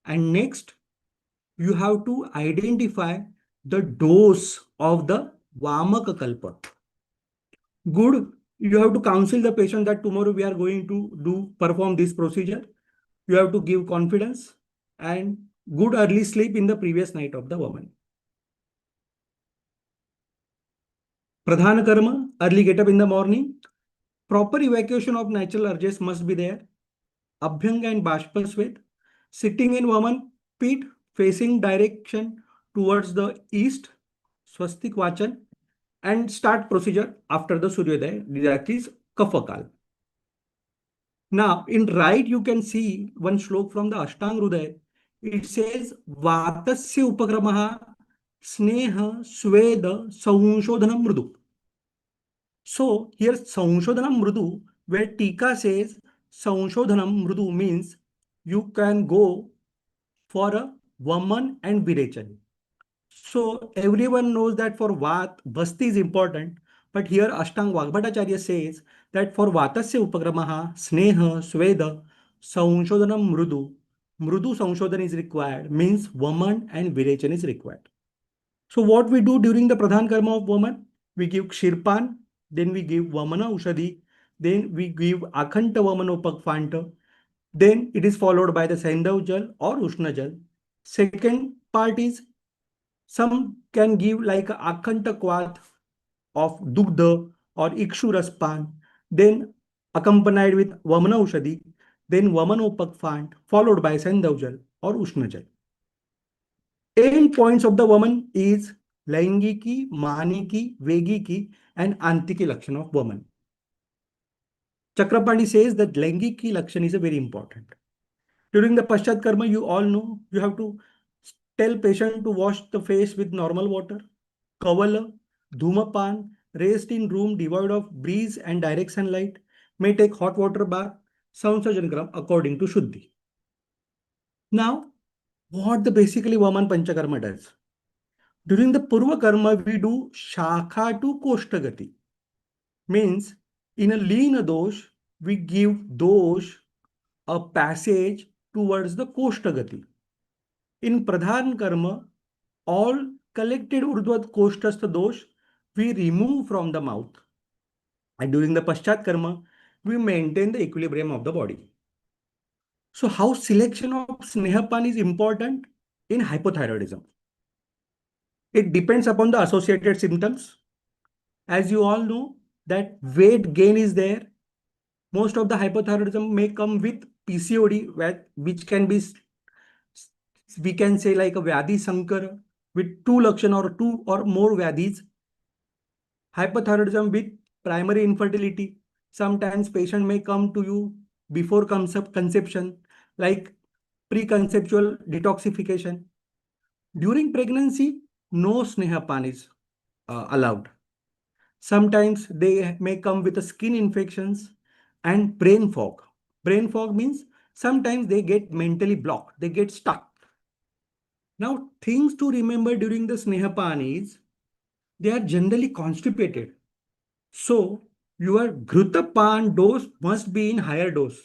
And next, you have to identify the dose of the Vamaka Kalpa. Good. You have to counsel the patient that tomorrow we are going to perform this procedure. You have to give confidence and good early sleep in the previous night of the woman. Pradhana Karma, early get up in the morning. Proper evacuation of natural urges must be there. Abhyanga and Bashpasvet. Sitting in woman, feet facing direction towards the east. Swastik Vachan. And start procedure after the Suryodaya, that is Kafakal. Now, in right, you can see one slok from the Ashtang Hridaya. It says, Vatasya Upakramaha Sneha Sweda Sanshodhanam Mrudu. So, here Sanshodhanam Mrudu, where Tika says Sanshodhanam Mrudu means you can go for a Vaman and Virechan. So everyone knows that for Vat, Basti is important, but here Ashtang Vagbhatacharya says that for Vatasya Upakramaha, Sneha, Sweda, Sanshodhanam Mrudu, Mrudu Sanshodhan is required, means Vaman and Virechan is required. So what we do during the Pradhan Karma of woman, we give Kshirpan, then we give Vamana Ushadhi, then we give Akhanta Vamanopakfanta, then it is followed by the Saindav Jal or Ushna Jal. Second part is some can give like a Akhanta Kwat of Dugdha or Ikshu Raspan, then accompanied with Vamana Ushadhi, then Vamanopakfant, followed by Sandhavjal or Ushnajal. End points of the woman is Laingiki, Maniki, Vegiki, and Antiki Lakshan of woman. Chakrapani says that Laingiki Lakshan is a very important. During the Paschat Karma, you all know you have to tell patient to wash the face with normal water. Kavala, Dhumapan, rest in room devoid of breeze and direct sunlight, may take hot water bath, Samsajangram according to Shuddhi. Now, what the basically Vaman Panchakarma does? During the Purva Karma, we do Shakha to Koshtagati. Means in a Leena dosh, we give dosh a passage towards the Koshtagati. In Pradhan Karma, all collected Urdhvat Koshtastha dosh we remove from the mouth. And during the Paschat Karma, we maintain the equilibrium of the body. So how selection of Snehapan is important in hypothyroidism? It depends upon the associated symptoms. As you all know that weight gain is there. Most of the hypothyroidism may come with PCOD, which can be, we can say like a Vyadhi Sankara with two Lakshan or two or more Vyadhis. Hypothyroidism with primary infertility. Sometimes patient may come to you before conception, like preconceptual detoxification. During pregnancy, no Snehapan is allowed. Sometimes they may come with a skin infections and brain fog. Brain fog means sometimes they get mentally blocked, they get stuck. Now, things to remember during the Snehapan is they are generally constipated. So, your Ghrutapan dose must be in higher dose.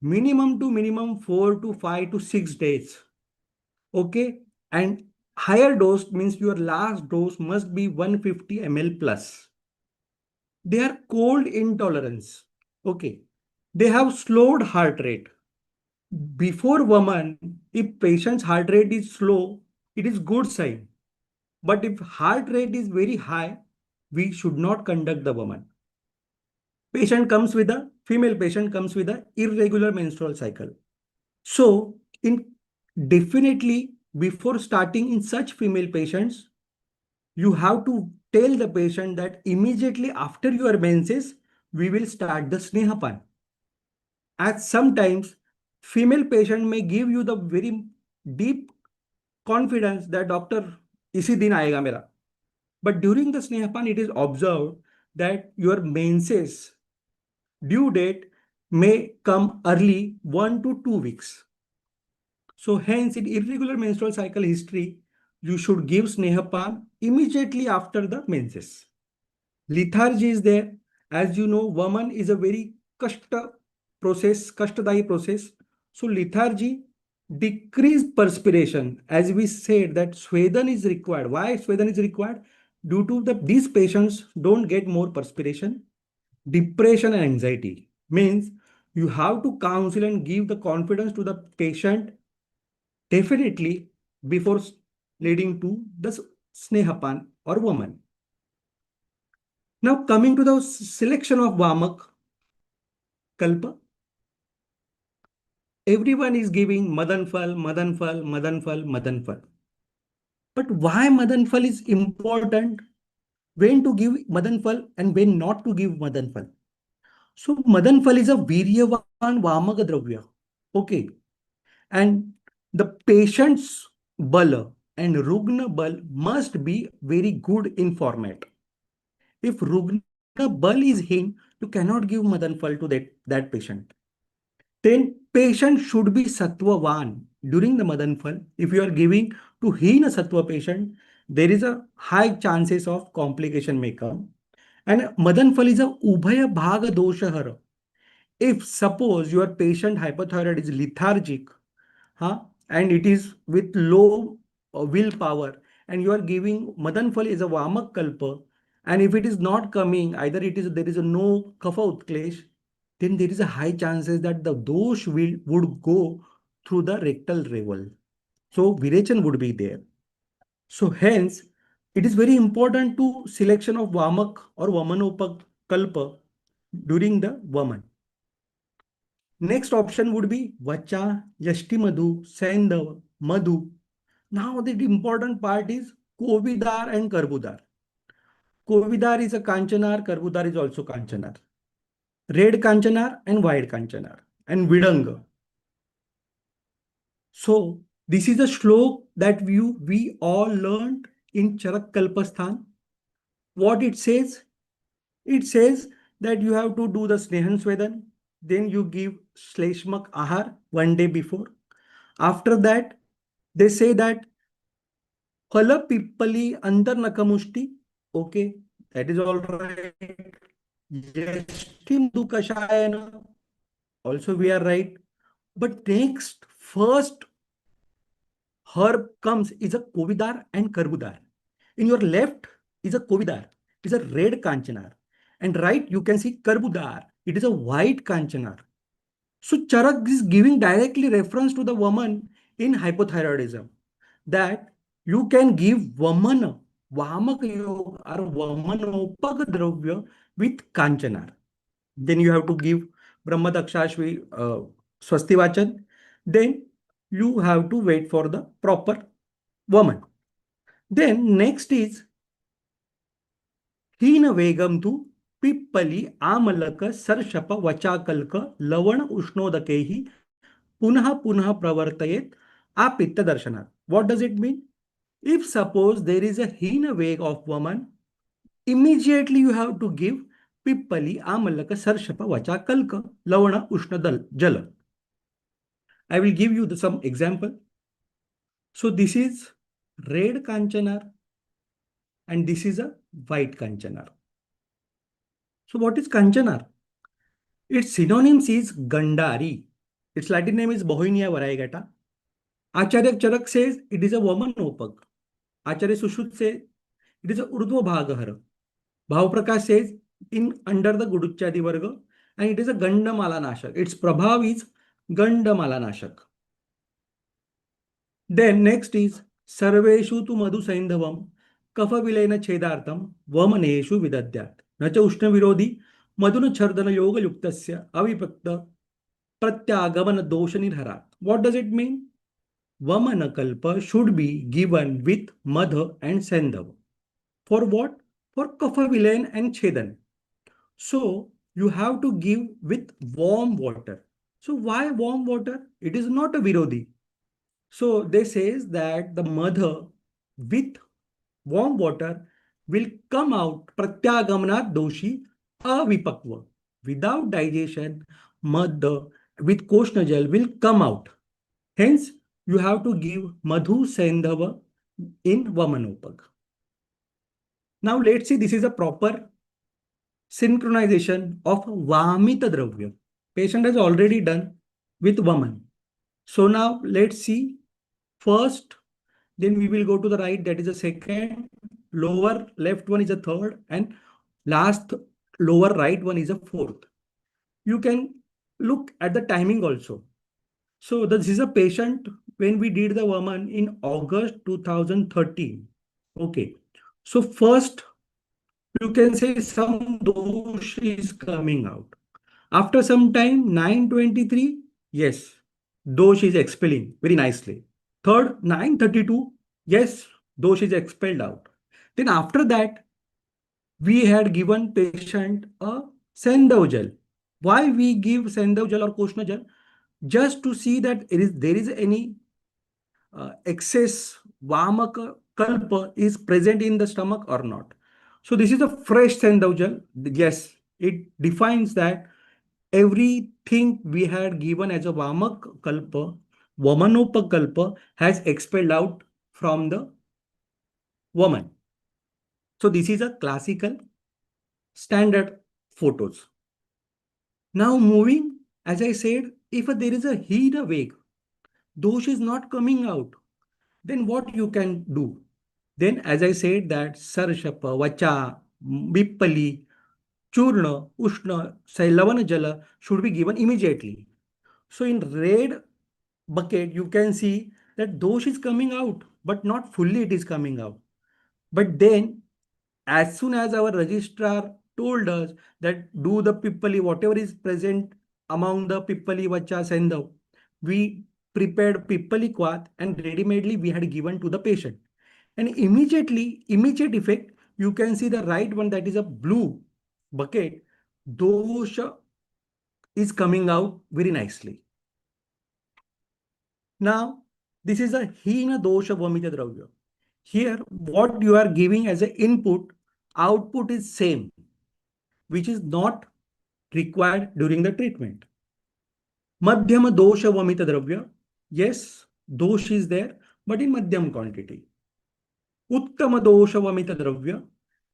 Minimum to minimum 4 to 5 to 6 days. Okay. And higher dose means your last dose must be 150 ml plus. They are cold intolerance. Okay. They have slowed heart rate. Before woman, if patient's heart rate is slow, it is good sign. But if heart rate is very high, we should not conduct the woman. Female patient comes with a irregular menstrual cycle. So definitely before starting in such female patients, you have to tell the patient that immediately after your menses, we will start the Snehapan. As sometimes female patient may give you the very deep confidence that doctor, isi din aayega mera. But during the Snehapan, it is observed that your menses due date may come early 1 to 2 weeks. So hence in irregular menstrual cycle history, you should give Snehapan immediately after the menses. Lethargy is there. As you know, woman is a very kashtadayi process. So lethargy, decreased perspiration. As we said that Swedan is required. Why Swedan is required? Due to these patients don't get more perspiration. Depression and anxiety means you have to counsel and give the confidence to the patient definitely before leading to the Snehapan or woman. Now coming to the selection of Vamak Kalpa. Everyone is giving Madanfal, Madanfal, Madanfal, Madanfal. But why Madanfal is important? When to give Madanfal and when not to give Madanfal. So Madanfal is a Viryavan Vamaka Dravya. Okay. And the patient's Bala and Rugna Bal must be very good in format. If Rugna Bal is heen, you cannot give Madanfal to that patient. Then patient should be Sattvavan during the Madanfal. If you are giving to heen a Sattva patient, there is a high chances of complication may come. And Madanfal is a Ubhaya Bhaga Doshahara. If suppose your patient hypothyroid is lethargic, and it is with low willpower, and you are giving Madanfal is a Vamak Kalpa, and if it is not coming, either there is a no Kapha Utklesh, then there is a high chances that the dosh would go through the rectal ravel. So Virechan would be there. So hence, it is very important to selection of Vamak or Vamanopak Kalpa during the Vaman. Next option would be Vacha, Yashti Madhu, Saindav, Madhu. Now the important part is Kovidar and Karbudar. Kovidar is a Kanchanar, Karbudar is also Kanchanar. Red Kanchanar and white Kanchanar and Vidanga. So this is a shlok that we all learned in Charak Kalpasthan. what it says? It says that you have to do the Snehan Swedan, then you give Shleshmak Ahar 1 day before. After that, they say that Phala Pippali Antar Nakamushti. Okay, that is all right. Yashtim Dukashayana. Also, we are right. But next, first herb comes is a Kovidar and Karbudar. In your left is a Kovidar. It is a red Kanchanar. And right, you can see Karbudar. It is a white Kanchanar. So Charak is giving directly reference to the woman in hypothyroidism, that you can give Vamana, Vamak Yoga or Vamanopak Dravya with Kanchanar. Then you have to give Brahmadakshashvi Swasti Vachan. Then you have to wait for the proper woman. Then next is Hina Vegam tu Pippali Amalaka Sarshapa Vachakalka Lavana Ushnodakehi Punha Punha Pravartayet Apitta Darshana. What does it mean? If suppose there is a Hina Veg of woman, immediately you have to give Pippali Amalaka Sarshapa Vachakalka Lavana Ushnadal Jala. I will give you some example. So this is red Kanchanar and this is a white Kanchanar. So what is Kanchanar? Its synonyms is Gandhari. Its Latin name is Bohemia variegata. Acharya Charak says it is a woman opak. Acharya Sushruta says it is a Urdhva Bhagahara. Bhavprakash says in under the Guduchadi Varga, and it is a Gandamala Nashak. Its Prabhav is Gandamala Nashak. Then next is Sarveshu tu Madhu Saindhavam Kafa Vilena Chedartam Vamaneshu Vidadyat. Nacha Ushna Virodhi Madhuna Chardana Yoga Yuktasya Avipakta Pratyagaman Dosha Nirhara. What does it mean? Vamanakalpa should be given with Madha and Sandhava. For what? For Kapha Vilayan and Chedan. So you have to give with warm water. So why warm water? It is not a Virodhi. So they says that the Madha with warm water will come out Pratyagamana Doshi Avipakva. Without digestion, Madha with Koshnajal will come out. Hence, you have to give Madhu Sendhava in Vamanopak. Now let's see, this is a proper synchronization of Vamita Dravya. Patient has already done with Vaman. So now let's see first, then we will go to the right, that is the second, lower left one is a third, and last lower right one is a fourth. You can look at the timing also. So this is a patient when we did the Vaman in August 2013. Okay. So first, you can say some dosh is coming out. After some time, 9:23, yes, dosh is expelling very nicely. Third, 9:32, yes, dosh is expelled out. Then after that, we had given patient a Sendhav gel. Why we give Sendhav gel or Koshna gel? Just to see that there is any excess Vamaka Kalpa is present in the stomach or not. So this is a fresh Sendhav gel. Yes, it defines that everything we had given as a Vamak Kalpa, Vamanopak Kalpa has expelled out from the woman. So this is a classical standard photos. Now moving, as I said, if there is a Hina Veg, dosh is not coming out, then what you can do? Then as I said that Sarshapa, Vacha, Bippali, Churna, Ushna, Lavana Jala should be given immediately. So in red bucket, you can see that dosh is coming out, but not fully it is coming out. But then as soon as our registrar told us that do the Pippali, whatever is present among the Pippali, Vacha, Sendhav, we prepared Pippali Kwat and ready-madely we had given to the patient. And immediately, immediate effect, you can see the right one, that is a blue bucket, dosha is coming out very nicely. Now, this is a Hina dosha Vamita Dravya. Here, what you are giving as an input, output is same, which is not required during the treatment. Madhyama dosha vamita dravya. Yes, dosh is there, but in madhyam quantity. Uttama dosha vamita dravya.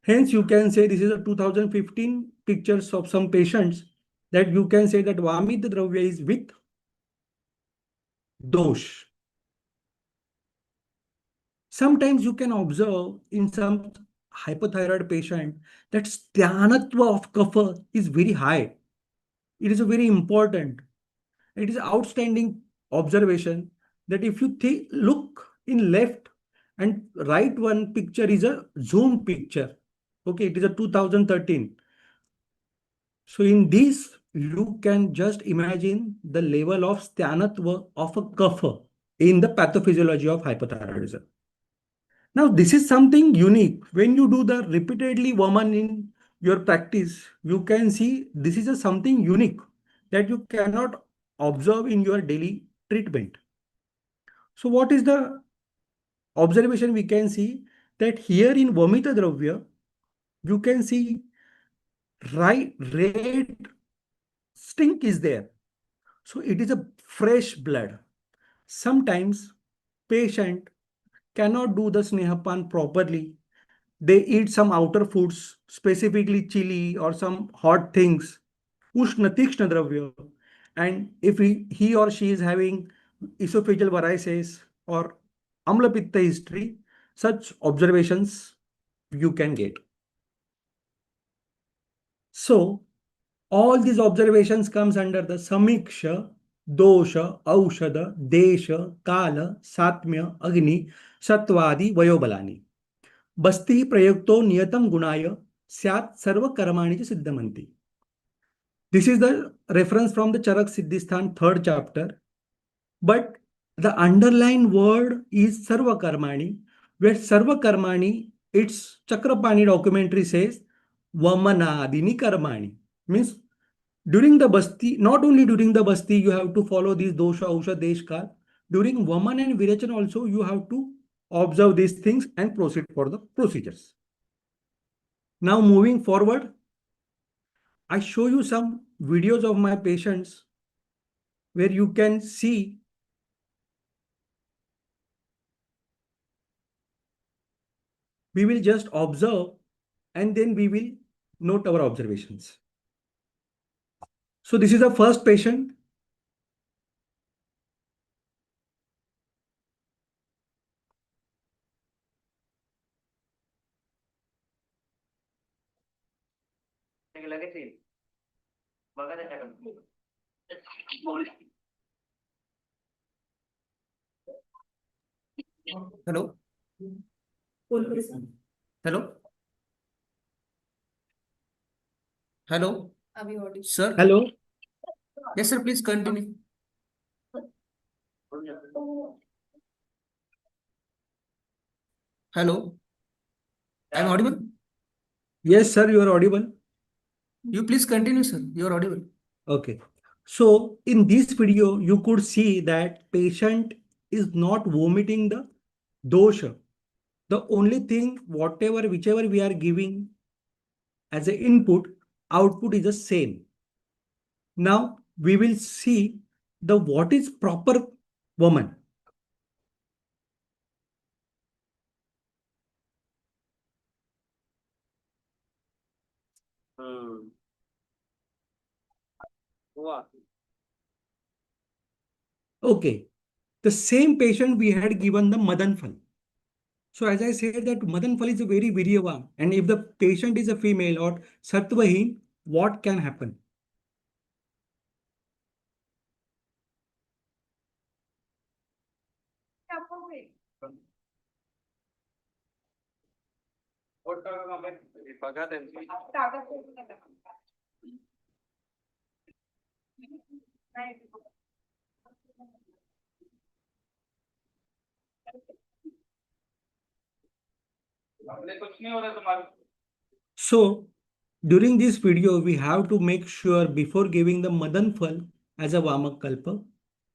Hence, you can say this is a 2015 pictures of some patients that you can say that vamita dravya is with dosh. Sometimes you can observe in some hypothyroid patient that sthanatva of kapha is very high. It is a very important. It is outstanding observation that if you look in left and right one picture is a zoom picture. Okay, it is a 2013. So in this, you can just imagine the level of sthanatva of a kapha in the pathophysiology of hypothyroidism. Now, this is something unique. When you do the repeatedly woman in your practice, you can see this is a something unique that you cannot observe in your daily treatment. So what is the observation we can see that here in vomita dravya, you can see red stink is there. So it is a fresh blood. Sometimes patient cannot do the snehapan properly. They eat some outer foods, specifically chili or some hot things, ushna tikshna dravya. And if he or she is having esophageal varices or amla pitta history, such observations you can get. So all these observations comes under the samiksha, dosha, aushada, desha, kala, satmya, agni, satvadi, vayobalani. बस्ती प्रयुक्तो नियतम गुणाय स्यात् सर्व कर्माणि च सिद्धमन्ति. This is the reference from the Charak Siddhisthan third chapter. But the underlying word is Sarva Karmani, where Sarva Karmani, its Chakrapani documentary says Vamanadini Karmani. Means during the basti, not only during the basti, you have to follow these dosha, ausha, deshkal. During Vaman and Virachan also, you have to observe these things and proceed for the procedures. Now moving forward, I show you some videos of my patients where you can see we will just observe and then we will note our observations. So this is the first patient. Hello. Hello. Hello. Sir. Hello. Yes, sir. Please continue. Hello. I'm audible. Yes, sir, you are audible. You please continue, sir. You are audible. Okay. So in this video, you could see that patient is not vomiting the dosha. The only thing, whichever we are giving as an input, output is the same. Now we will see the what is proper woman. Okay. The same patient we had given the Madan Phal. So as I said that Madan Phal is a very viryavan, and if the patient is a female or Sattvahin, what can happen? So during this video, we have to make sure before giving the Madan Phal as a Vamak Kalpa,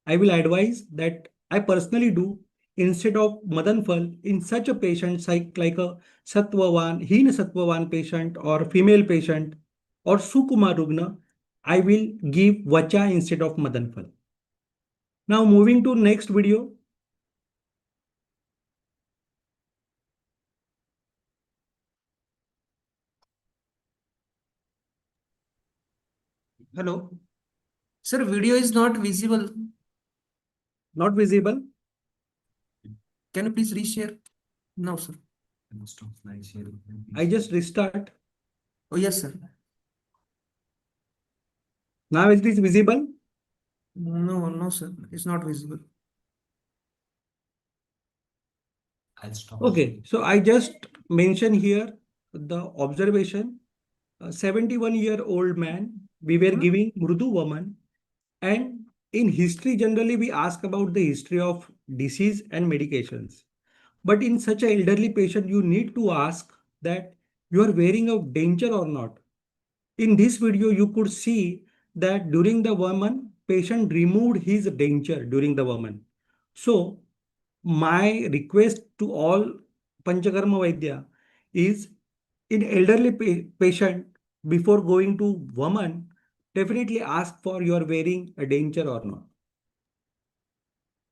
I will advise that I personally do instead of Madanfal in such a patient like a Sattvavan, Heen Sattvavan patient or female patient or Sukumar Rugna, I will give Vacha instead of Madanfal. Now moving to next video. Hello. Sir, video is not visible. Not visible. Can you please reshare? No, sir. I just restart. Oh, yes, sir. Now it is visible. No, sir. It's not visible. I'll stop. Okay, so I just mentioned here the observation. A 71-year-old man, we were giving Mrudu woman, and in history, generally, we ask about the history of disease and medications. But in such an elderly patient, you need to ask that you are wearing a danger or not. In this video, you could see that during the woman, patient removed his danger during the woman. So my request to all Panchakarma Vaidya is in elderly patient, before going to woman, definitely ask for your wearing a danger or not.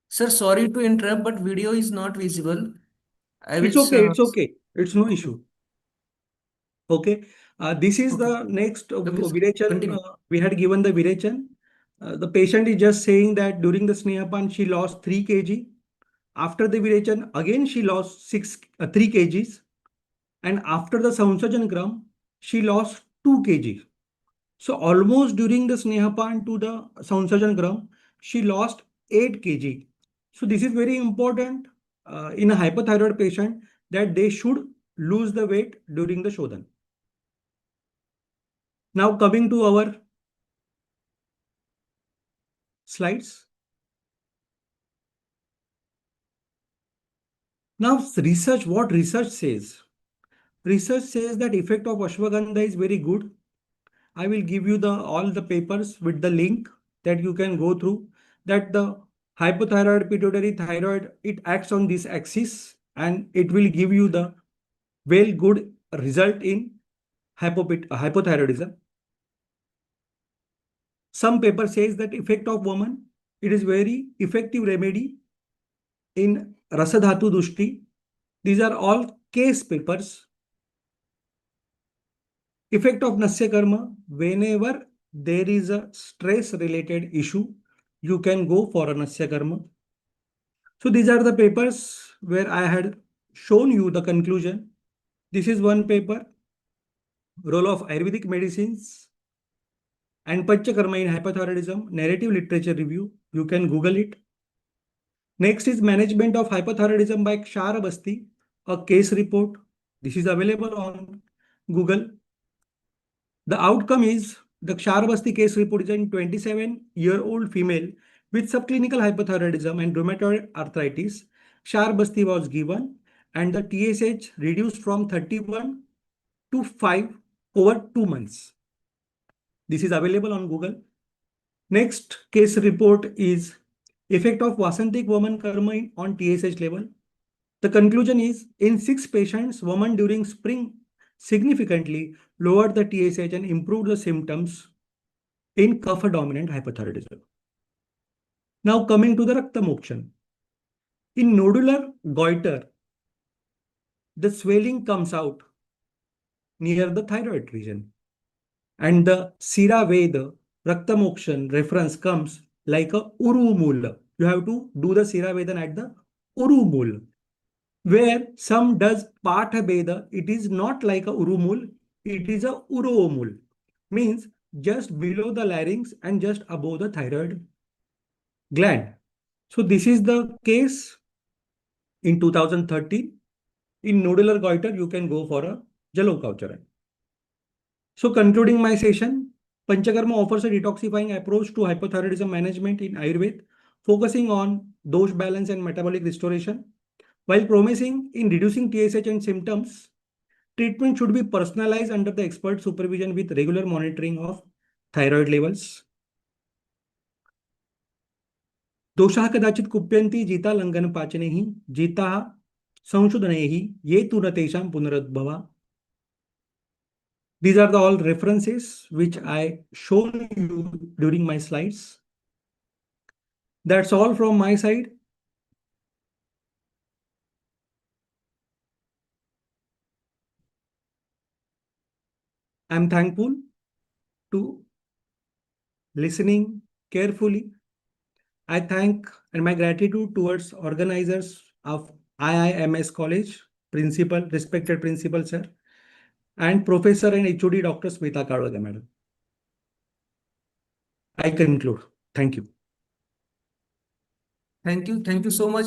Sir, sorry to interrupt, but video is not visible. I will. It's okay. It's okay. It's no issue. Okay. This is Okay. the next Please Virechan. continue. We had given the Virechan. The patient is just saying that during the Snehapan, she lost 3 kg. After the Virechan, again she lost 3 kgs. And after the Samsajan gram, she lost 2 kg. So almost during the Snehapan to the Samsajan gram, she lost 8 kg. So this is very important in a hypothyroid patient that they should lose the weight during the Shodhan. Now coming to our slides. Now research, what research says? Research says that effect of ashwagandha is very good. I will give you all the papers with the link that you can go through, that the hypothyroid, pituitary thyroid, it acts on this axis and it will give you the well good result in hypothyroidism. Some paper says that effect of woman, it is very effective remedy in Rasadhatu Dushti. These are all case papers. Effect of Nasya Karma, whenever there is a stress related issue, you can go for a Nasya Karma. So these are the papers where I had shown you the conclusion. This is one paper, role of Ayurvedic medicines and Panchakarma in hypothyroidism, narrative literature review. You can Google it. Next is management of hypothyroidism by Kshara Basti, a case report. This is available on Google. The outcome is the Ksharabasti case report is a 27-year-old female with subclinical hypothyroidism and rheumatoid arthritis. Ksharabasti was given and the TSH reduced from 31 to 5 over 2 months. This is available on Google. Next case report is effect of Vasantik woman karma on TSH level. The conclusion is in 6 patients, woman during spring significantly lowered the TSH and improved the symptoms in kapha-dominant hypothyroidism. Now coming to the Rakta Mokshan. In nodular goiter, the swelling comes out near the thyroid region. And the Sira Veda Rakta Mokshan reference comes like a Uru Mula. You have to do the Sira Vedan at the Uru Mula. Where some does Patha Veda, it is not like a Urumul, it is a Uromul. Means just below the larynx and just above the thyroid gland. So this is the case in 2013. In nodular goiter, you can go for a Jalokaucharan. So concluding my session, Panchakarma offers a detoxifying approach to hypothyroidism management in Ayurveda, focusing on dosh balance and metabolic restoration. While promising in reducing TSH and symptoms, treatment should be personalized under the expert supervision with regular monitoring of thyroid levels. दोषाः कदाचित् कुप्यन्ति जिता लङ्घनपाचनैः जिताः संशोधनैः ये तु न तेषां पुनरुद्भवा. These are the all references which I shown you during my slides. That's all from my side. I'm thankful to listening carefully. I thank and my gratitude towards organizers of IIMS College, principal, respected principal sir, and Professor and HOD Dr. Smita Kalwage madam. I conclude. Thank you. Thank you. Thank you so much,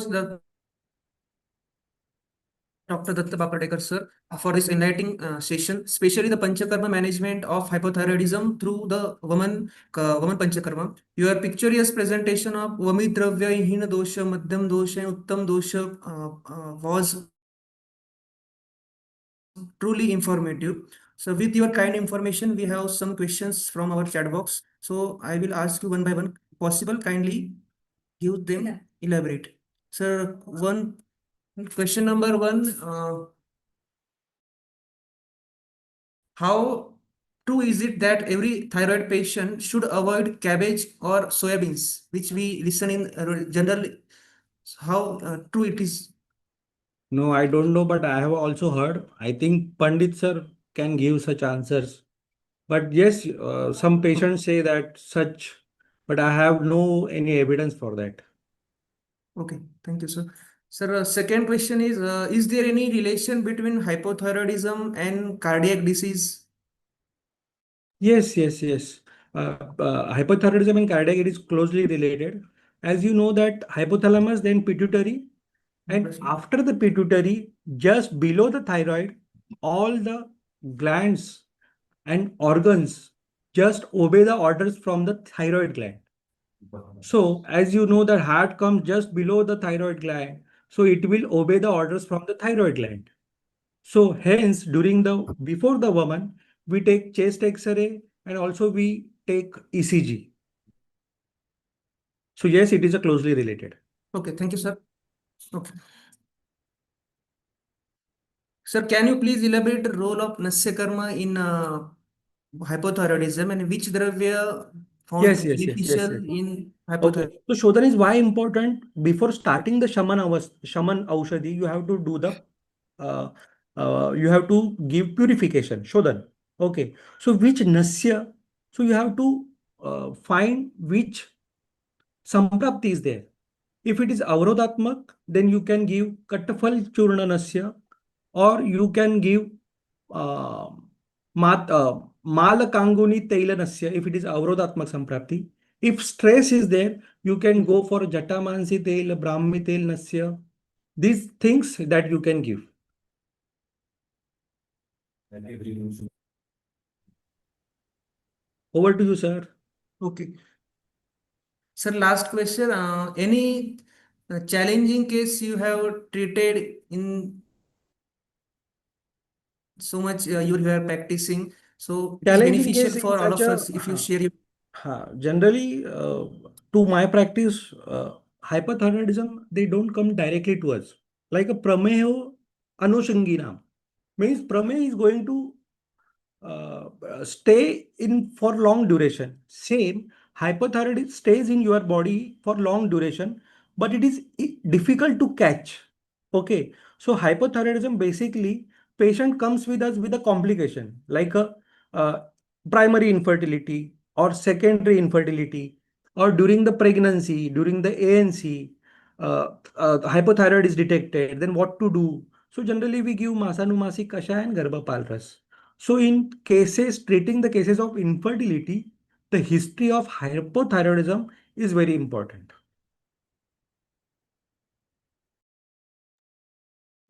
Dr. Datta Papadekar sir, for this enlightening session, especially the Panchakarma management of hypothyroidism through the woman Panchakarma. Your pictorial presentation of Vami Dravya, Hina Dosha, Madhyam Dosha, and Uttam Dosha was truly informative. So with your kind information, we have some questions from our chat box. So I will ask you one by one. Possible, kindly give them, elaborate. Sir, question number one, how true is it that every thyroid patient should avoid cabbage or soybeans, which we listen in general? How true it is? No, I don't know, but I have also heard. I think Pandit sir can give such answers. But yes, some patients say that such, but I have no any evidence for that. Okay, thank you, sir. Sir, second question is there any relation between hypothyroidism and cardiac disease? Yes, yes, yes. Hypothyroidism and cardiac it is closely related. As you know that hypothalamus, then pituitary, and after the pituitary, just below the thyroid, all the glands and organs just obey the orders from the thyroid gland. So, as you know, the heart comes just below the thyroid gland, so it will obey the orders from the thyroid gland. So, hence, during the before the woman, we take chest X-ray and also we take ECG. So, yes, it is a closely related. Okay, thank you, sir. Okay. Sir, can you please elaborate the role of Nasya Karma in hypothyroidism and which dravya found Yes, yes, yes, yes, beneficial yes. in Okay. hypothyroidism? So, Shodhan is why important before starting the Shaman Aushadhi, you have to do the uh, you have to give purification. Shodhan. Okay. So, which Nasya? So, you have to find which Samprapti is there. If it is Avrodhatmak, then you can give Kattafal Churna Nasya or you can give uh, Malakanguni Tailanasya if it is Avrodhatmak Samprapti. If stress is there, you can go for Jatamansi Tail, Brahmi Tail Nasya. These things that you can give. Over to you, sir. Okay. Sir, last question. Any challenging case you have treated in so much you are practicing? So it is Challenging beneficial case in for all such of a us if you share your. generally to my practice, hyperthyroidism they don't come directly to us. Like a prameho anushangina means prameho is going to stay in for long duration. Same hypothyroid stays in your body for long duration, but it is difficult to catch. Okay, so hypothyroidism basically patient comes with us with a complication like a uh, primary infertility or secondary infertility or during the pregnancy, during the ANC, hypothyroid is detected. Then what to do? So generally we give masanumasi kasha and garbhapal ras. So in cases, treating the cases of infertility, the history of hypothyroidism is very important.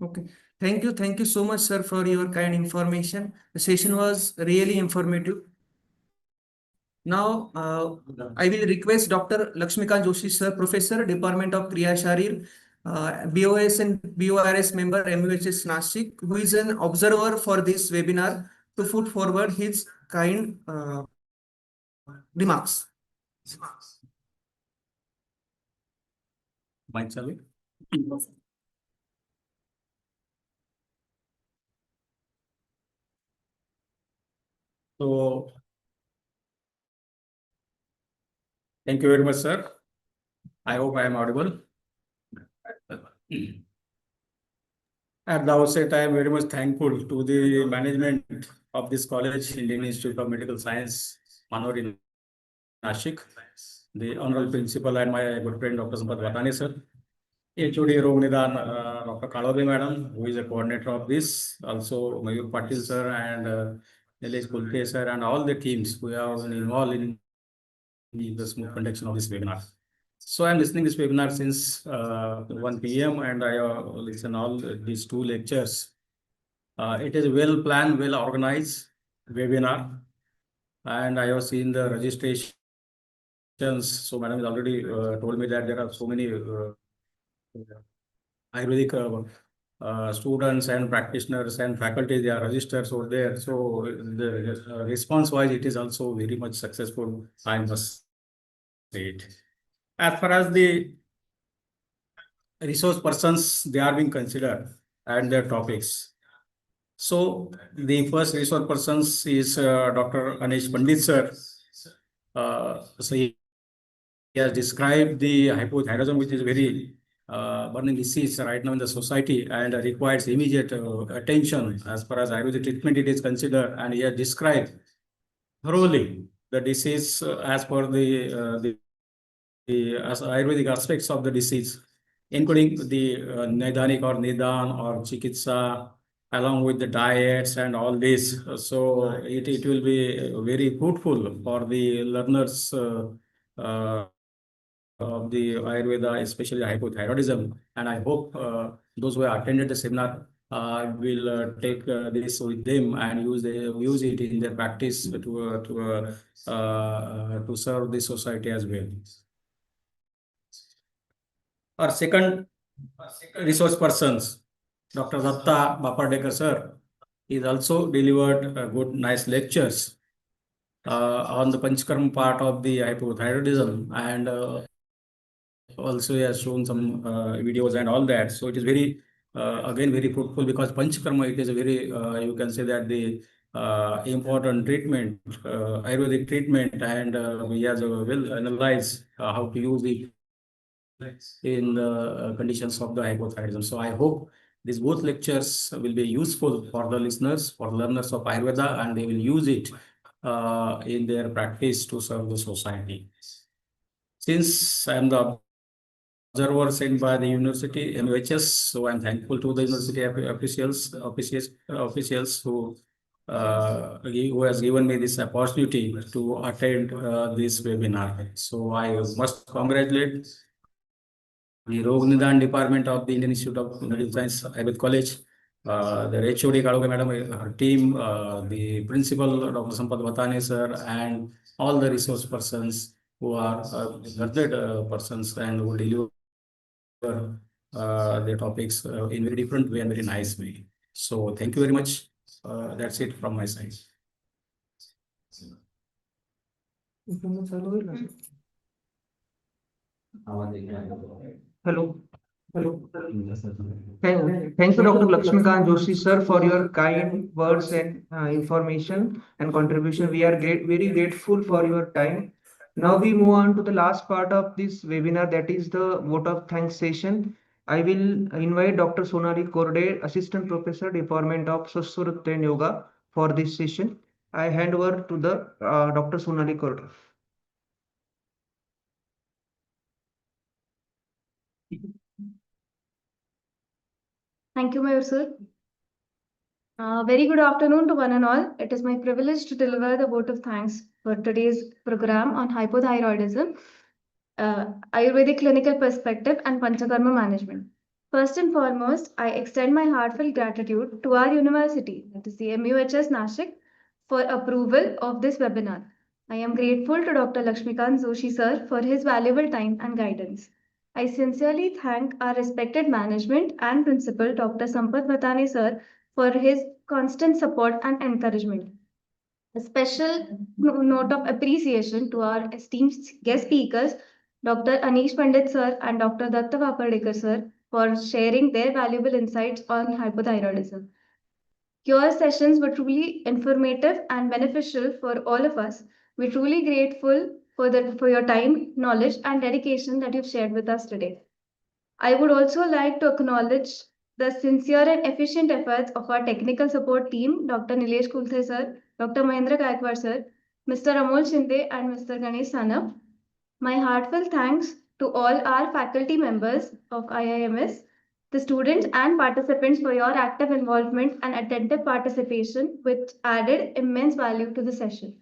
Okay. Thank you so much, sir, for your kind information. The session was really informative. Now, I will request Dr. Lakshmikant Joshi, sir, Professor, Department of Kriya Sharir, BOS and BORS member, MUHS Nashik, who is an observer for this webinar, to put forward his kind remarks. Mic चालू आहे? So, thank you very much, sir. I hope I am audible. At the outset, I am very much thankful to the management of this college, Indian Institute of Medical Science, Manor in Nashik, the honorable principal and my good friend, Dr. Sampath Vatane, sir. HOD Rognidan, Dr. Kalobe madam, who is a coordinator of this, also Mayur Patil sir and Nilesh Kulte sir and all the teams who have been involved in the smooth conduction of this webinar. So I'm listening this webinar since 1 p.m. and I listen all these 2 lectures. It is a well planned, well organized webinar, and I have seen the registrations. So madam has already told me that there are so many Ayurvedic students and practitioners and faculty, they are registered over there. So the response wise, it is also very much successful, I must say it. As far as the resource persons, they are being considered and their topics. So the first resource persons is Dr. Anish Pandit sir. So he has described the hypothyroidism, which is very burning disease right now in the society and requires immediate attention as far as Ayurvedic treatment it is considered, and he has described thoroughly the disease as per the as Ayurvedic aspects of the disease, including the Nidanic or Nidan or Chikitsa, along with the diets and all this. So it will be very fruitful for the learners of the Ayurveda, especially hypothyroidism. And I hope those who have attended the seminar will take this with them and use it in their practice to serve the society as well. Our second resource persons, Dr. Datta Bapardekar sir, is also delivered good, nice lectures on the Panchakrma part of the hypothyroidism, and also he has shown some videos and all that. So it is very, again, very fruitful, because Panchakrma, it is a very, you can say that the important treatment, Ayurvedic treatment, and he has well analyzed how to use it in the conditions of the hypothyroidism. So I hope these both lectures will be useful for the listeners, for learners of Ayurveda, and they will use it in their practice to serve the society. Since I am the observer sent by the university MUHS, so I'm thankful to the university officials who has given me this opportunity to attend this webinar. So I must congratulate the Rognidan Department of the Indian Institute of Medical Science, Ayurvedic College, the HOD Kaloge madam, her team, the principal, Dr. Sampath Vatane sir, and all the resource persons who are learned persons and who deliver their topics in very different way and very nice way. So thank you very much. That's it from my side. Hello. Hello. Thank you, Dr. Lakshmikant Joshi, sir, for your kind words and information and contribution. We are very grateful for your time. Now we move on to the last part of this webinar, that is the vote of thanks session. I will invite Dr. Sonali Korde, Assistant Professor, Department of Swasturutra and Yoga, for this session. I hand over to the Dr. Sonali Korde. Thank you, Mayur sir. Very good afternoon to one and all. It is my privilege to deliver the vote of thanks for today's program on hypothyroidism, Ayurvedic clinical perspective, and Panchakarma management. First and foremost, I extend my heartfelt gratitude to our university, that is the MUHS Nashik, for approval of this webinar. I am grateful to Dr. Lakshmikant Joshi sir for his valuable time and guidance. I sincerely thank our respected management and principal, Dr. Sampath Vatane sir, for his constant support and encouragement. A special note of appreciation to our esteemed guest speakers, Dr. Anish Pandit sir and Dr. Datta Vapardekar sir for sharing their valuable insights on hypothyroidism. Your sessions were truly informative and beneficial for all of us. We're truly grateful for your time, knowledge, and dedication that you've shared with us today. I would also like to acknowledge the sincere and efficient efforts of our technical support team, Dr. Nilesh Kulthe sir, Dr. Mahendra Gaikwad sir, Mr. Amol Shinde, and Mr. Ganesh Sanap. My heartfelt thanks to all our faculty members of IIMS, the students and participants for your active involvement and attentive participation, which added immense value to the session.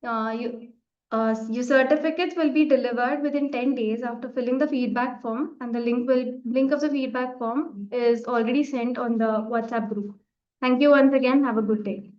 Your certificates will be delivered within 10 days after filling the feedback form, and the link of the feedback form is already sent on the WhatsApp group. Thank you once again. Have a good day.